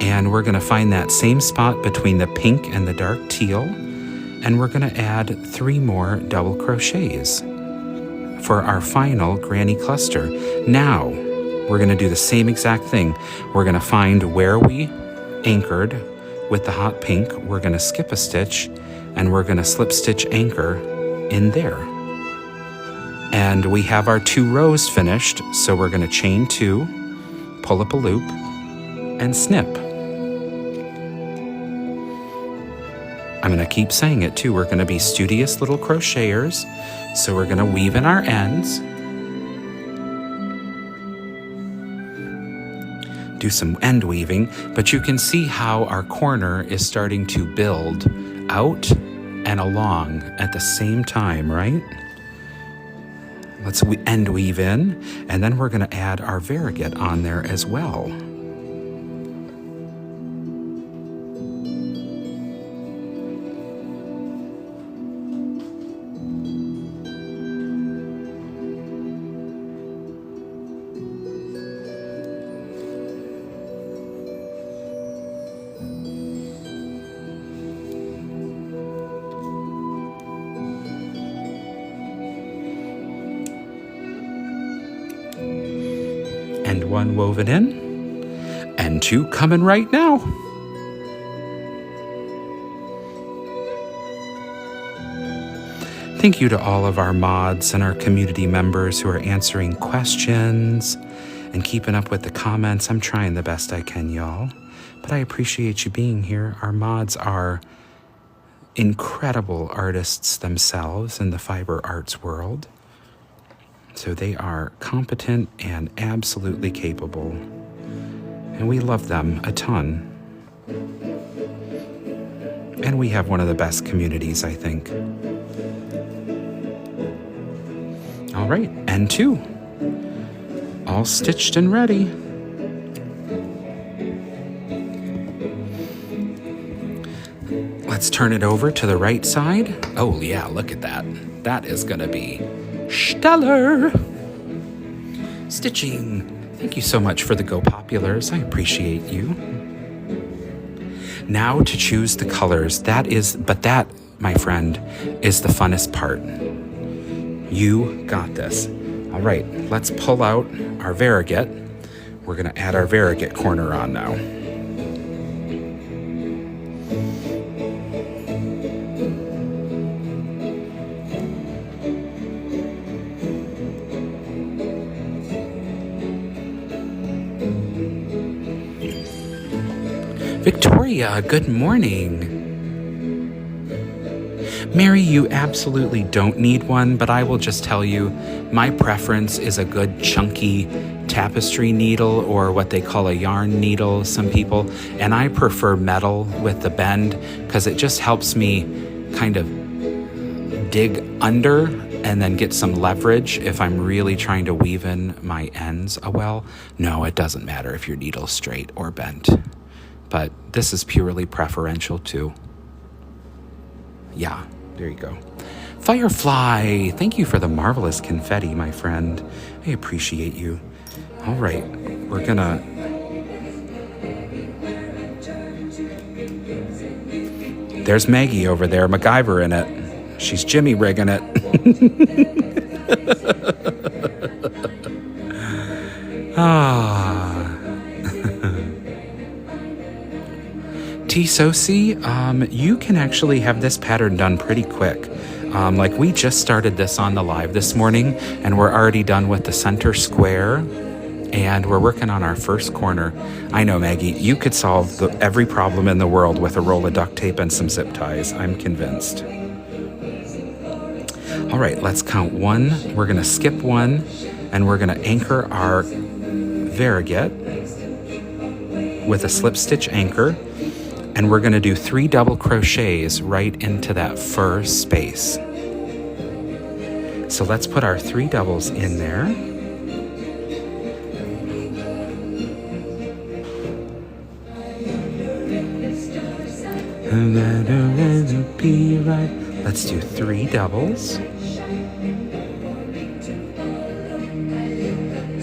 And we're going to find that same spot between the pink and the dark teal, and we're going to add 3 more double crochets for our final granny cluster. Now, we're going to do the same exact thing. We're going to find where we anchored with the hot pink. We're going to skip a stitch, and we're going to slip stitch anchor in there. And we have our 2 rows finished, so we're going to chain 2, pull up a loop, and snip. I'm going to keep saying it too. We're going to be studious little crocheters. So we're going to weave in our ends. Do some end weaving, but you can see how our corner is starting to build out and along at the same time, right? Let's end weave in, and then we're going to add our variegated on there as well. And 1 woven in, and 2 coming right now. Thank you to all of our mods and our community members who are answering questions and keeping up with the comments. I'm trying the best I can, y'all, but I appreciate you being here. Our mods are incredible artists themselves in the fiber arts world. So they are competent and absolutely capable, and we love them a ton. And we have one of the best communities, I think. All right, and 2. All stitched and ready. Let's turn it over to the right side. Oh yeah, look at that. That is gonna be stellar. Stitching. Thank you so much for the Go Populars. I appreciate you. Now to choose the colors. That, my friend, is the funnest part. You got this. All right, let's pull out our variegated. We're gonna add our variegated corner on now. Victoria, good morning. Mary, you absolutely don't need one, but I will just tell you, my preference is a good chunky tapestry needle, or what they call a yarn needle, some people, and I prefer metal with the bend because it just helps me kind of dig under and then get some leverage if I'm really trying to weave in my ends well. No, it doesn't matter if your needle's straight or bent, but this is purely preferential too. Yeah, there you go. Firefly, thank you for the marvelous confetti, my friend. I appreciate you. All right, we're gonna... There's Maggie over there, MacGyver in it. She's Jimmy rigging it. T-Soci, you can actually have this pattern done pretty quick. Like we just started this on the live this morning, and we're already done with the center square, and we're working on our first corner. I know, Maggie, you could solve every problem in the world with a roll of duct tape and some zip ties. I'm convinced. All right, let's count one. We're gonna skip one, and we're gonna anchor our variegated with a slip stitch anchor. And we're gonna do 3 double crochets right into that first space. So let's put our 3 doubles in there. And then it'll be right. Let's do 3 doubles.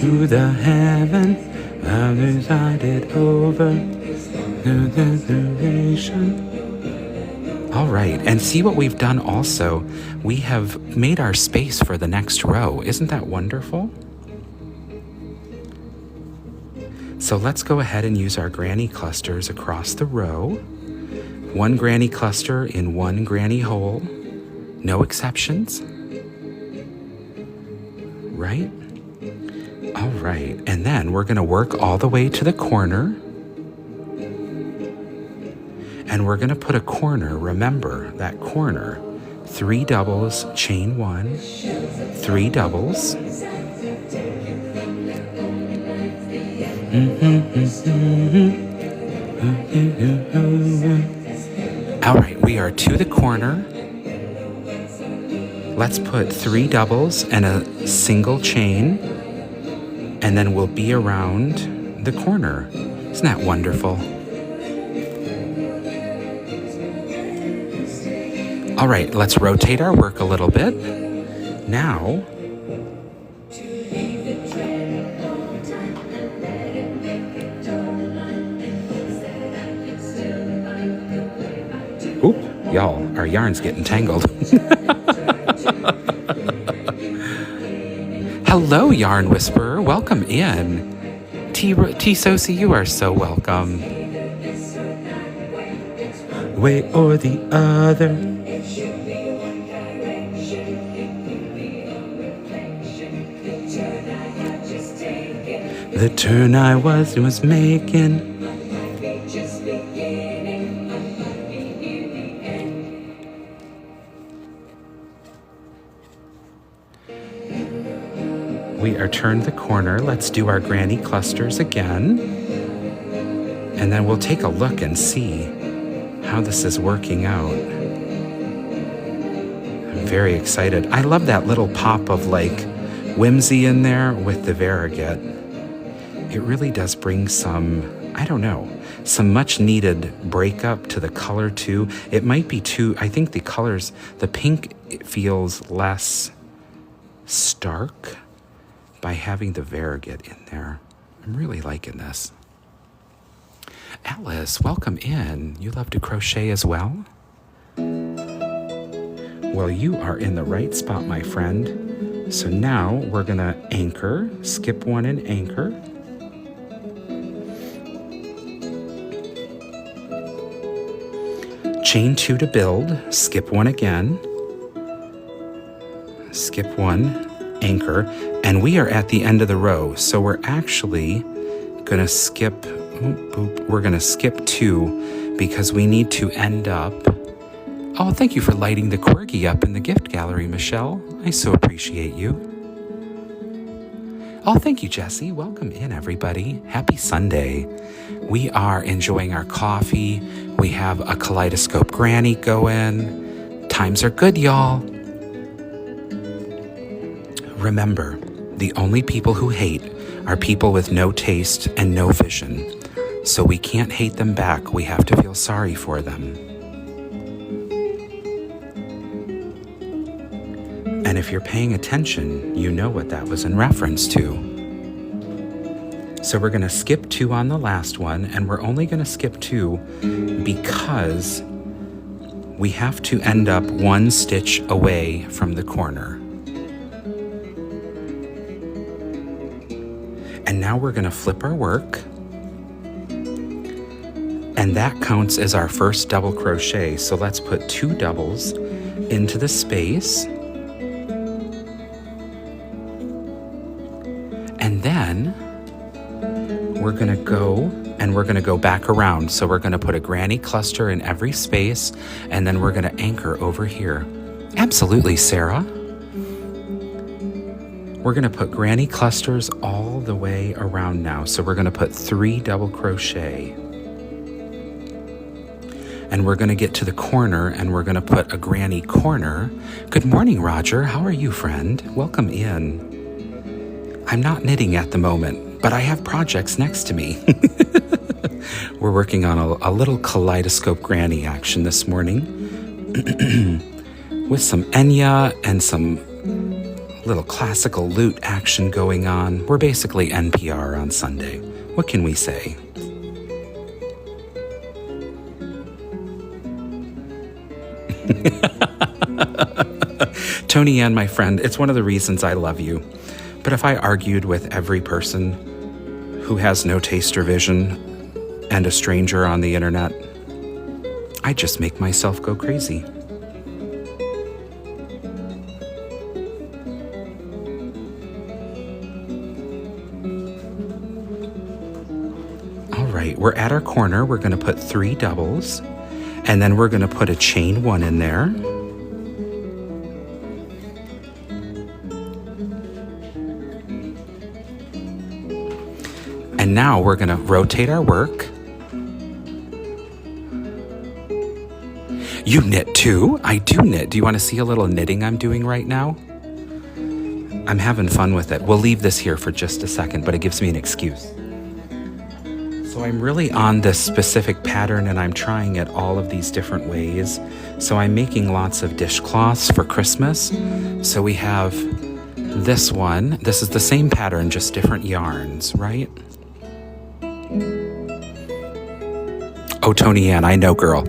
To the heaven, I've decided over. All right, and see what we've done also? We have made our space for the next row. Isn't that wonderful? So let's go ahead and use our granny clusters across the row. 1 granny cluster in 1 granny hole. No exceptions. Right? All right, and then we're gonna work all the way to the corner. And we're gonna put a corner, remember that corner, 3 doubles, chain 1, 3 doubles. All right, we are to the corner. Let's put 3 doubles and a single chain, and then we'll be around the corner. Isn't that wonderful? All right, let's rotate our work a little bit. Now, oop, y'all, our yarn's getting tangled. Hello, Yarn Whisperer, welcome in. T-Soci, you are so welcome. Way or the other. The turn I was making. We are turned the corner. Let's do our granny clusters again. And then we'll take a look and see how this is working out. I'm very excited. I love that little pop of like whimsy in there with the variegated. It really does bring some, I don't know, some much needed breakup to the color too. It might be too, I think the colors, the pink feels less stark by having the variegated in there. I'm really liking this. Alice, welcome in. You love to crochet as well? Well, you are in the right spot, my friend. So now we're gonna anchor, skip 1 and anchor. Chain 2 to build, skip 1 again, skip 1, anchor, and we are at the end of the row, so we're actually gonna skip, we're gonna skip 2 because we need to end up Oh, thank you for lighting the corgi up in the gift gallery, Michelle. I so appreciate you. Oh, thank you, Jesse. Welcome in, everybody. Happy Sunday. We are enjoying our coffee. We have a Kaleidoscope granny going. Times are good, y'all. Remember, the only people who hate are people with no taste and no vision. So we can't hate them back. We have to feel sorry for them. And if you're paying attention, you know what that was in reference to. So we're going to skip 2 on the last one, and we're only going to skip 2 because we have to end up 1 stitch away from the corner. And now we're going to flip our work, and that counts as our first double crochet. So let's put 2 doubles into the space. And then we're going to go back around. So we're going to put a granny cluster in every space, and then we're going to anchor over here. Absolutely, Sarah. We're going to put granny clusters all the way around now. So we're going to put 3 double crochet. And we're going to get to the corner, and we're going to put a granny corner. Good morning, Roger. How are you, friend? Welcome in. I'm not knitting at the moment, but I have projects next to me. We're working on a little Kaleidoscope granny action this morning with some Enya and some little classical lute action going on. We're basically NPR on Sunday. What can we say? Tony Ann, my friend, it's one of the reasons I love you. But if I argued with every person who has no taste or vision and a stranger on the internet, I'd just make myself go crazy. All right, we're at our corner. We're going to put 3 doubles, and then we're going to put a chain 1 in there. And now we're going to rotate our work. You knit too? I do knit. Do you want to see a little knitting I'm doing right now? I'm having fun with it. We'll leave this here for just a second, but it gives me an excuse. So I'm really on this specific pattern, and I'm trying it all of these different ways. So I'm making lots of dishcloths for Christmas. So we have this one. This is the same pattern, just different yarns, right? Oh, Tony Ann, I know, girl.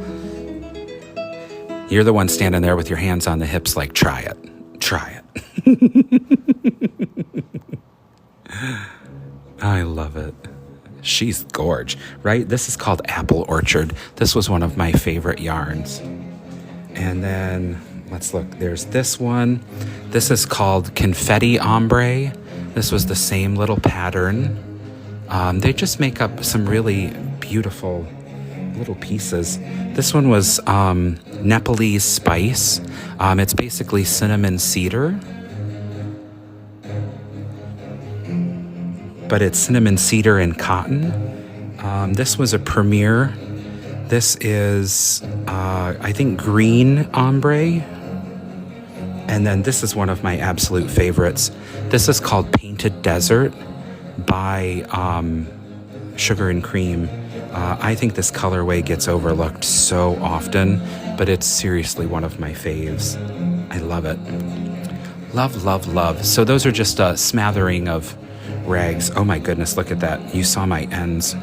You're the one standing there with your hands on the hips like, try it. Try it. I love it. She's gorge, right? This is called Apple Orchard. This was one of my favorite yarns. And then, let's look. There's this one. This is called Confetti Ombre. This was the same little pattern. They just make up some really beautiful little pieces. This one was Nepalese spice. It's basically cinnamon cedar, but it's cinnamon cedar and cotton. This was a Premier. This is, I think, green ombre. And then this is one of my absolute favorites. This is called Painted Desert by Sugar and Cream. I think this colorway gets overlooked so often, but it's seriously one of my faves. I love it. Love, love, love. So those are just a smattering of rags. Oh my goodness, look at that. You saw my ends.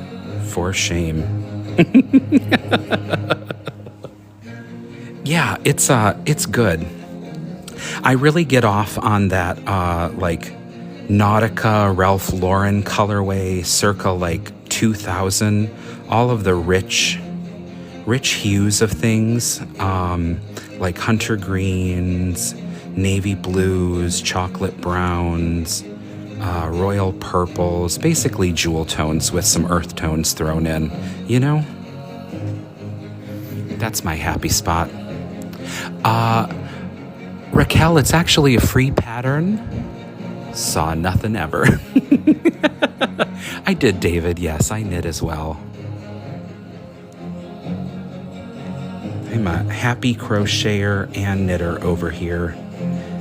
For shame. Yeah, it's good. I really get off on that like Nautica, Ralph Lauren colorway circa like 2000. All of the rich hues of things, like hunter greens, navy blues, chocolate browns, royal purples, basically jewel tones with some earth tones thrown in, you know? That's my happy spot. Raquel, it's actually a free pattern. Saw nothing ever. I did, David. Yes, I knit as well. I'm a happy crocheter and knitter over here.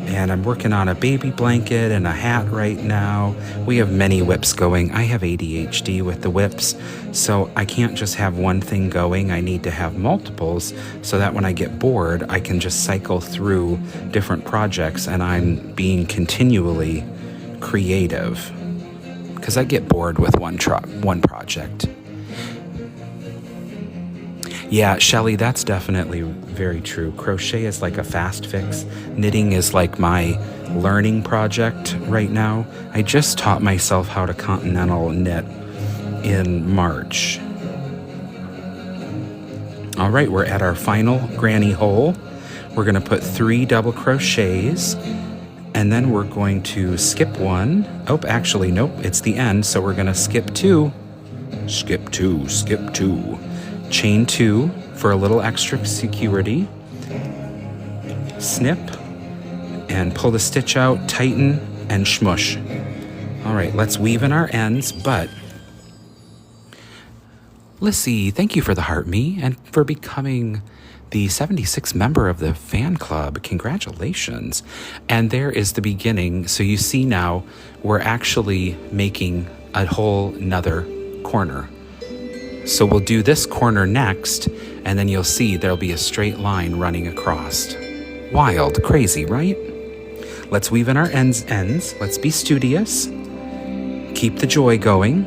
And I'm working on a baby blanket and a hat right now. We have many whips going. I have ADHD with the whips, so I can't just have one thing going. I need to have multiples so that when I get bored, I can just cycle through different projects and I'm being continually creative. Because I get bored with one project. Yeah, Shelly, that's definitely very true. Crochet is like a fast fix. Knitting is like my learning project right now. I just taught myself how to continental knit in March. All right, we're at our final granny hole. We're going to put 3 double crochets, and then we're going to skip 1. Oh, actually, nope, it's the end, so we're going to skip 2. Skip 2, skip 2. Chain 2 for a little extra security. Snip and pull the stitch out, tighten and smush. All right, let's weave in our ends, but Lissy, thank you for the heart me and for becoming the 76th member of the fan club. Congratulations. And there is the beginning. So you see now we're actually making a whole nother corner. So we'll do this corner next, and then you'll see there'll be a straight line running across. Wild, crazy, right? Let's weave in our ends. Let's be studious. Keep the joy going.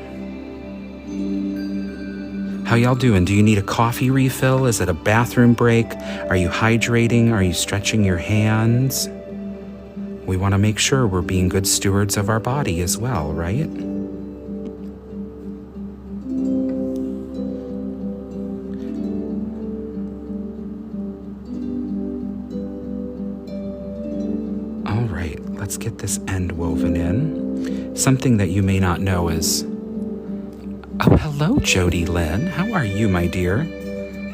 How y'all doing? Do you need a coffee refill? Is it a bathroom break? Are you hydrating? Are you stretching your hands? We want to make sure we're being good stewards of our body as well, right? Let's get this end woven in. Something that you may not know is... Oh, hello, Jody Lynn. How are you, my dear?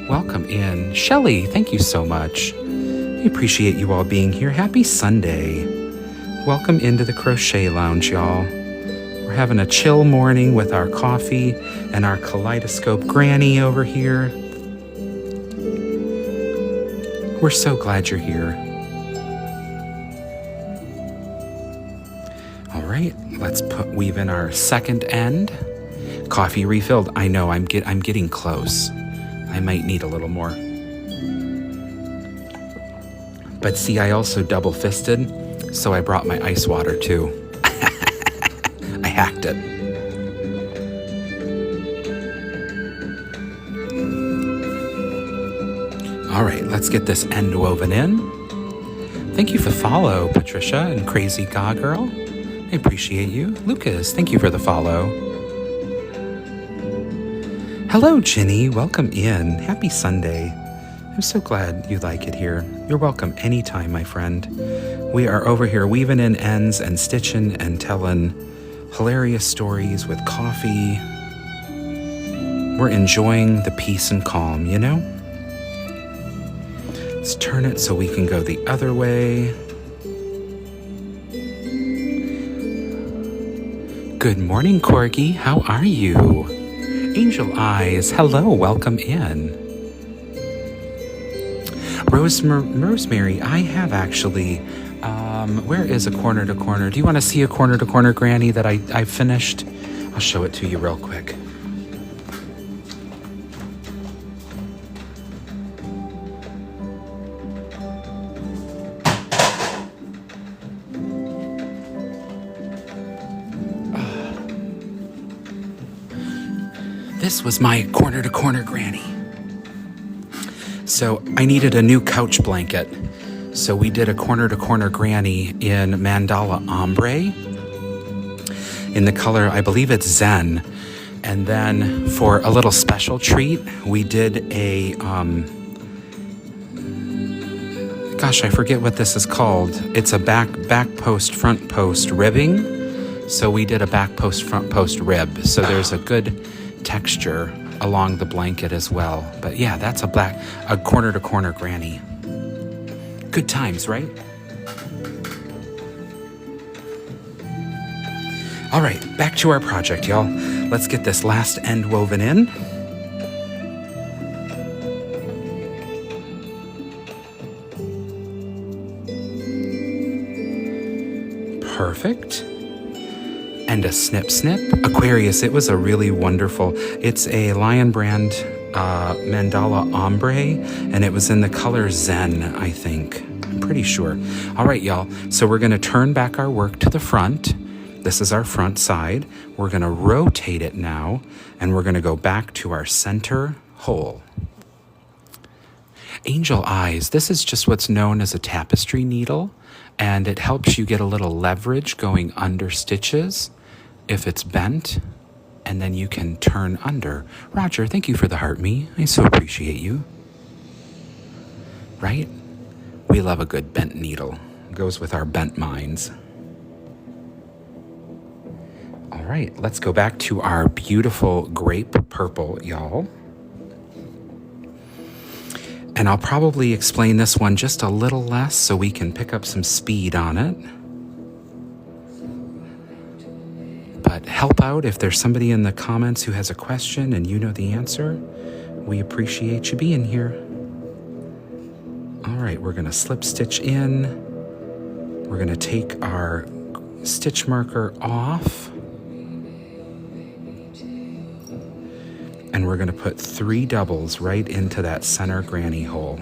Welcome in. Shelly, thank you so much. We appreciate you all being here. Happy Sunday. Welcome into the Crochet Lounge, y'all. We're having a chill morning with our coffee and our Kaleidoscope granny over here. We're so glad you're here. Let's weave in our second end. Coffee refilled. I know I'm getting close. I might need a little more. But see, I also double fisted, so I brought my ice water too. I hacked it. All right, let's get this end woven in. Thank you for the follow, Patricia and Crazy Gaw Girl. I appreciate you. Lucas, thank you for the follow. Hello, Ginny. Welcome in. Happy Sunday. I'm so glad you like it here. You're welcome anytime, my friend. We are over here weaving in ends and stitching and telling hilarious stories with coffee. We're enjoying the peace and calm, you know? Let's turn it so we can go the other way. Good morning, Corgi. How are you? Angel Eyes, hello, welcome in. Rosemary, I have actually, where is a corner to corner? Do you want to see a corner to corner granny that I finished? I'll show it to you real quick. This was my corner to corner granny. So I needed a new couch blanket. So we did a corner to corner granny in Mandala Ombre in the color, I believe it's Zen. And then for a little special treat, we did a, gosh, I forget what this is called. It's a back post, front post ribbing. So we did a back post, front post rib. So there's a good texture along the blanket as well. But yeah, that's a corner to corner granny. Good times, right? All right, back to our project, y'all. Let's get this last end woven in. Perfect. And a snip snip. Aquarius, it was a really wonderful, it's a Lion Brand mandala ombre, and it was in the color Zen, I think. I'm pretty sure. All right, y'all. So we're gonna turn back our work to the front. This is our front side. We're gonna rotate it now, and we're gonna go back to our center hole. Angel eyes, this is just what's known as a tapestry needle, and it helps you get a little leverage going under stitches if it's bent, and then you can turn under. Roger, thank you for the heart me. I so appreciate you. Right? We love a good bent needle. It goes with our bent minds. All right, let's go back to our beautiful grape purple, y'all. And I'll probably explain this one just a little less so we can pick up some speed on it. But help out if there's somebody in the comments who has a question and you know the answer. We appreciate you being here. All right, we're gonna slip stitch in. We're gonna take our stitch marker off. And we're gonna put 3 doubles right into that center granny hole.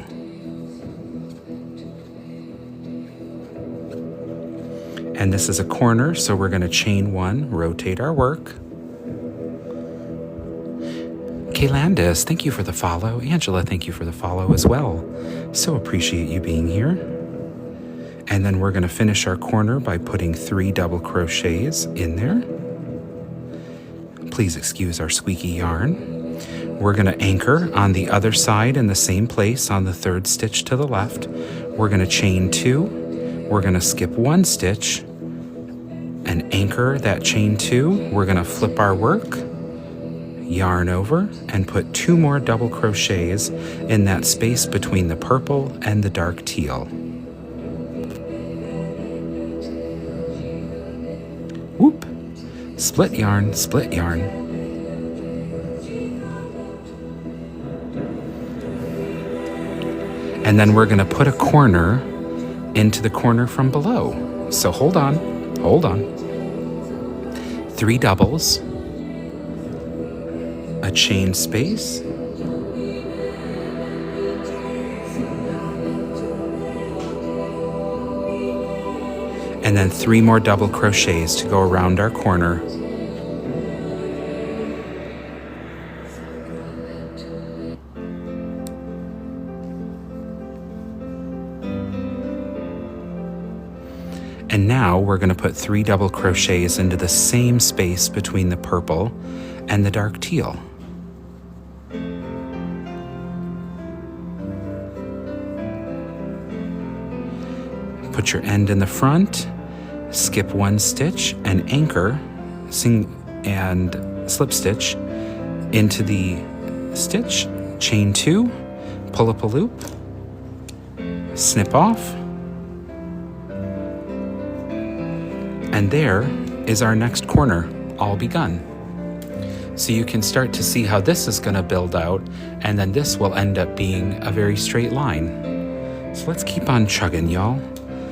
And this is a corner, so we're gonna chain 1, rotate our work. Kaylandis, thank you for the follow. Angela, thank you for the follow as well. So appreciate you being here. And then we're gonna finish our corner by putting 3 double crochets in there. Please excuse our squeaky yarn. We're gonna anchor on the other side in the same place on the 3rd stitch to the left. We're gonna chain 2. We're gonna skip 1 stitch and anchor that chain 2. We're gonna flip our work, yarn over, and put 2 more double crochets in that space between the purple and the dark teal. Whoop! Split yarn, split yarn. And then we're gonna put a corner into the corner from below. So hold on. 3 doubles, a chain space, and then 3 more double crochets to go around our corner. And now we're going to put 3 double crochets into the same space between the purple and the dark teal. Put your end in the front, skip 1 stitch and anchor and slip stitch into the stitch, chain 2, pull up a loop, snip off, and there is our next corner all begun. So you can start to see how this is going to build out, and then this will end up being a very straight line. So let's keep on chugging, y'all.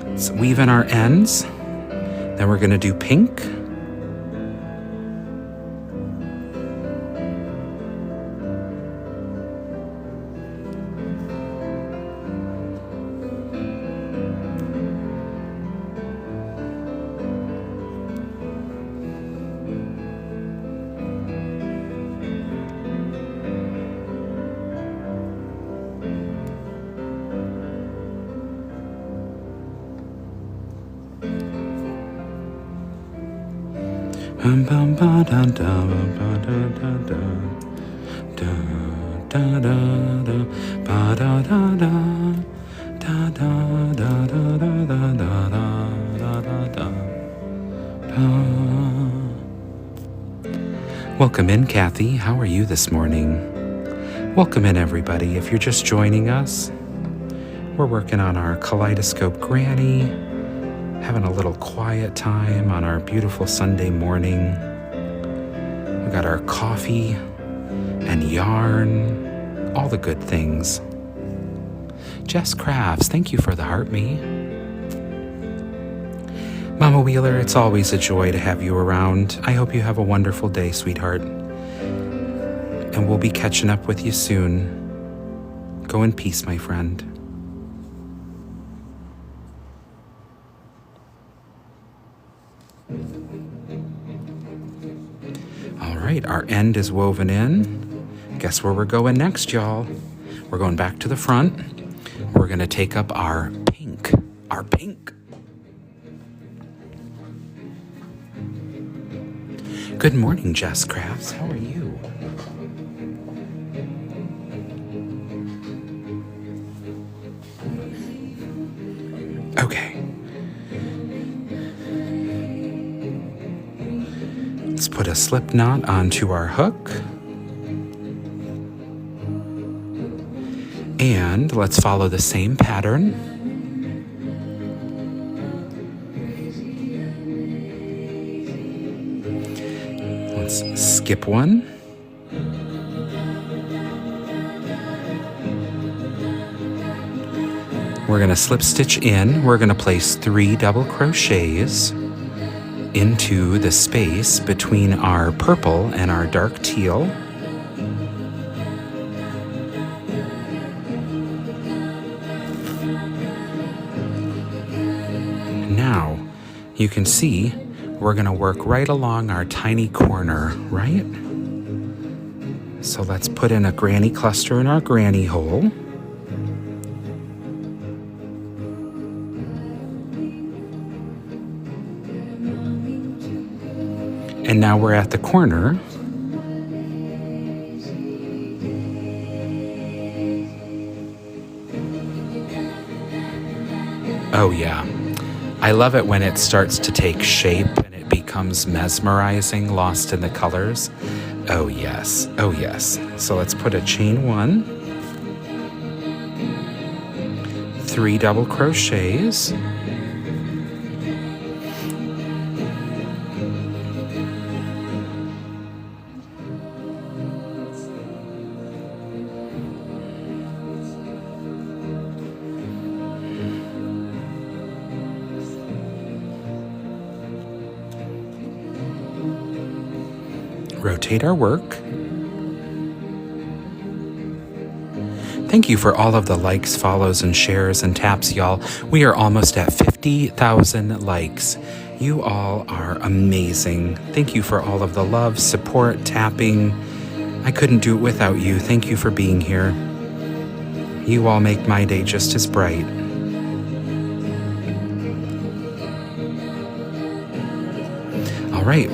Let's weave in our ends. Then we're going to do pink. Welcome in, Kathy. How are you this morning? Welcome in, everybody. If you're just joining us, We're working on our Kaleidoscope Granny, having a little quiet time on our beautiful Sunday morning. We got our coffee and yarn, all the good things. Jess Crafts, thank you for the heart me. Mama Wheeler, it's always a joy to have you around. I hope you have a wonderful day, sweetheart. And we'll be catching up with you soon. Go in peace, my friend. All right, our end is woven in. Guess where we're going next, y'all? We're going back to the front. We're gonna take up our pink. Good morning, Jess Crafts. How are you? Okay. Let's put a slip knot onto our hook. And let's follow the same pattern. Let's skip one. We're going to slip stitch in. We're going to place 3 double crochets into the space between our purple and our dark teal. Now, you can see we're going to work right along our tiny corner, right? So let's put in a granny cluster in our granny hole. And now we're at the corner. Oh yeah, I love it when it starts to take shape and it becomes mesmerizing, lost in the colors. Oh yes, oh yes. So let's put a chain 1, 3 double crochets, rotate our work. Thank you for all of the likes, follows, and shares and taps, y'all. We are almost at 50,000 likes. You all are amazing. Thank you for all of the love, support, tapping. I couldn't do it without you. Thank you for being here. You all make my day just as bright. All right.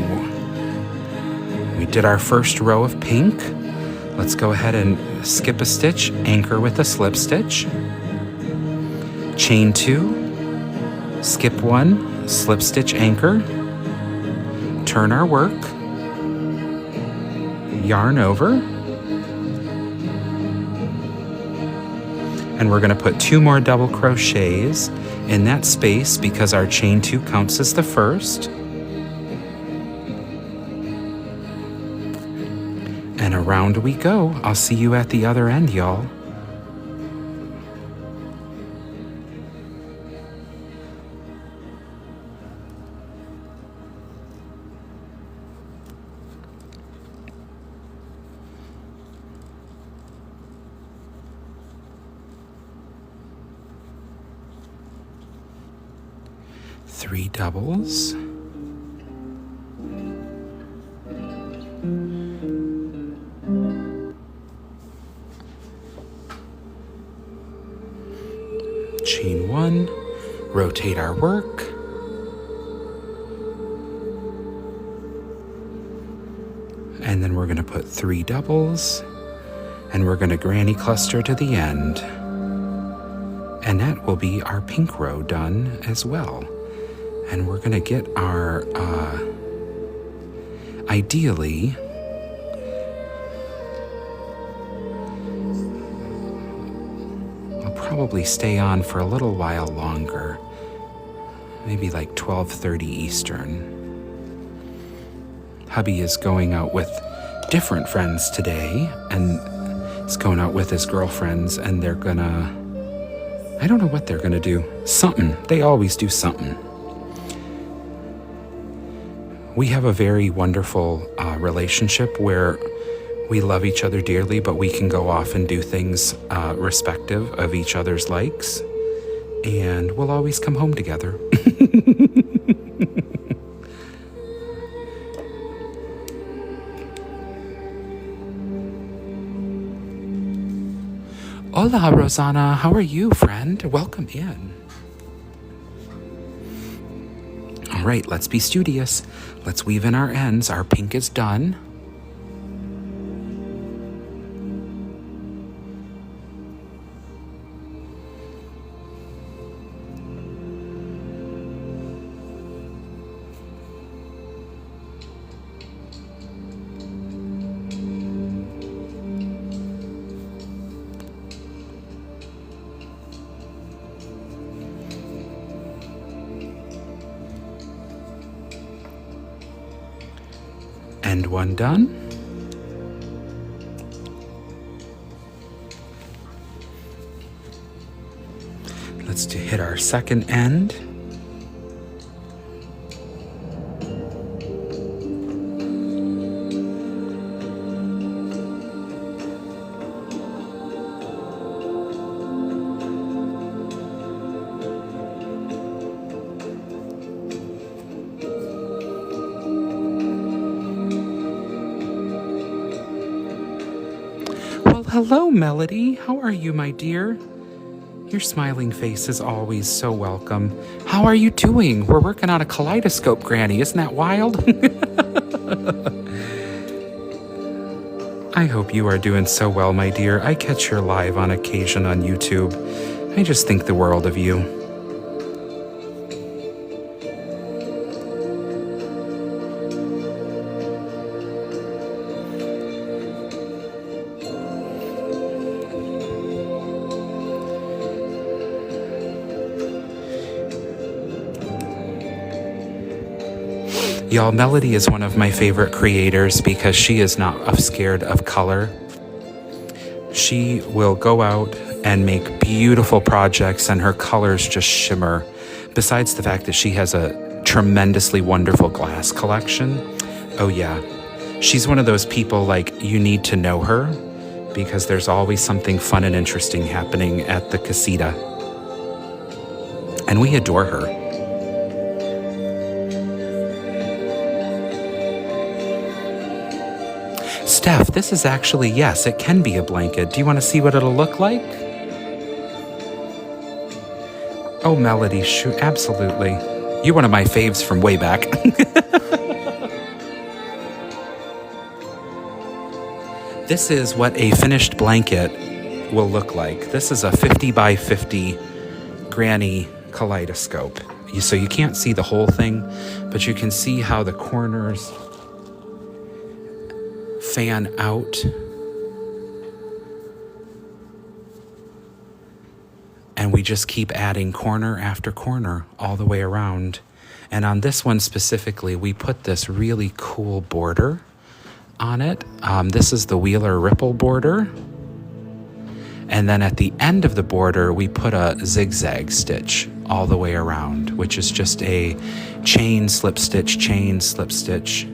We did our first row of pink. Let's go ahead and skip a stitch, anchor with a slip stitch, chain 2, skip 1, slip stitch, anchor, turn our work, yarn over, and we're going to put 2 more double crochets in that space because our chain 2 counts as the first. And around we go. I'll see you at the other end, y'all. Three doubles. Chain 1, rotate our work, and then we're going to put 3 doubles, and we're going to granny cluster to the end, and that will be our pink row done as well. And we're going to get our ideally probably stay on for a little while longer. Maybe like 12:30 Eastern. Hubby is going out with different friends today, and he's going out with his girlfriends, and they're gonna, I don't know what they're gonna do. Something. They always do something. We have a very wonderful relationship where we love each other dearly, but we can go off and do things respective of each other's likes, and we'll always come home together. Hola, Rosanna. How are you, friend? Welcome in. All right, let's be studious. Let's weave in our ends. Our pink is done. End one done. Let's hit our second end. Hello, Melody. How are you, my dear? Your smiling face is always so welcome. How are you doing? We're working on a kaleidoscope, Granny. Isn't that wild? I hope you are doing so well, my dear. I catch your live on occasion on YouTube. I just think the world of you. Y'all, Melody is one of my favorite creators because she is not scared of color. She will go out and make beautiful projects and her colors just shimmer. Besides the fact that she has a tremendously wonderful glass collection. Oh yeah, she's one of those people like you need to know her because there's always something fun and interesting happening at the casita. And we adore her. Steph, this is actually, yes, it can be a blanket. Do you want to see what it'll look like? Oh, Melody, shoot, absolutely. You're one of my faves from way back. This is what a finished blanket will look like. This is a 50 by 50 granny kaleidoscope. So you can't see the whole thing, but you can see how the corners fan out. And we just keep adding corner after corner all the way around. And on this one specifically, we put this really cool border on it. This is the Wheeler Ripple border. And then at the end of the border, we put a zigzag stitch all the way around, which is just a chain, slip stitch, chain, slip stitch.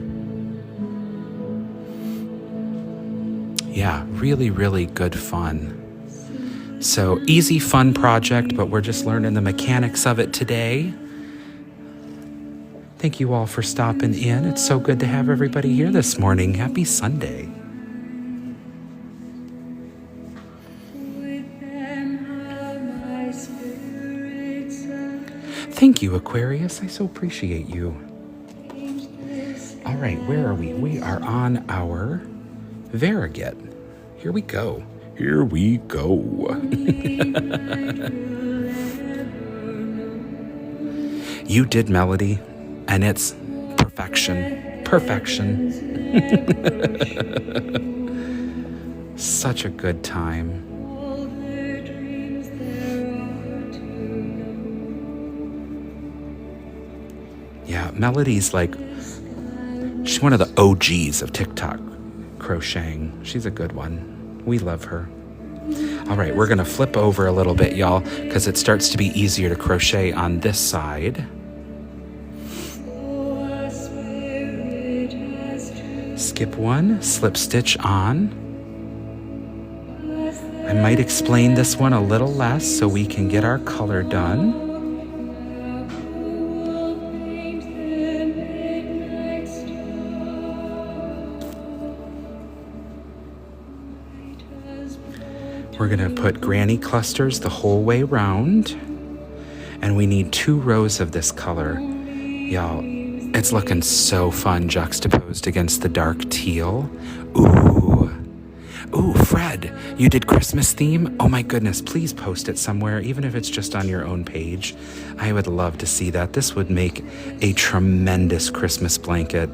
Yeah, really, really good fun. So easy, fun project, but we're just learning the mechanics of it today. Thank you all for stopping in. It's so good to have everybody here this morning. Happy Sunday. Thank you, Aquarius. I so appreciate you. All right, where are we? We are on our Variegated. Here we go. Here we go. You did, Melody, and it's perfection. Perfection. Such a good time. Yeah, Melody's like, she's one of the OGs of TikTok crocheting. She's a good one. We love her. All right, we're gonna flip over a little bit, y'all, because it starts to be easier to crochet on this side. Skip one, slip stitch on. I might explain this one a little less so we can get our color done. We're gonna put granny clusters the whole way around, and we need 2 rows of this color. Y'all, it's looking so fun juxtaposed against the dark teal. Ooh, Fred, you did Christmas theme? Oh my goodness, please post it somewhere, even if it's just on your own page. I would love to see that. This would make a tremendous Christmas blanket.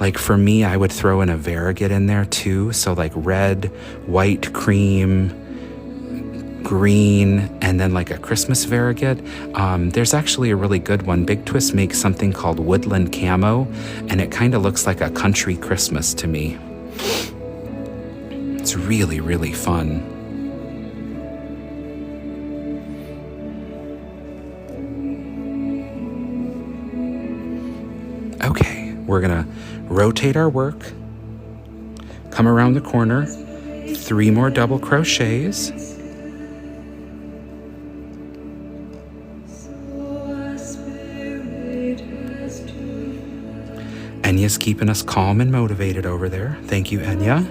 Like for me, I would throw in a variegated in there too. So like red, white, cream, green, and then like a Christmas variegated. There's actually a really good one. Big Twist makes something called woodland camo, and it kind of looks like a country Christmas to me. It's really, really fun. Okay, we're gonna rotate our work, come around the corner, 3 more double crochets. Enya's keeping us calm and motivated over there. Thank you, Enya.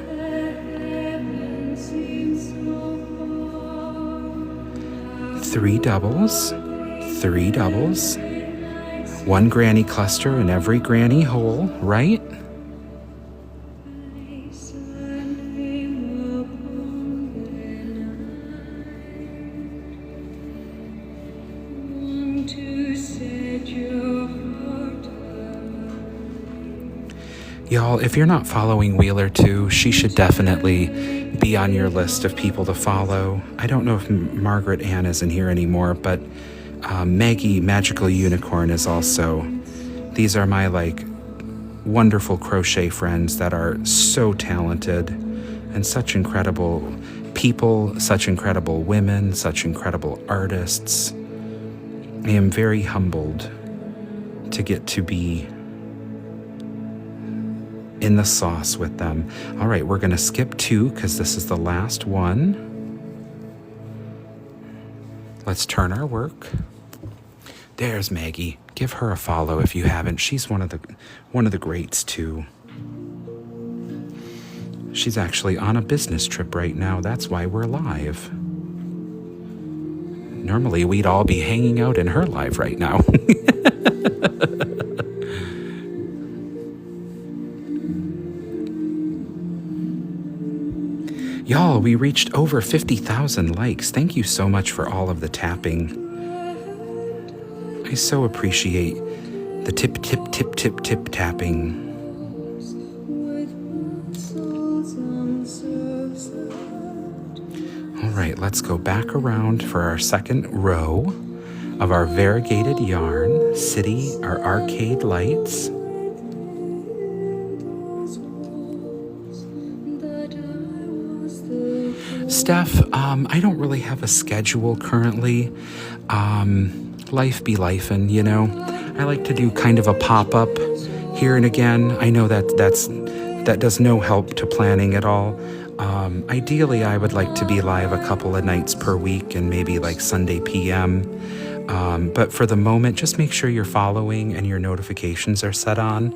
3 doubles, 3 doubles, 1 granny cluster in every granny hole, right? Y'all, if you're not following Wheeler too, she should definitely be on your list of people to follow. I don't know if Margaret Ann is in here anymore, but Maggie Magical Unicorn is also. These are my like wonderful crochet friends that are so talented and such incredible people, such incredible women, such incredible artists. I am very humbled to get to be in the sauce with them. All right, we're gonna skip 2 because this is the last one. Let's turn our work. There's Maggie. Give her a follow if you haven't. She's one of the greats too. She's actually on a business trip right now. That's why we're live. Normally we'd all be hanging out in her live right now. Y'all, we reached over 50,000 likes. Thank you so much for all of the tapping. I so appreciate the tip, tip, tip, tip, tip tapping. All right, let's go back around for our second row of our variegated yarn, city, our arcade lights. Steph, I don't really have a schedule currently. Life be lifin', you know. I like to do kind of a pop-up here and again. I know that does no help to planning at all. Ideally, I would like to be live a couple of nights per week and maybe like Sunday PM. But for the moment, just make sure you're following and your notifications are set on.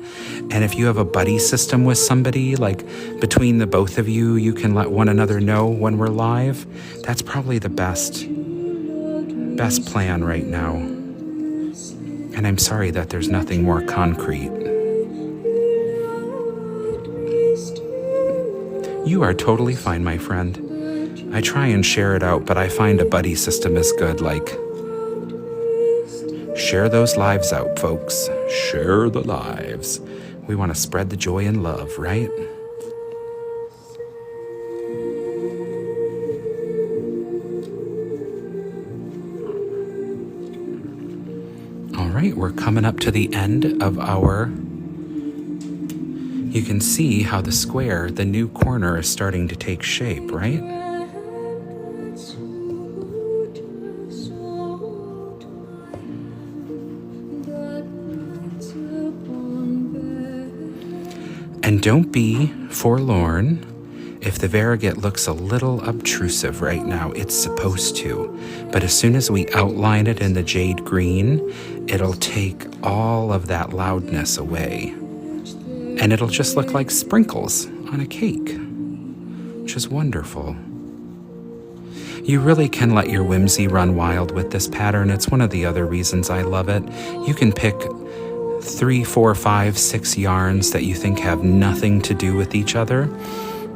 And if you have a buddy system with somebody, like between the both of you, you can let one another know when we're live. That's probably the best plan right now. And I'm sorry that there's nothing more concrete. You are totally fine, my friend. I try and share it out, but I find a buddy system is good, like... Share those lives out, folks. Share the lives. We want to spread the joy and love, right? All right, we're coming up to the end of our... You can see how the square, the new corner, is starting to take shape, right? And don't be forlorn if the variegated looks a little obtrusive right now. It's supposed to. But as soon as we outline it in the jade green, it'll take all of that loudness away. And it'll just look like sprinkles on a cake, which is wonderful. You really can let your whimsy run wild with this pattern. It's one of the other reasons I love it. You can pick 3, 4, 5, 6 yarns that you think have nothing to do with each other,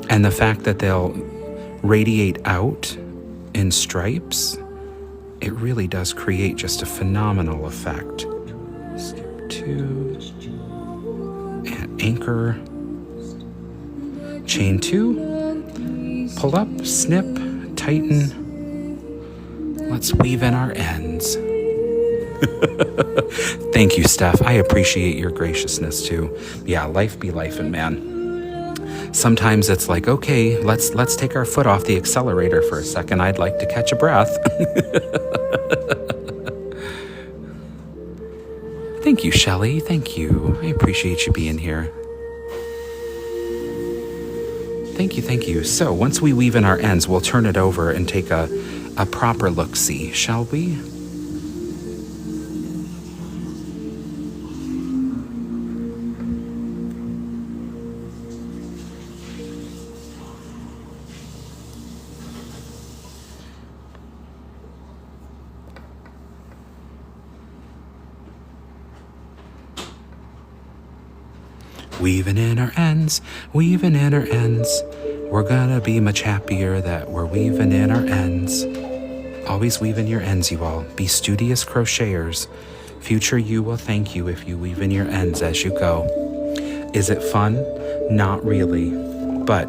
and the fact that they'll radiate out in stripes, it really does create just a phenomenal effect. Skip 2, and anchor, chain 2, pull up, snip, tighten. Let's weave in our ends. Thank you, Steph. I appreciate your graciousness too. Yeah, life be lifing, man. Sometimes it's like, okay, let's take our foot off the accelerator for a second. I'd like to catch a breath. Thank you, Shelley. Thank you. I appreciate you being here. Thank you, thank you. So once we weave in our ends, we'll turn it over and take a proper look-see, shall we? Weaving in our ends, weaving in our ends. We're gonna be much happier that we're weaving in our ends. Always weave in your ends, you all. Be studious crocheters. Future you will thank you if you weave in your ends as you go. Is it fun? Not really, but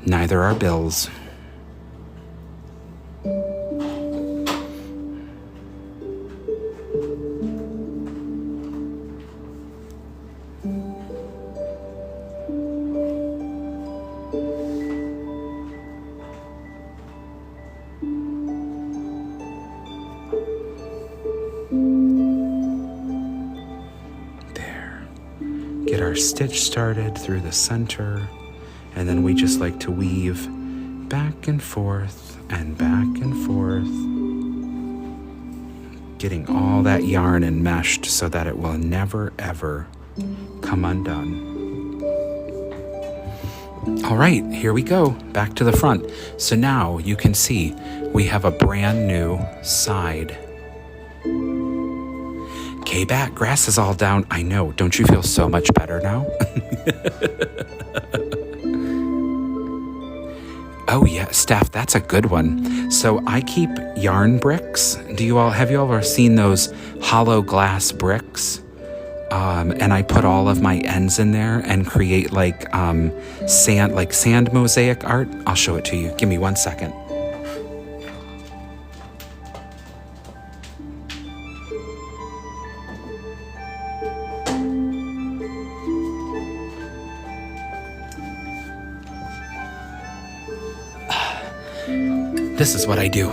neither are bills. Get our stitch started through the center, and then we just like to weave back and forth and back and forth, getting all that yarn enmeshed so that it will never ever come undone. All right, here we go, back to the front. So now you can see we have a brand new side. K-Bat, grass is all down. I know. Don't you feel so much better now? Oh yeah, Steph, that's a good one. So I keep yarn bricks. Have you all ever seen those hollow glass bricks? And I put all of my ends in there and create like sand mosaic art. I'll show it to you. Give me 1 second. This is what I do.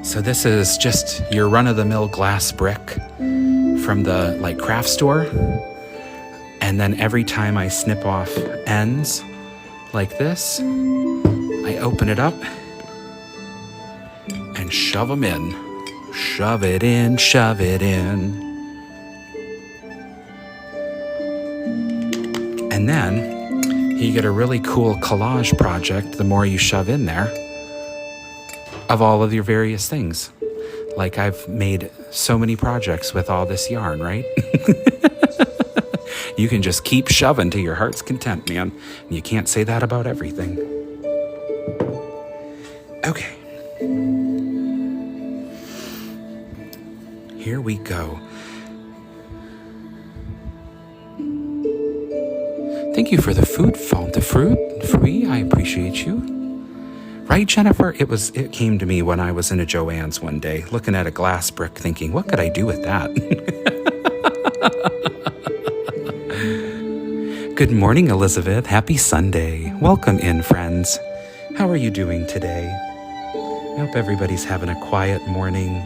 So this is just your run-of-the-mill glass brick from the craft store. And then every time I snip off ends like this, I open it up and shove them in. Shove it in, shove it in. And then you get a really cool collage project the more you shove in there of all of your various things. Like I've made so many projects with all this yarn, right? You can just keep shoving to your heart's content, man. And you can't say that about everything. Okay. Here we go. Thank you for the food, Font de Fruit. Free, I appreciate you. Right, Jennifer? It came to me when I was in a Joann's one day, looking at a glass brick thinking, what could I do with that? Good morning, Elizabeth. Happy Sunday. Welcome in, friends. How are you doing today? I hope everybody's having a quiet morning,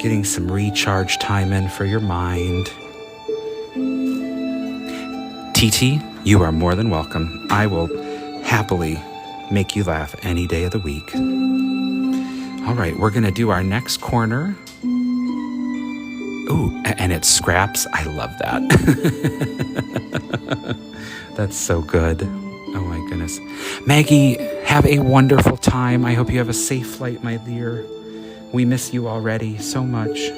getting some recharge time in for your mind. TT, you are more than welcome. I will happily make you laugh any day of the week. All right, we're going to do our next corner. Ooh, and it's scraps. I love that. That's so good. Oh my goodness. Maggie, have a wonderful time. I hope you have a safe flight, my dear. We miss you already so much.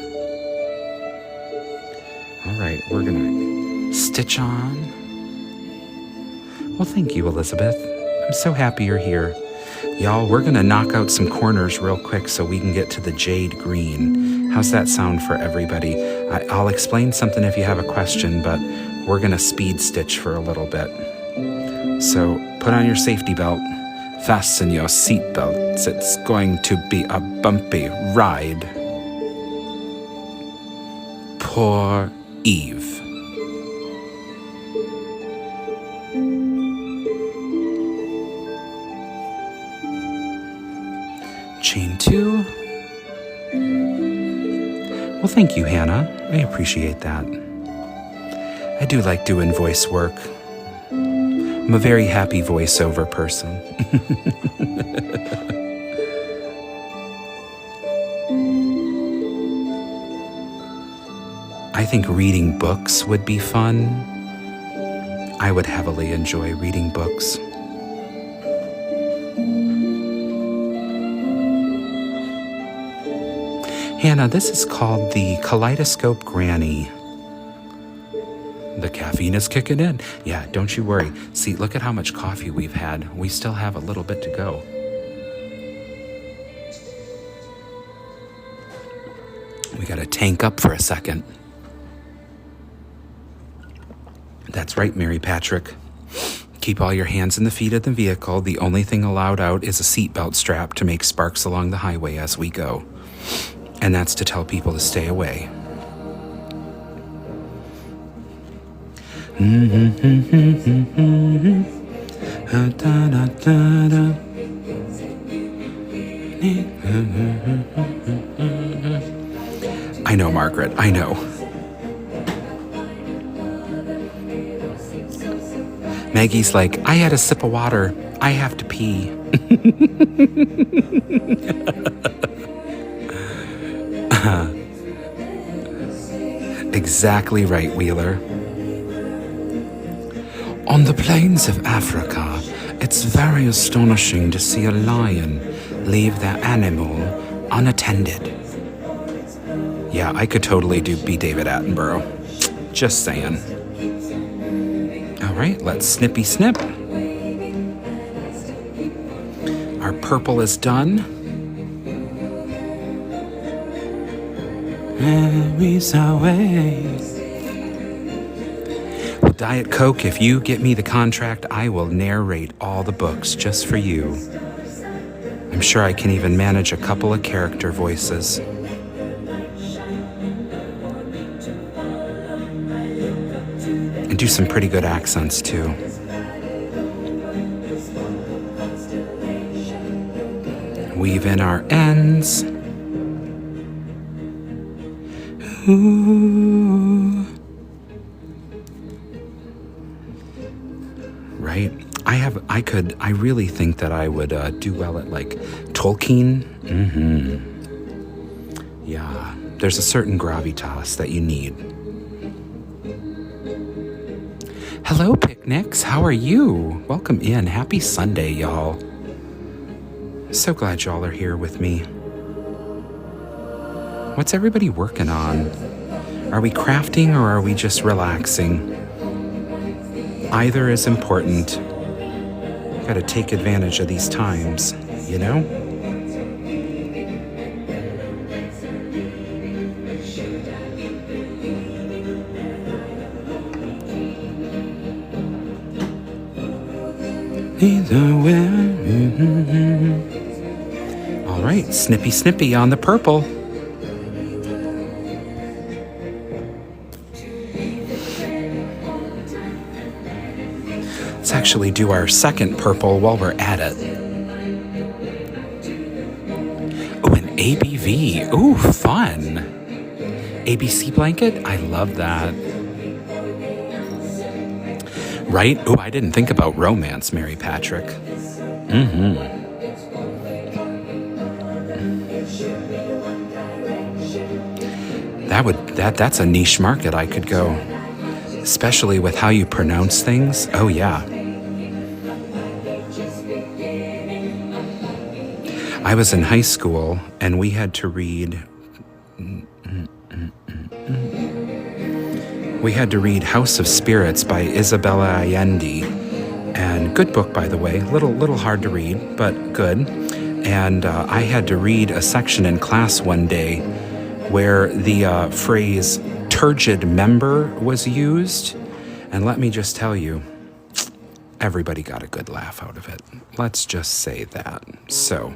All right, we're going to stitch on. Well, thank you, Elizabeth. I'm so happy you're here. Y'all, we're going to knock out some corners real quick so we can get to the jade green. How's that sound for everybody? I'll explain something if you have a question, but we're going to speed stitch for a little bit. So put on your safety belt, fasten your seat belts. It's going to be a bumpy ride. Poor Eve. Chain 2. Well, thank you, Hannah. I appreciate that. I do like doing voice work. I'm a very happy voiceover person. I think reading books would be fun. I would heavily enjoy reading books. Hannah, this is called the Kaleidoscope Granny. The caffeine is kicking in. Yeah, don't you worry. See, look at how much coffee we've had. We still have a little bit to go. We got to tank up for a second. That's right, Mary Patrick. Keep all your hands in the feet of the vehicle. The only thing allowed out is a seatbelt strap to make sparks along the highway as we go. And that's to tell people to stay away. I know, Margaret, I know. Maggie's like, I had a sip of water. I have to pee. Exactly right, Wheeler. On the plains of Africa, it's very astonishing to see a lion leave their animal unattended. Yeah, I could totally be David Attenborough. Just saying. All right, let's snippy snip. Our purple is done. Well, Diet Coke, if you get me the contract, I will narrate all the books just for you. I'm sure I can even manage a couple of character voices. And do some pretty good accents, too. Weave in our ends. Ooh. Right? I really think that I would do well at like Tolkien. Yeah, there's a certain gravitas that you need. Hello, picnics. How are you? Welcome in. Happy Sunday, y'all. So glad y'all are here with me. What's everybody working on? Are we crafting or are we just relaxing? Either is important. Gotta take advantage of these times, you know? Either way. All right, snippy snippy on the purple. Let's actually do our second purple while we're at it. Oh, an ABV. Ooh, fun. ABC blanket? I love that. Right? Oh, I didn't think about romance, Mary Patrick. That's a niche market I could go. Especially with how you pronounce things. Oh, yeah. I was in high school and we had to read House of Spirits by Isabella Allende. And good book, by the way. Little hard to read, but good. And I had to read a section in class one day where the phrase turgid member was used. And let me just tell you, everybody got a good laugh out of it. Let's just say that. So,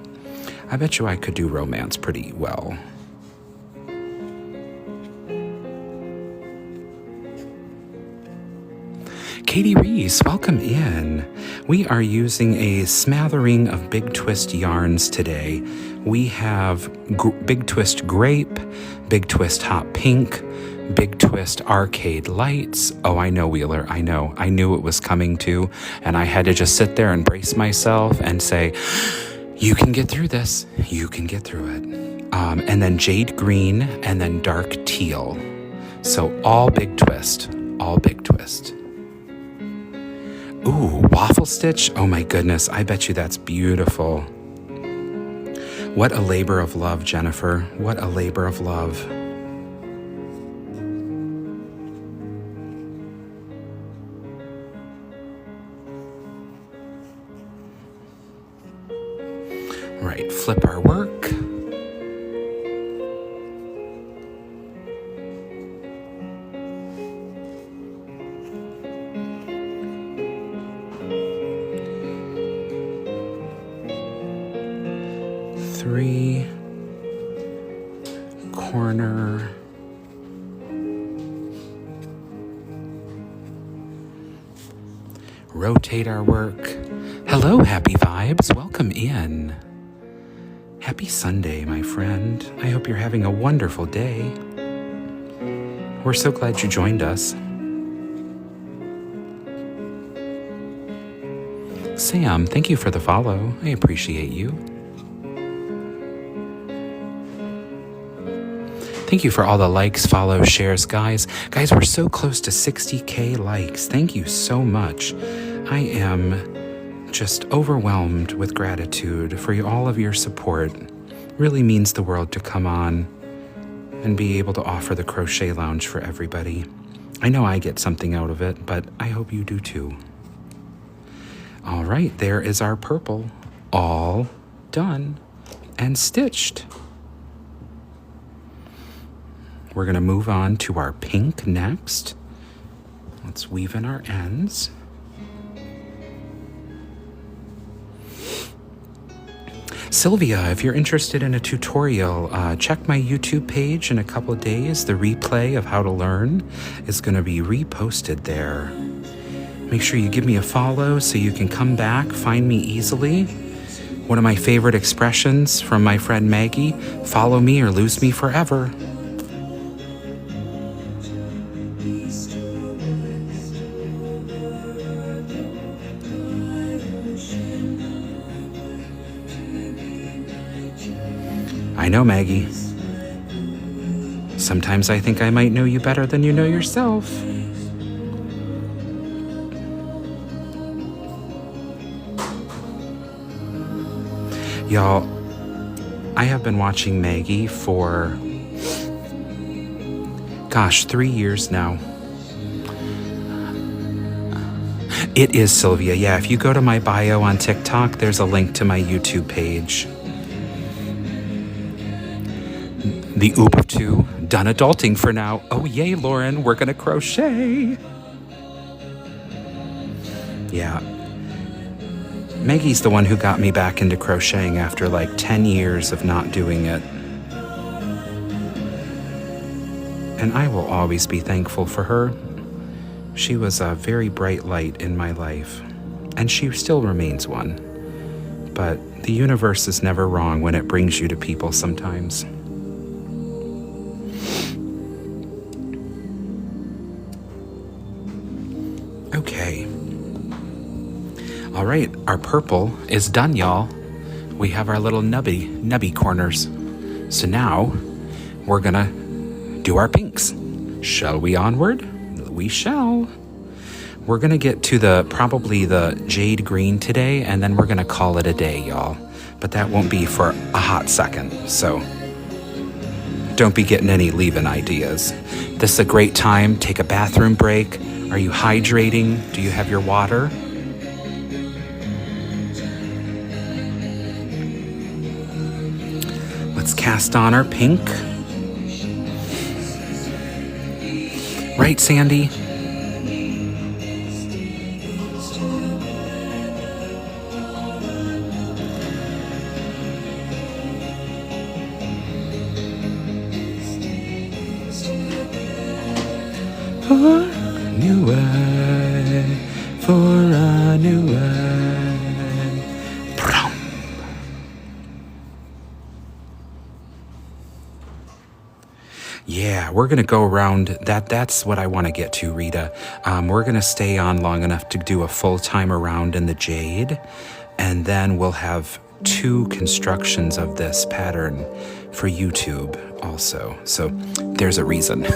I bet you I could do romance pretty well. Katie Reese, welcome in. We are using a smattering of Big Twist yarns today. We have Big Twist Grape, Big Twist Hot Pink, Big Twist Arcade Lights. Oh, I know, Wheeler, I know. I knew it was coming too, and I had to just sit there and brace myself and say, you can get through this. You can get through it. And then Jade Green, and then Dark Teal. So all Big Twist. All Big Twist. Ooh, waffle stitch? Oh my goodness, I bet you that's beautiful. What a labor of love, Jennifer. What a labor of love. Right, flip our work. Three, corner, rotate our work. Hello, happy vibes. Welcome in. Happy Sunday, my friend. I hope you're having a wonderful day. We're so glad you joined us. Sam, thank you for the follow. I appreciate you. Thank you for all the likes, follows, shares, guys. Guys, we're so close to 60K likes. Thank you so much. I am just overwhelmed with gratitude for all of your support. Really means the world to come on and be able to offer the Crochet Lounge for everybody. I know I get something out of it, but I hope you do too. All right, there is our purple, all done and stitched. We're going to move on to our pink next. Let's weave in our ends. Sylvia, if you're interested in a tutorial, check my YouTube page in a couple of days. The replay of how to learn is going to be reposted there. Make sure you give me a follow so you can come back, find me easily. One of my favorite expressions from my friend Maggie, follow me or lose me forever. I know, Maggie. Sometimes I think I might know you better than you know yourself. Y'all, I have been watching Maggie for, 3 years now. It is Sylvia. Yeah, if you go to my bio on TikTok, there's a link to my YouTube page. The Ubuntu, done adulting for now. Oh, yay, Lauren, we're gonna crochet. Yeah. Maggie's the one who got me back into crocheting after like 10 years of not doing it. And I will always be thankful for her. She was a very bright light in my life, and she still remains one. But the universe is never wrong when it brings you to people sometimes. Okay. All right, our purple is done, y'all. We have our little nubby corners. So now we're gonna do our pinks. Shall we onward? We shall. We're gonna get to probably the jade green today, and then we're gonna call it a day, y'all. But that won't be for a hot second, so don't be getting any leave-in ideas. This is a great time. Take a bathroom break. Are you hydrating? Do you have your water? Let's cast on our pink. Right, Sandy? For a new one, for a new one. Brum. Yeah, we're gonna go around that's what I want to get to, Rita. We're gonna stay on long enough to do a full-time around in the jade, and then we'll have 2 constructions of this pattern for YouTube also. So there's a reason.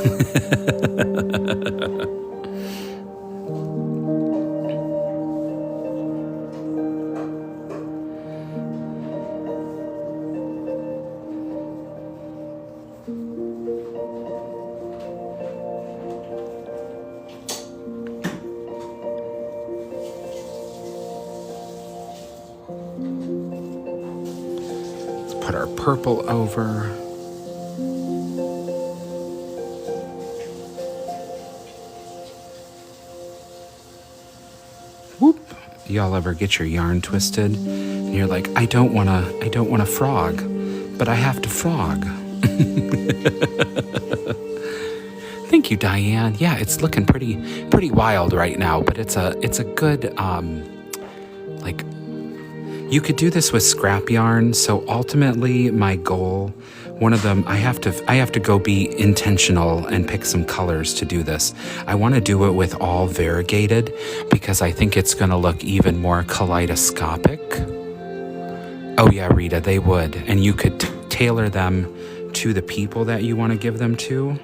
Put our purple over. Whoop. Y'all ever get your yarn twisted? And you're like, I don't wanna frog, but I have to frog. Thank you, Diane. Yeah, it's looking pretty wild right now, but it's a good like, you could do this with scrap yarn. So ultimately my goal, one of them, I have to go be intentional and pick some colors to do this. I want to do it with all variegated because I think it's going to look even more kaleidoscopic. Oh yeah, Rita, they would. And you could tailor them to the people that you want to give them to.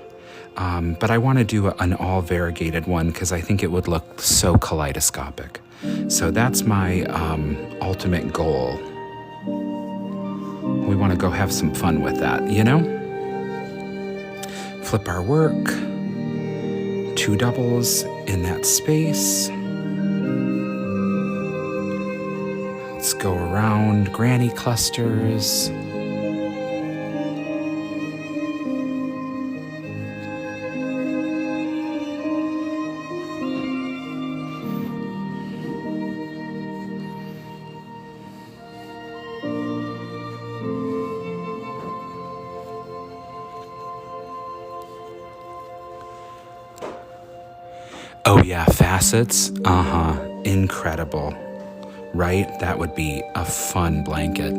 But I want to do an all variegated one because I think it would look so kaleidoscopic. So that's my ultimate goal. We want to go have some fun with that, you know? Flip our work. 2 doubles in that space. Let's go around granny clusters. Oh yeah, facets. Incredible. Right? That would be a fun blanket.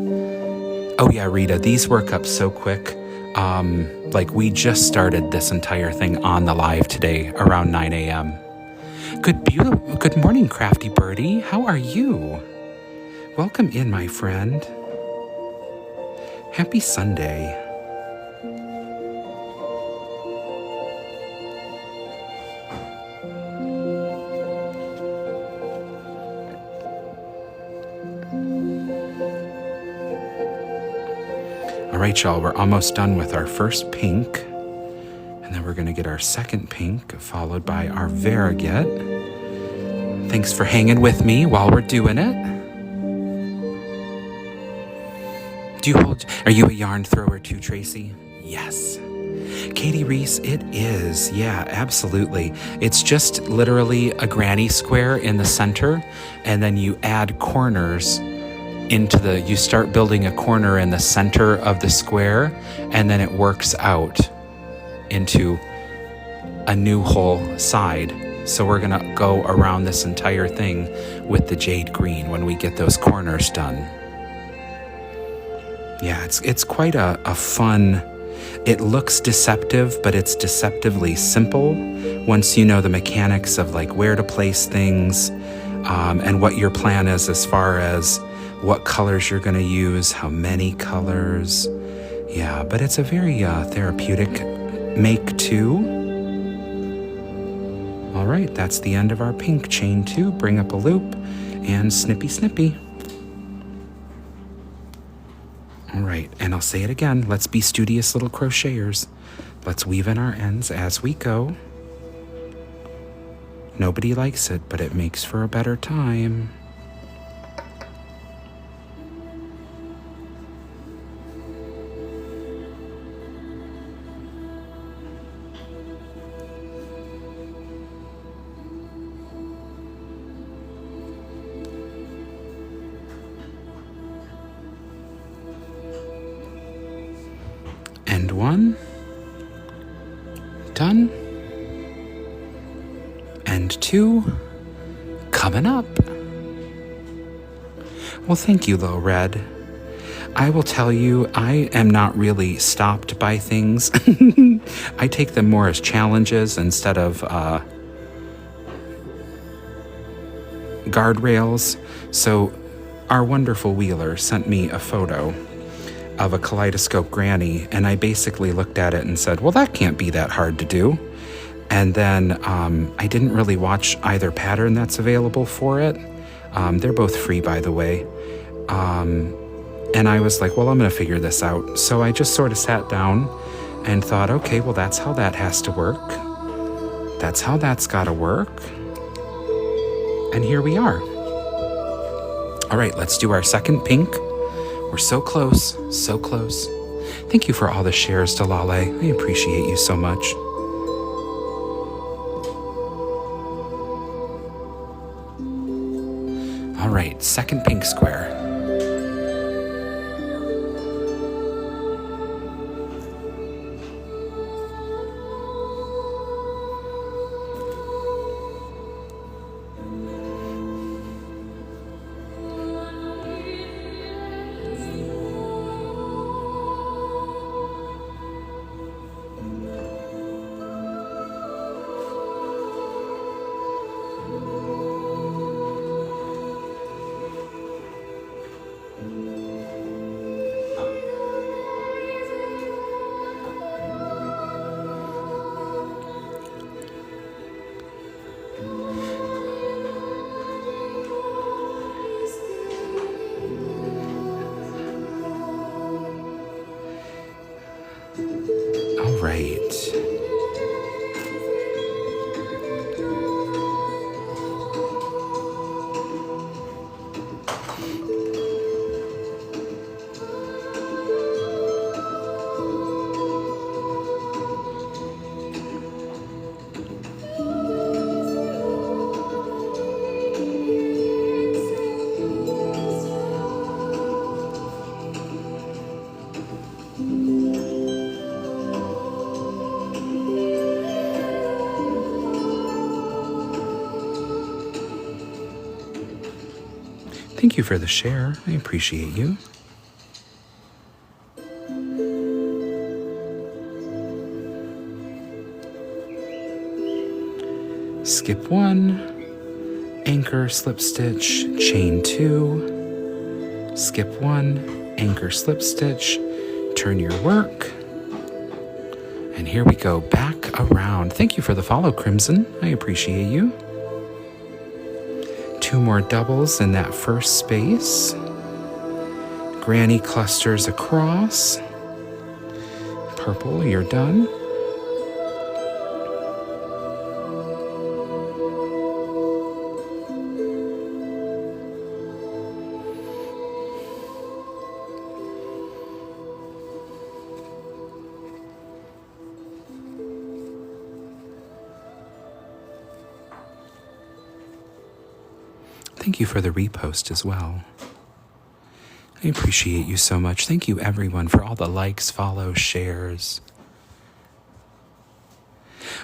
Oh yeah, Rita, these work up so quick. Like we just started this entire thing on the live today around 9 a.m. Good morning, Crafty Birdie. How are you? Welcome in, my friend. Happy Sunday. All right, y'all, we're almost done with our first pink. And then we're gonna get our second pink, followed by our variegated. Thanks for hanging with me while we're doing it. Are you a yarn thrower too, Tracy? Yes. Katie Reese, it is. Yeah, absolutely. It's just literally a granny square in the center, and then you add corners you start building a corner in the center of the square, and then it works out into a new whole side. So we're going to go around this entire thing with the jade green when we get those corners done. Yeah, it's quite a fun. It looks deceptive, but it's deceptively simple once you know the mechanics of like where to place things, and what your plan is as far as what colors you're going to use, how many colors. Yeah, but it's a very therapeutic make too. All right, that's the end of our pink. Chain 2, bring up a loop, and snippy snippy. All right, and I'll say it again. Let's be studious little crocheters. Let's weave in our ends as we go. Nobody likes it, but it makes for a better time. End 1. Done. End 2. Coming up. Well, thank you, Low Red. I will tell you, I am not really stopped by things. I take them more as challenges instead of guardrails. So our wonderful Wheeler sent me a photo of a Kaleidoscope granny, and I basically looked at it and said, well, that can't be that hard to do. And then I didn't really watch either pattern that's available for it. They're both free, by the way. And I was like, well, I'm going to figure this out. So I just sort of sat down and thought, okay, well, that's how that has to work. That's how that's got to work. And here we are. All right, let's do our second pink. We're so close, so close. Thank you for all the shares, Dalale. I appreciate you so much. All right, second pink square. All right. Thank you for the share. I appreciate you. Skip 1, anchor, slip stitch, chain 2, skip 1, anchor, slip stitch, turn your work, and here we go, back around. Thank you for the follow, Crimson. I appreciate you. 2 more doubles in that first space. Granny clusters across. Purple, you're done. Thank you for the repost as well. I appreciate you so much. Thank you, everyone, for all the likes, follows, shares.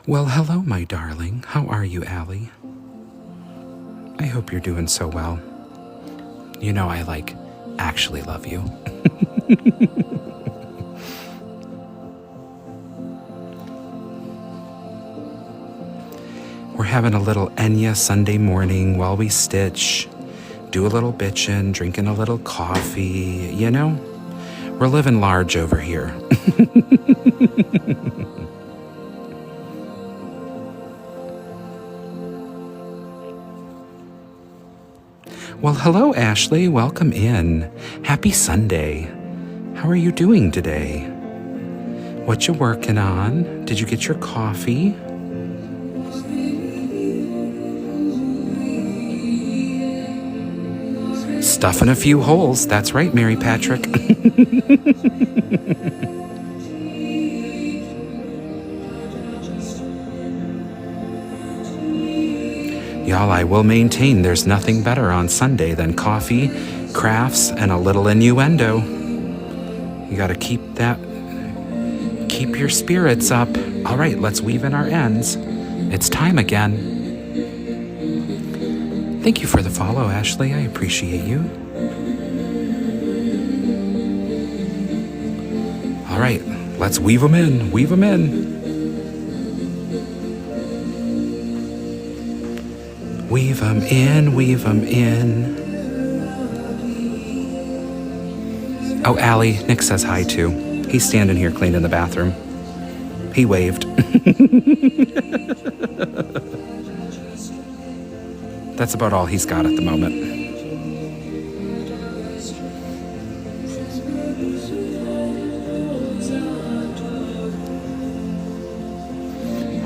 Well, hello, my darling. How are you, Allie? I hope you're doing so well. You know I, actually love you. We're having a little Enya Sunday morning while we stitch, do a little bitchin', drinking a little coffee, you know? We're living large over here. Well, hello, Ashley. Welcome in. Happy Sunday. How are you doing today? What you working on? Did you get your coffee? Stuffing a few holes. That's right, Mary Patrick. Y'all, I will maintain there's nothing better on Sunday than coffee, crafts, and a little innuendo. You gotta keep your spirits up. All right, let's weave in our ends. It's time again. Thank you for the follow, Ashley. I appreciate you. All right, let's weave them in. Weave them in. Weave them in, weave them in. Oh, Allie, Nick says hi too. He's standing here cleaning the bathroom. He waved. That's about all he's got at the moment.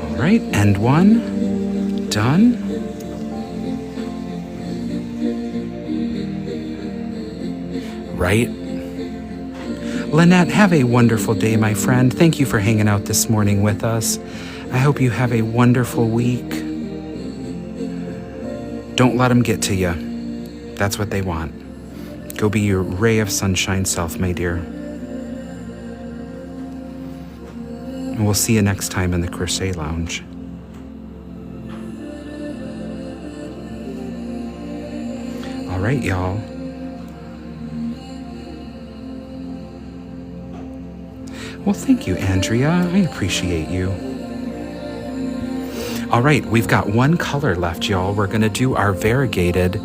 All right, end one. Done. Right? Lynette, have a wonderful day, my friend. Thank you for hanging out this morning with us. I hope you have a wonderful week. Don't let them get to you. That's what they want. Go be your ray of sunshine self, my dear. And we'll see you next time in the Crochet Lounge. All right, y'all. Well, thank you, Andrea. I appreciate you. All right, we've got one color left, y'all. We're going to do our variegated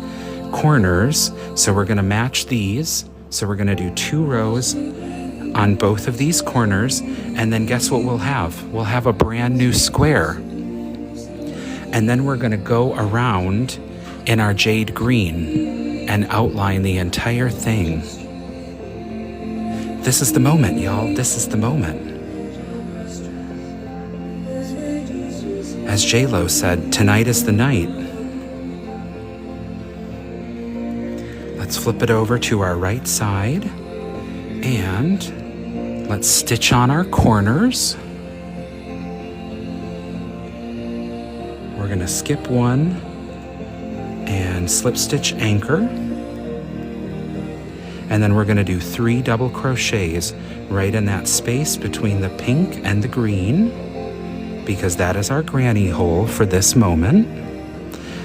corners. So we're going to match these. So we're going to do 2 rows on both of these corners. And then guess what we'll have? We'll have a brand new square. And then we're going to go around in our jade green and outline the entire thing. This is the moment, y'all. This is the moment. As J-Lo said, tonight is the night. Let's flip it over to our right side and let's stitch on our corners. We're gonna skip one and slip stitch anchor. And then we're going to do 3 double crochets right in that space between the pink and the green, because that is our granny hole for this moment.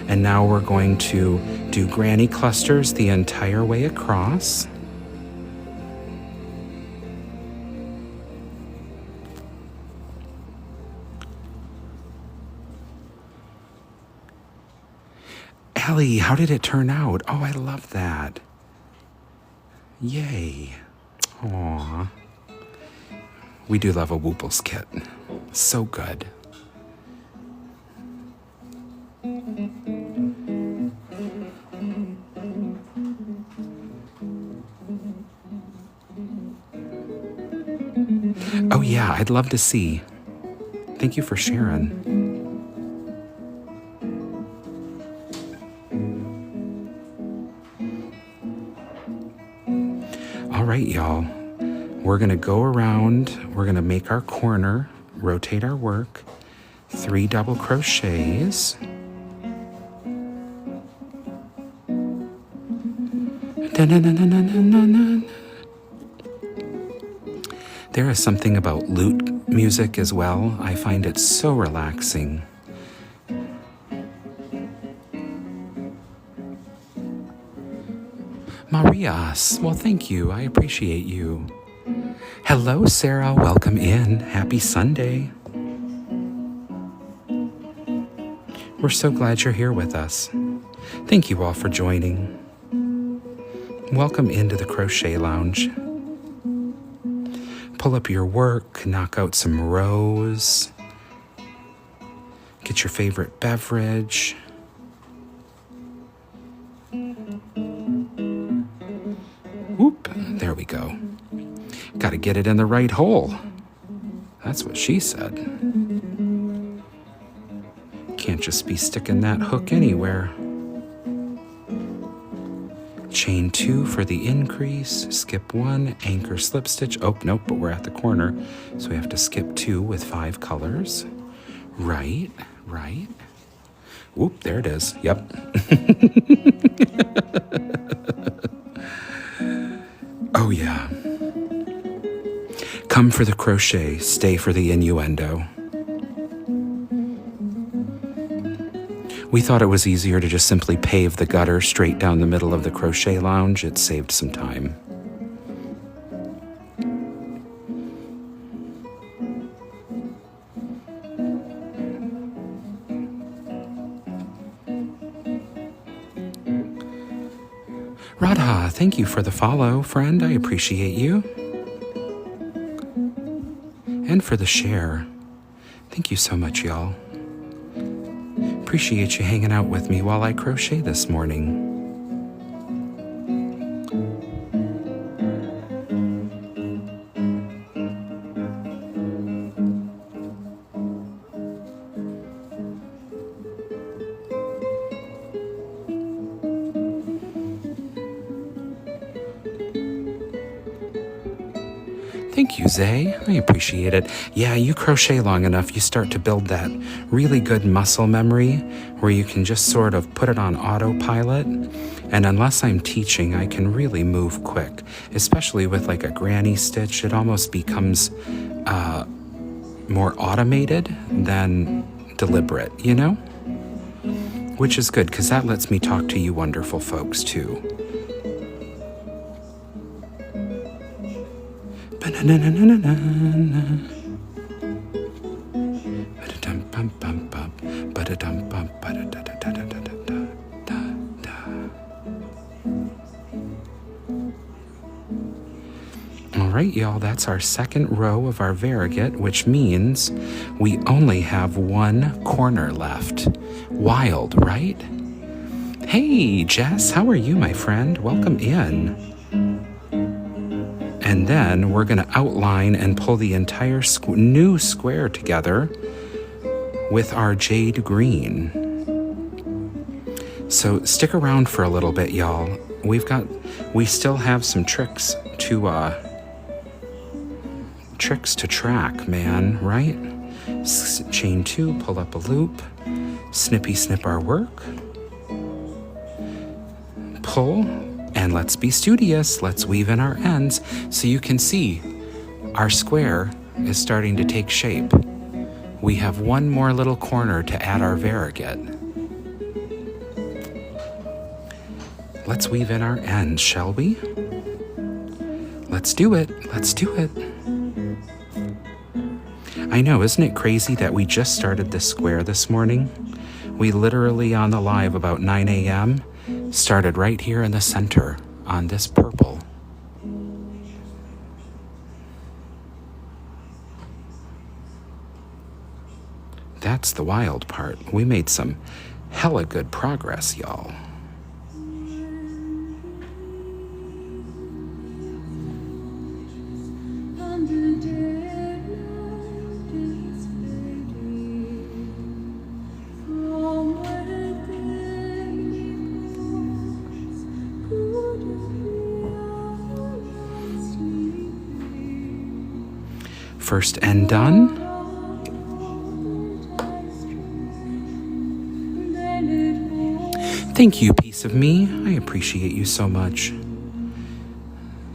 And now we're going to do granny clusters the entire way across. Allie, how did it turn out? Oh, I love that. Yay. Aww. We do love a Whooples kit. So good. Oh yeah, I'd love to see. Thank you for sharing. All right, y'all, we're gonna go around, we're gonna make our corner, rotate our work, 3 double crochets. Da-na-na-na-na-na-na. There is something about lute music as well. I find it so relaxing. Marias, well, thank you. I appreciate you. Hello, Sarah. Welcome in. Happy Sunday. We're so glad you're here with us. Thank you all for joining. Welcome into the Crochet Lounge. Pull up your work, knock out some rows, get your favorite beverage. Whoop, there we go. Got to get it in the right hole. That's what she said. Can't just be sticking that hook anywhere. Chain 2 for the increase, skip 1, anchor slip stitch. Oh, nope, but we're at the corner, so we have to skip 2 with 5 colors. Right. Whoop, there it is. Yep. Oh, yeah. Come for the crochet, stay for the innuendo. We thought it was easier to just simply pave the gutter straight down the middle of the Crochet Lounge. It saved some time. Radha, thank you for the follow, friend. I appreciate you. And for the share. Thank you so much, y'all. Appreciate you hanging out with me while I crochet this morning. Thank you, Zay. I appreciate it. Yeah, you crochet long enough, you start to build that really good muscle memory where you can just sort of put it on autopilot. And unless I'm teaching, I can really move quick, especially with like a granny stitch. It almost becomes more automated than deliberate, you know? Which is good because that lets me talk to you wonderful folks too. All right, y'all, that's our second row of our variegated, which means we only have one corner left. Wild, right? Hey, Jess, how are you, my friend? Welcome in. And then we're going to outline and pull the entire new square together with our jade green. So stick around for a little bit, y'all. We still have some tricks to track, man, right? Chain 2, pull up a loop, snippy snip our work, pull. And let's be studious, let's weave in our ends so you can see our square is starting to take shape. We have one more little corner to add our variegated. Let's weave in our ends, shall we? Let's do it, let's do it. I know, isn't it crazy that we just started this square this morning? We literally on the live about 9 a.m. started right here in the center on this purple. That's the wild part. We made some hella good progress, y'all. First end done. Thank you, piece of me. I appreciate you so much.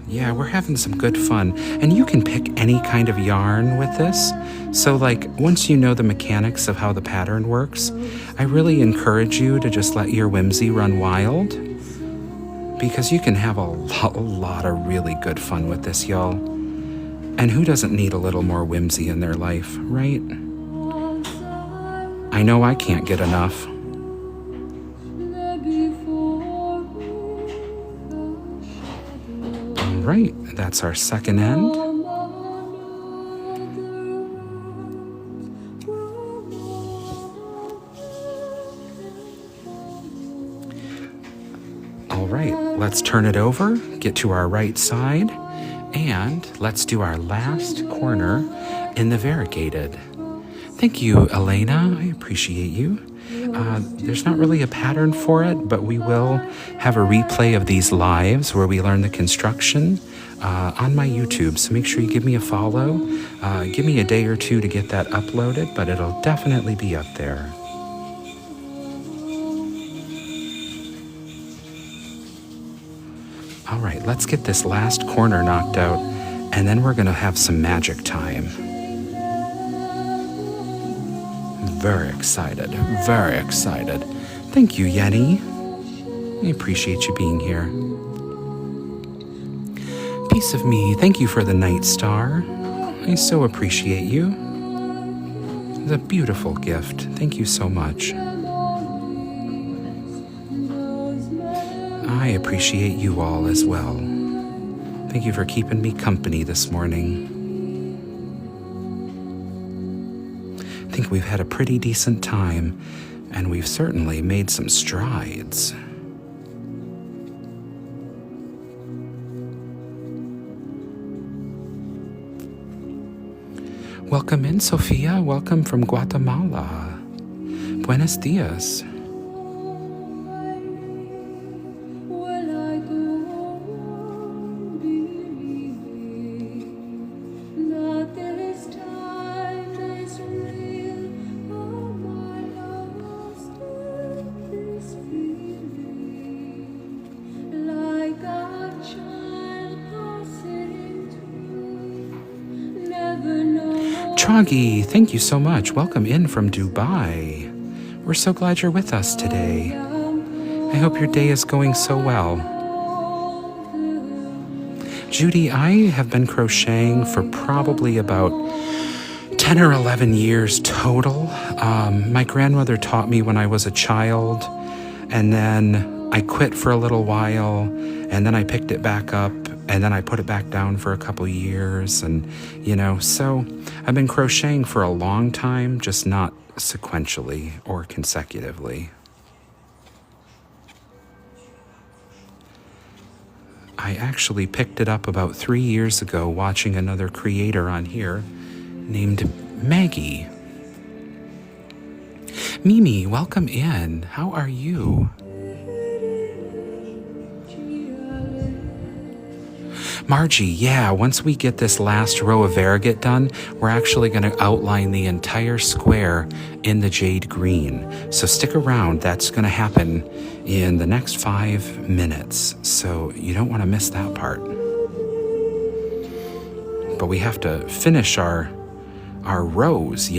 Yeah, we're having some good fun. And you can pick any kind of yarn with this. So, like, once you know the mechanics of how the pattern works, I really encourage you to just let your whimsy run wild, because you can have a lot of really good fun with this, y'all. And who doesn't need a little more whimsy in their life, right? I know I can't get enough. All right, that's our second end. All right, let's turn it over, get to our right side, and let's do our last corner in the variegated. Thank you, Elena. I appreciate you. There's not really a pattern for it, but we will have a replay of these lives where we learn the construction on my YouTube. So make sure you give me a follow. Give me a day or two to get that uploaded, but it'll definitely be up there. All right, let's get this last corner knocked out, and then we're going to have some magic time. Very excited, very excited. Thank you, Yeti. I appreciate you being here. Piece of me, thank you for the night star. I so appreciate you. It's a beautiful gift. Thank you so much. I appreciate you all as well. Thank you for keeping me company this morning. I think we've had a pretty decent time, and we've certainly made some strides. Welcome in, Sophia. Welcome from Guatemala. Buenos dias. Troggy, thank you so much. Welcome in from Dubai. We're so glad you're with us today. I hope your day is going so well. Judy, I have been crocheting for probably about 10 or 11 years total. My grandmother taught me when I was a child, and then I quit for a little while, and then I picked it back up, and then I put it back down for a couple years, and, so I've been crocheting for a long time, just not sequentially or consecutively. I actually picked it up about 3 years ago watching another creator on here named Maggie. Mimi, welcome in. How are you? Margie, yeah, once we get this last row of variegated done, we're actually going to outline the entire square in the jade green. So stick around, that's going to happen in the next 5 minutes. So you don't want to miss that part. But we have to finish our rows,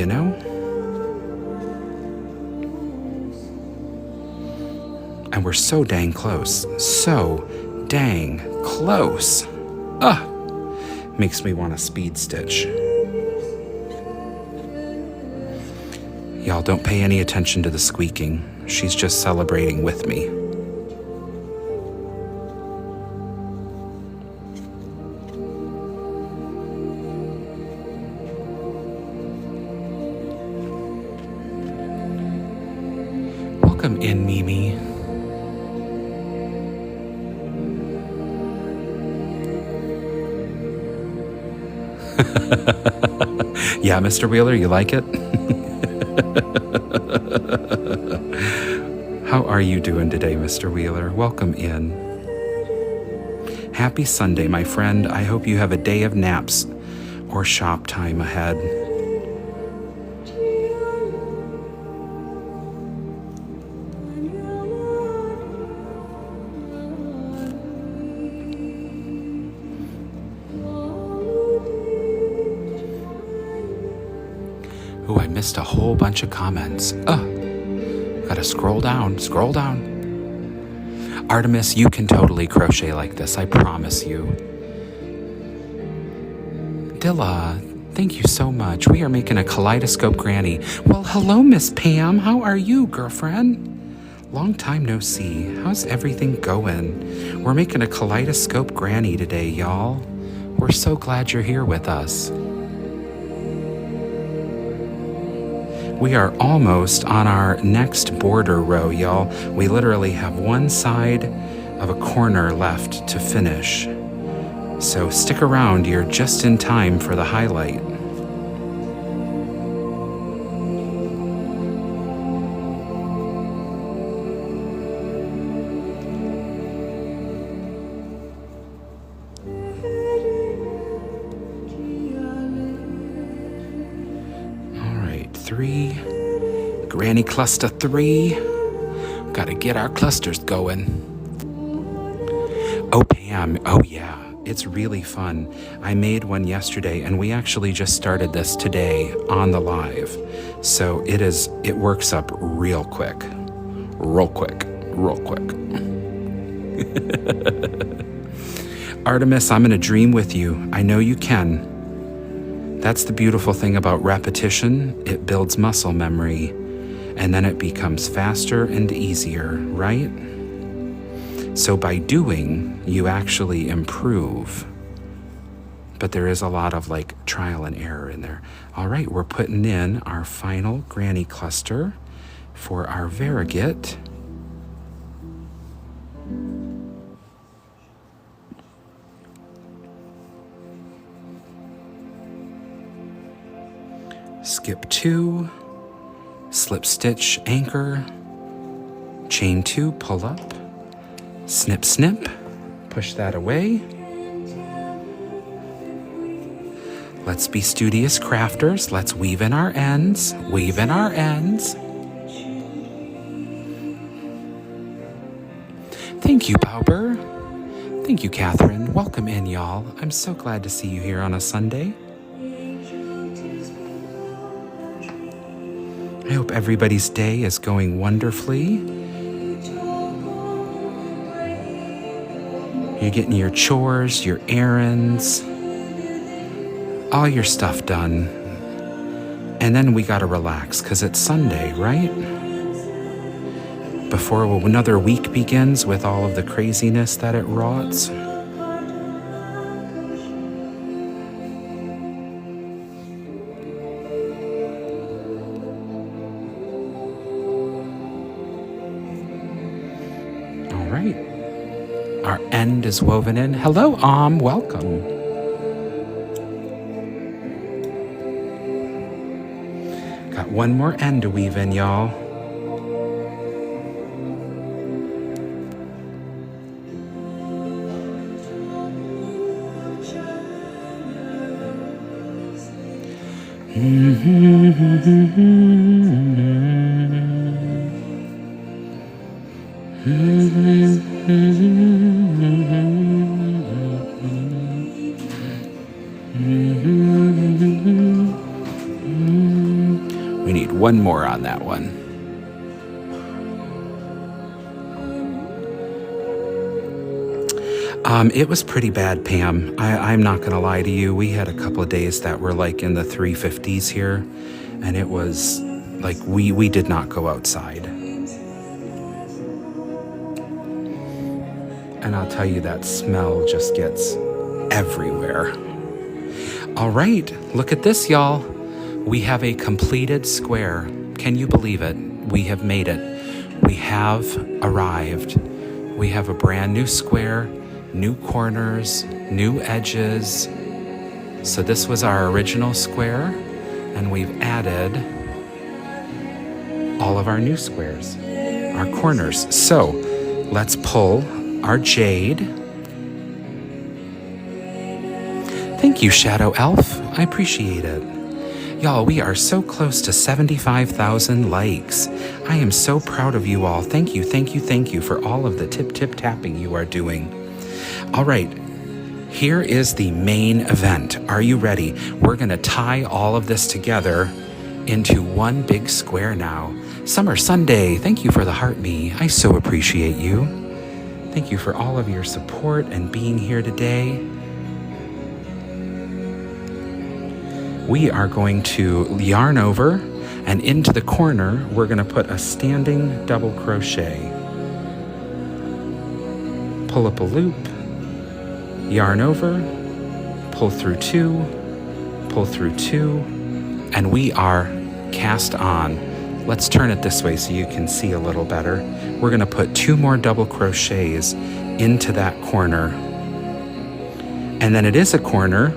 And we're so dang close. So dang close. Makes me want to speed stitch. Y'all don't pay any attention to the squeaking. She's just celebrating with me. Welcome in, Mimi. Yeah, Mr. Wheeler, you like it? How are you doing today, Mr. Wheeler? Welcome in. Happy Sunday, my friend. I hope you have a day of naps or shop time ahead. Ooh, I missed a whole bunch of comments. Gotta scroll down, scroll down. Artemis, you can totally crochet like this, I promise you. Dilla, thank you so much. We are making a kaleidoscope granny. Well, hello, Miss Pam. How are you, girlfriend? Long time no see. How's everything going? We're making a kaleidoscope granny today, y'all. We're so glad you're here with us. We are almost on our next border row, y'all. We literally have one side of a corner left to finish. So stick around, you're just in time for the highlight. Three, granny cluster 3. Gotta get our clusters going. Oh, Pam, oh yeah, it's really fun. I made one yesterday and we actually just started this today on the live. So it works up real quick. Real quick. Artemis, I'm gonna dream with you. I know you can. That's the beautiful thing about repetition. It builds muscle memory, and then it becomes faster and easier, right? So by doing, you actually improve. But there is a lot of trial and error in there. All right, we're putting in our final granny cluster for our variegated. Skip 2, slip stitch anchor, chain 2, pull up, snip snip, push that away. Let's be studious crafters. Let's weave in our ends, weave in our ends. Thank you, Bauber. Thank you, Catherine. Welcome in, y'all. I'm so glad to see you here on a Sunday. I hope everybody's day is going wonderfully. You're getting your chores, your errands, all your stuff done. And then we gotta relax, because it's Sunday, right? Before another week begins with all of the craziness that it wrought. All right. Our end is woven in. Hello, welcome. Got one more end to weave in, y'all. We need one more on that one. It was pretty bad, Pam. I'm not gonna lie to you. We had a couple of days that were like in the 350s here, and it was like we did not go outside. And I'll tell you, that smell just gets everywhere. All right, look at this, y'all. We have a completed square. Can you believe it? We have made it. We have arrived. We have a brand new square, new corners, new edges. So this was our original square, and we've added all of our new squares, our corners. So let's pull our jade. Thank you, Shadow Elf. I appreciate it. Y'all, we are so close to 75,000 likes. I am so proud of you all. Thank you, thank you, thank you for all of the tip tapping you are doing. All right, here is the main event. Are you ready? We're gonna tie all of this together into one big square now. Summer Sunday, thank you for the heart me. I so appreciate you. Thank you for all of your support and being here today. We are going to yarn over, and into the corner, we're going to put a standing double crochet. Pull up a loop, yarn over, pull through two, and we are cast on. Let's turn it this way so you can see a little better. We're going to put 2 more double crochets into that corner. And then it is a corner,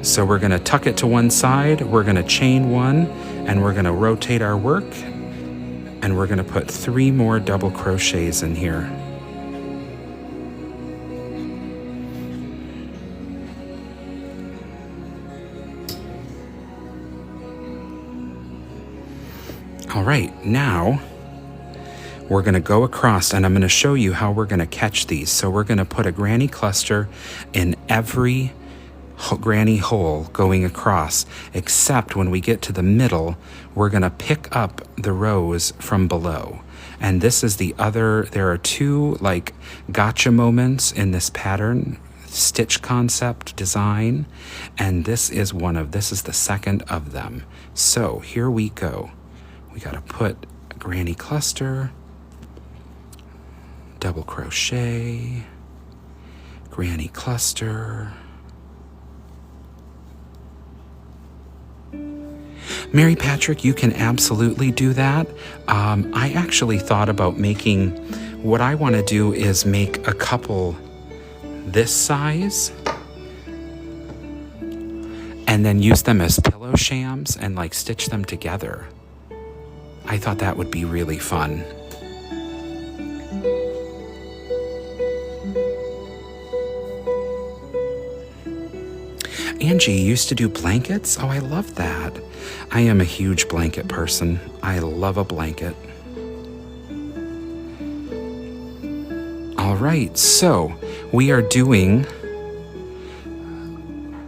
so we're going to tuck it to one side, we're going to chain 1, and we're going to rotate our work, and we're going to put 3 more double crochets in here. All right, now we're going to go across, and I'm going to show you how we're going to catch these. So we're going to put a granny cluster in every granny hole going across, except when we get to the middle, we're going to pick up the rows from below. And this is the other, there are 2 like gotcha moments in this pattern stitch concept design, and this is the second of them. So here we go. We got to put a granny cluster, double crochet, granny cluster. Mary Patrick, you can absolutely do that. I actually thought about making, what I want to do is make a couple this size and then use them as pillow shams and like stitch them together. I thought that would be really fun. Angie used to do blankets? Oh, I love that. I am a huge blanket person. I love a blanket. All right, so we are doing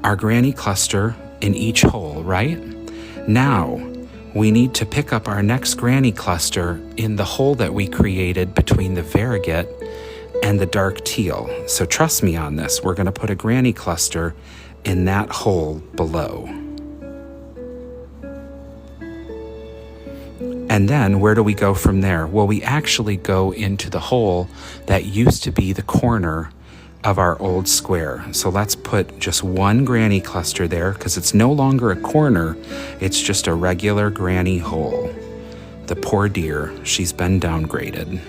our granny cluster in each hole, right? Now, we need to pick up our next granny cluster in the hole that we created between the variegated and the dark teal. So trust me on this. We're going to put a granny cluster in that hole below. And then where do we go from there? Well, we actually go into the hole that used to be the corner of our old square. So let's put just one granny cluster there because it's no longer a corner. It's just a regular granny hole. The poor dear, she's been downgraded.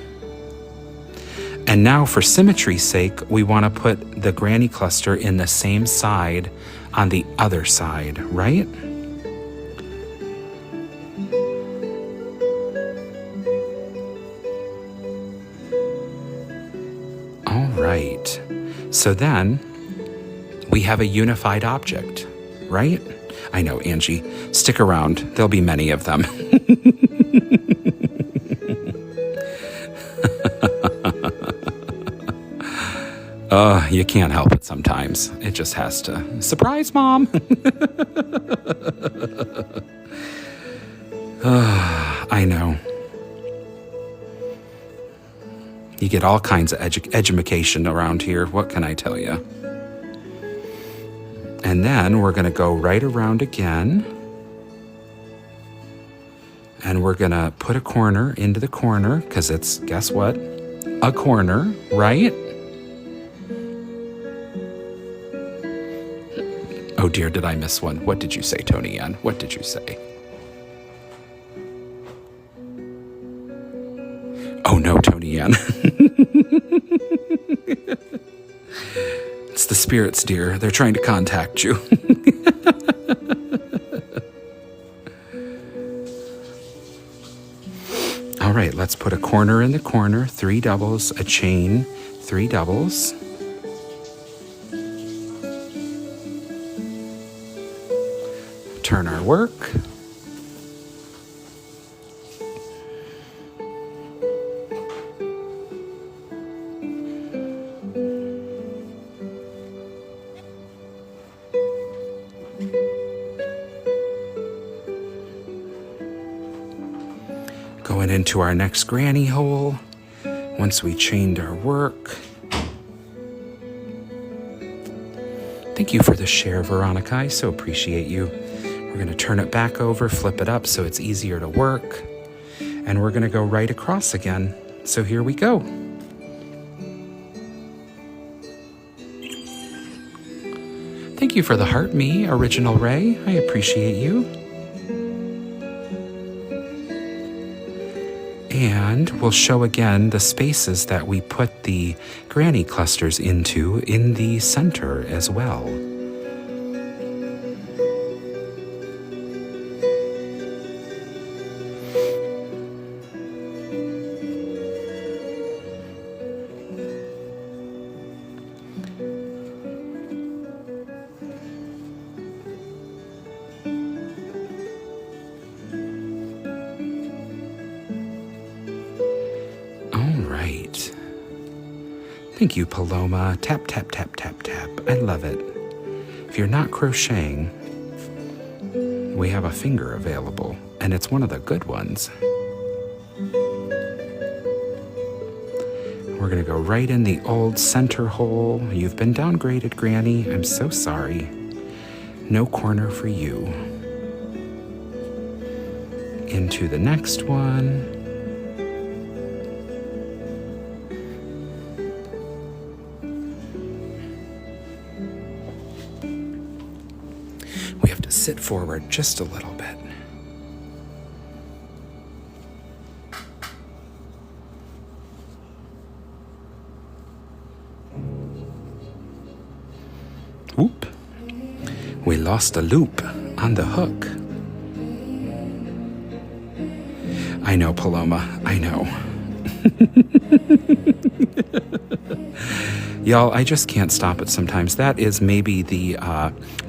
And now for symmetry's sake, we want to put the granny cluster in the same side on the other side, right? All right. So then we have a unified object, right? I know, Angie. Stick around. There'll be many of them. You can't help it sometimes. It just has to. Surprise, Mom! I know. You get all kinds of edumacation around here. What can I tell you? And then we're going to go right around again. And we're going to put a corner into the corner because it's, guess what? A corner, right? Oh dear, did I miss one? What did you say, Tony Ann? What did you say? Oh no, Tony Ann. It's the spirits, dear. They're trying to contact you. All right, let's put a corner in the corner, 3 doubles, a chain, 3 doubles. Turn our work. Going into our next granny hole once we chained our work. Thank you for the share, Veronica. I so appreciate you. We're going to turn it back over, flip it up so it's easier to work. And we're going to go right across again. So here we go. Thank you for the heart, me, Original Ray. I appreciate you. And we'll show again the spaces that we put the granny clusters into in the center as well. Thank you, Paloma. Tap, tap, tap, tap, tap. I love it. If you're not crocheting, we have a finger available, and it's one of the good ones. We're going to go right in the old center hole. You've been downgraded, Granny. I'm so sorry. No corner for you. Into the next one. Sit forward just a little bit. Whoop. We lost a loop on the hook. I know, Paloma. I know. Y'all, I just can't stop it sometimes. That is maybe the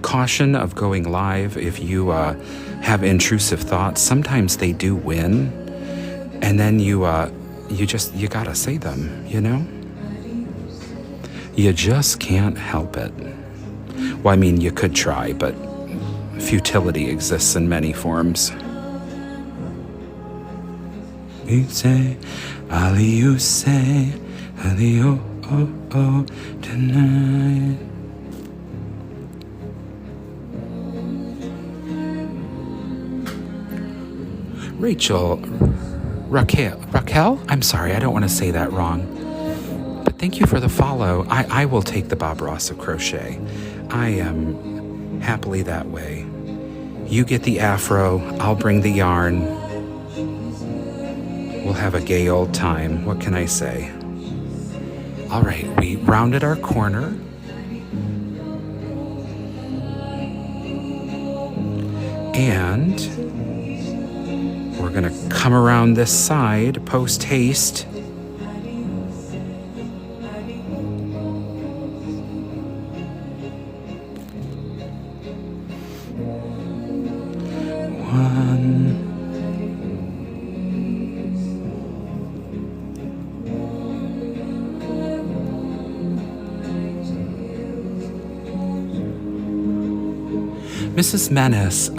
caution of going live. If you have intrusive thoughts, sometimes they do win. And then you gotta say them, you know? You just can't help it. Well, I mean, you could try, but futility exists in many forms. You say, Ali, you say, Ali, oh, oh, oh, tonight. Raquel? I'm sorry, I don't want to say that wrong. But thank you for the follow. I will take the Bob Ross of crochet. I am happily that way. You get the afro, I'll bring the yarn. We'll have a gay old time. What can I say? All right, we rounded our corner. And we're gonna come around this side post haste. Mrs. Menace,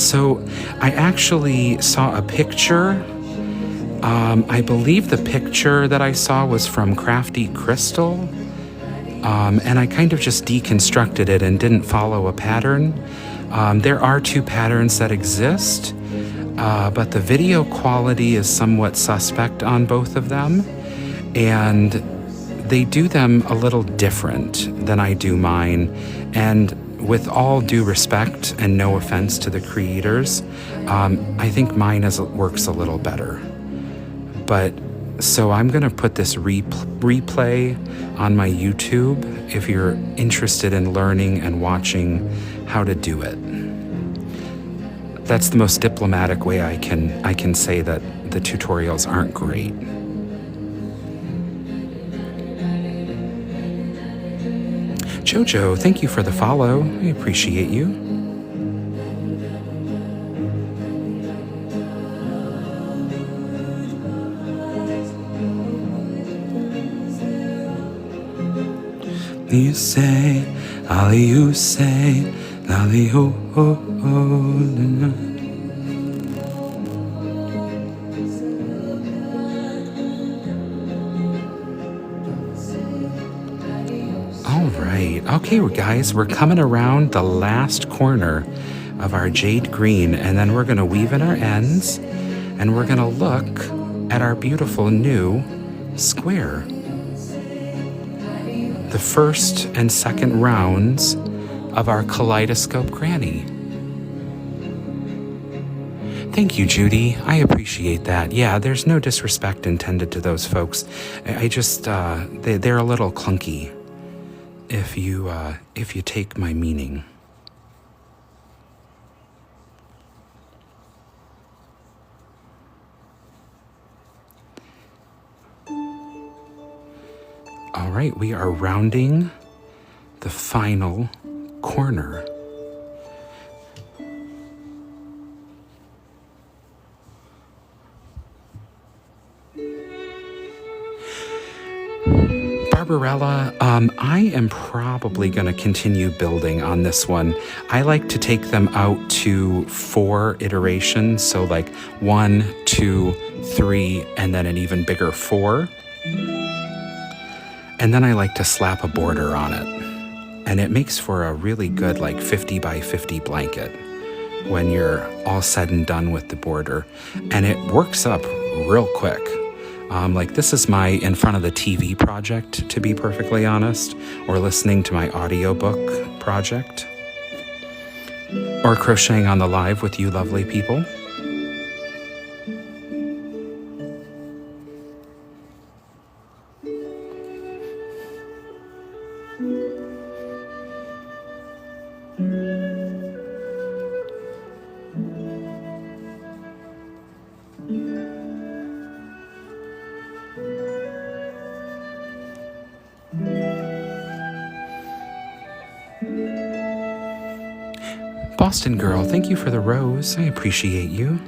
so I actually saw a picture. I believe the picture that I saw was from Crafty Crystal, and I kind of just deconstructed it and didn't follow a pattern. There are two patterns that exist, but the video quality is somewhat suspect on both of them, and they do them a little different than I do mine. And with all due respect and no offense to the creators, I think mine works a little better. But so I'm gonna put this replay on my YouTube if you're interested in learning and watching how to do it. That's the most diplomatic way I can say that the tutorials aren't great. Jojo, thank you for the follow. I appreciate you. You say, Ali, you say, Ali, oh, oh, oh, right. Okay, guys, we're coming around the last corner of our jade green, and then we're going to weave in our ends, and we're going to look at our beautiful new square. The first and second rounds of our Kaleidoscope Granny. Thank you, Judy. I appreciate that. Yeah, there's no disrespect intended to those folks. I just, they're a little clunky if you take my meaning. All right, we are rounding the final corner. Barbarella, I am probably going to continue building on this one. I like to take them out to 4 iterations, so like 1, 2, 3, and then an even bigger 4. And then I like to slap a border on it. And it makes for a really good like 50 by 50 blanket when you're all said and done with the border. And it works up real quick. Like this is my in front of the TV project, to be perfectly honest, or listening to my audiobook project, or crocheting on the live with you lovely people. Boston girl, thank you for the rose. I appreciate you.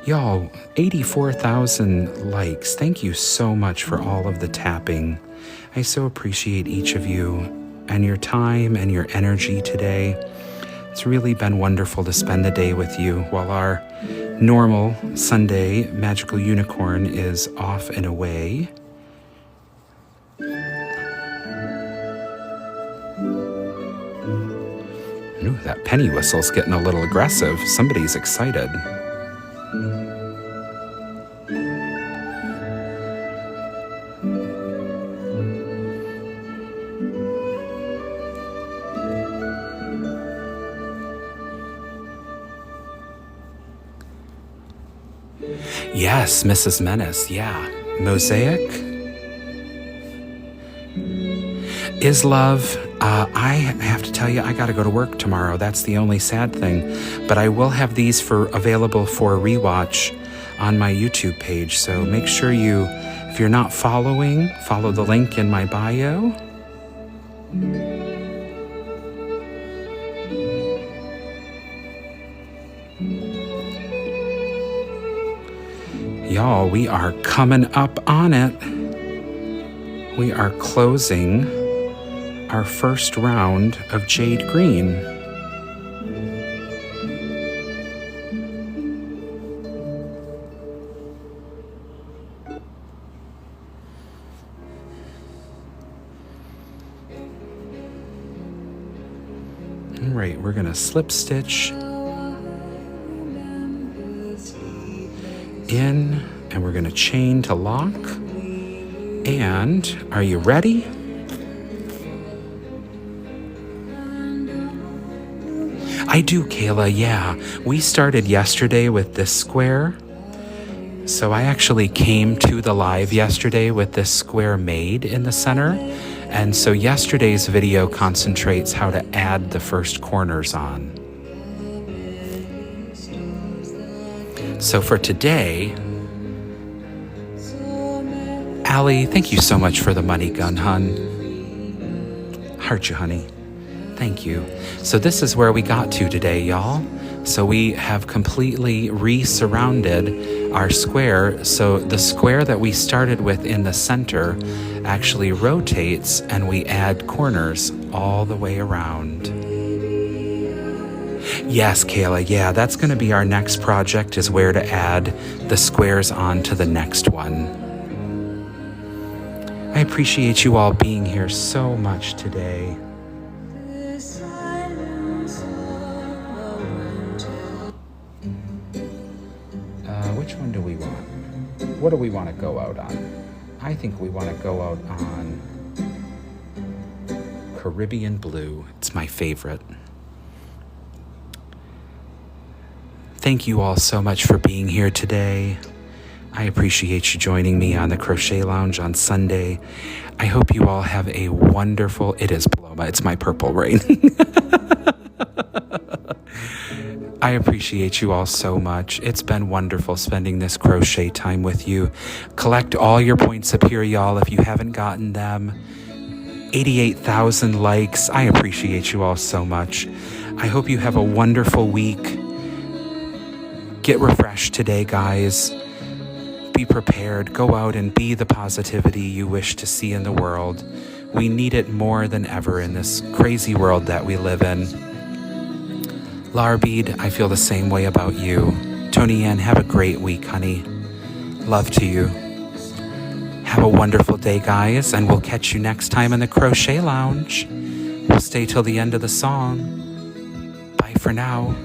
Y'all, 84,000 likes. Thank you so much for all of the tapping. I so appreciate each of you and your time and your energy today. It's really been wonderful to spend the day with you while our normal Sunday magical unicorn is off and away. Ooh, that penny whistle's getting a little aggressive. Somebody's excited. Yes, Mrs. Menace, yeah. Mosaic is love. I have to tell you, I gotta go to work tomorrow. That's the only sad thing. But I will have these available for rewatch on my YouTube page. So make sure you, if you're not following, follow the link in my bio. Y'all, we are coming up on it. We are closing our first round of jade green. All right, we're gonna slip stitch in, and we're gonna chain to lock. And are you ready? I do, Kayla, yeah. We started yesterday with this square. So I actually came to the live yesterday with this square made in the center. And so yesterday's video concentrates how to add the first corners on. So for today, Allie, thank you so much for the money gun, hun. Heart you, honey. Thank you. So this is where we got to today, y'all. So we have completely re-surrounded our square. So the square that we started with in the center actually rotates, and we add corners all the way around. Yes, Kayla, yeah, that's going to be our next project, is where to add the squares on to the next one. I I appreciate you all being here so much today. Which one do we want? What do we want to go out on? I think we want to go out on Caribbean Blue. It's my favorite. Thank you all so much for being here today. I appreciate you joining me on the Crochet Lounge on Sunday. I hope you all have a wonderful... It is Paloma. It's my purple rain. I appreciate you all so much. It's been wonderful spending this crochet time with you. Collect all your points up here, y'all, if you haven't gotten them. 88,000 likes. I appreciate you all so much. I hope you have a wonderful week. Get refreshed today, guys. Be prepared. Go out and be the positivity you wish to see in the world. We need it more than ever in this crazy world that we live in. Larbeed, I feel the same way about you. Tony Ann, have a great week, honey. Love to you. Have a wonderful day, guys, and we'll catch you next time in the Crochet Lounge. We'll stay till the end of the song. Bye for now.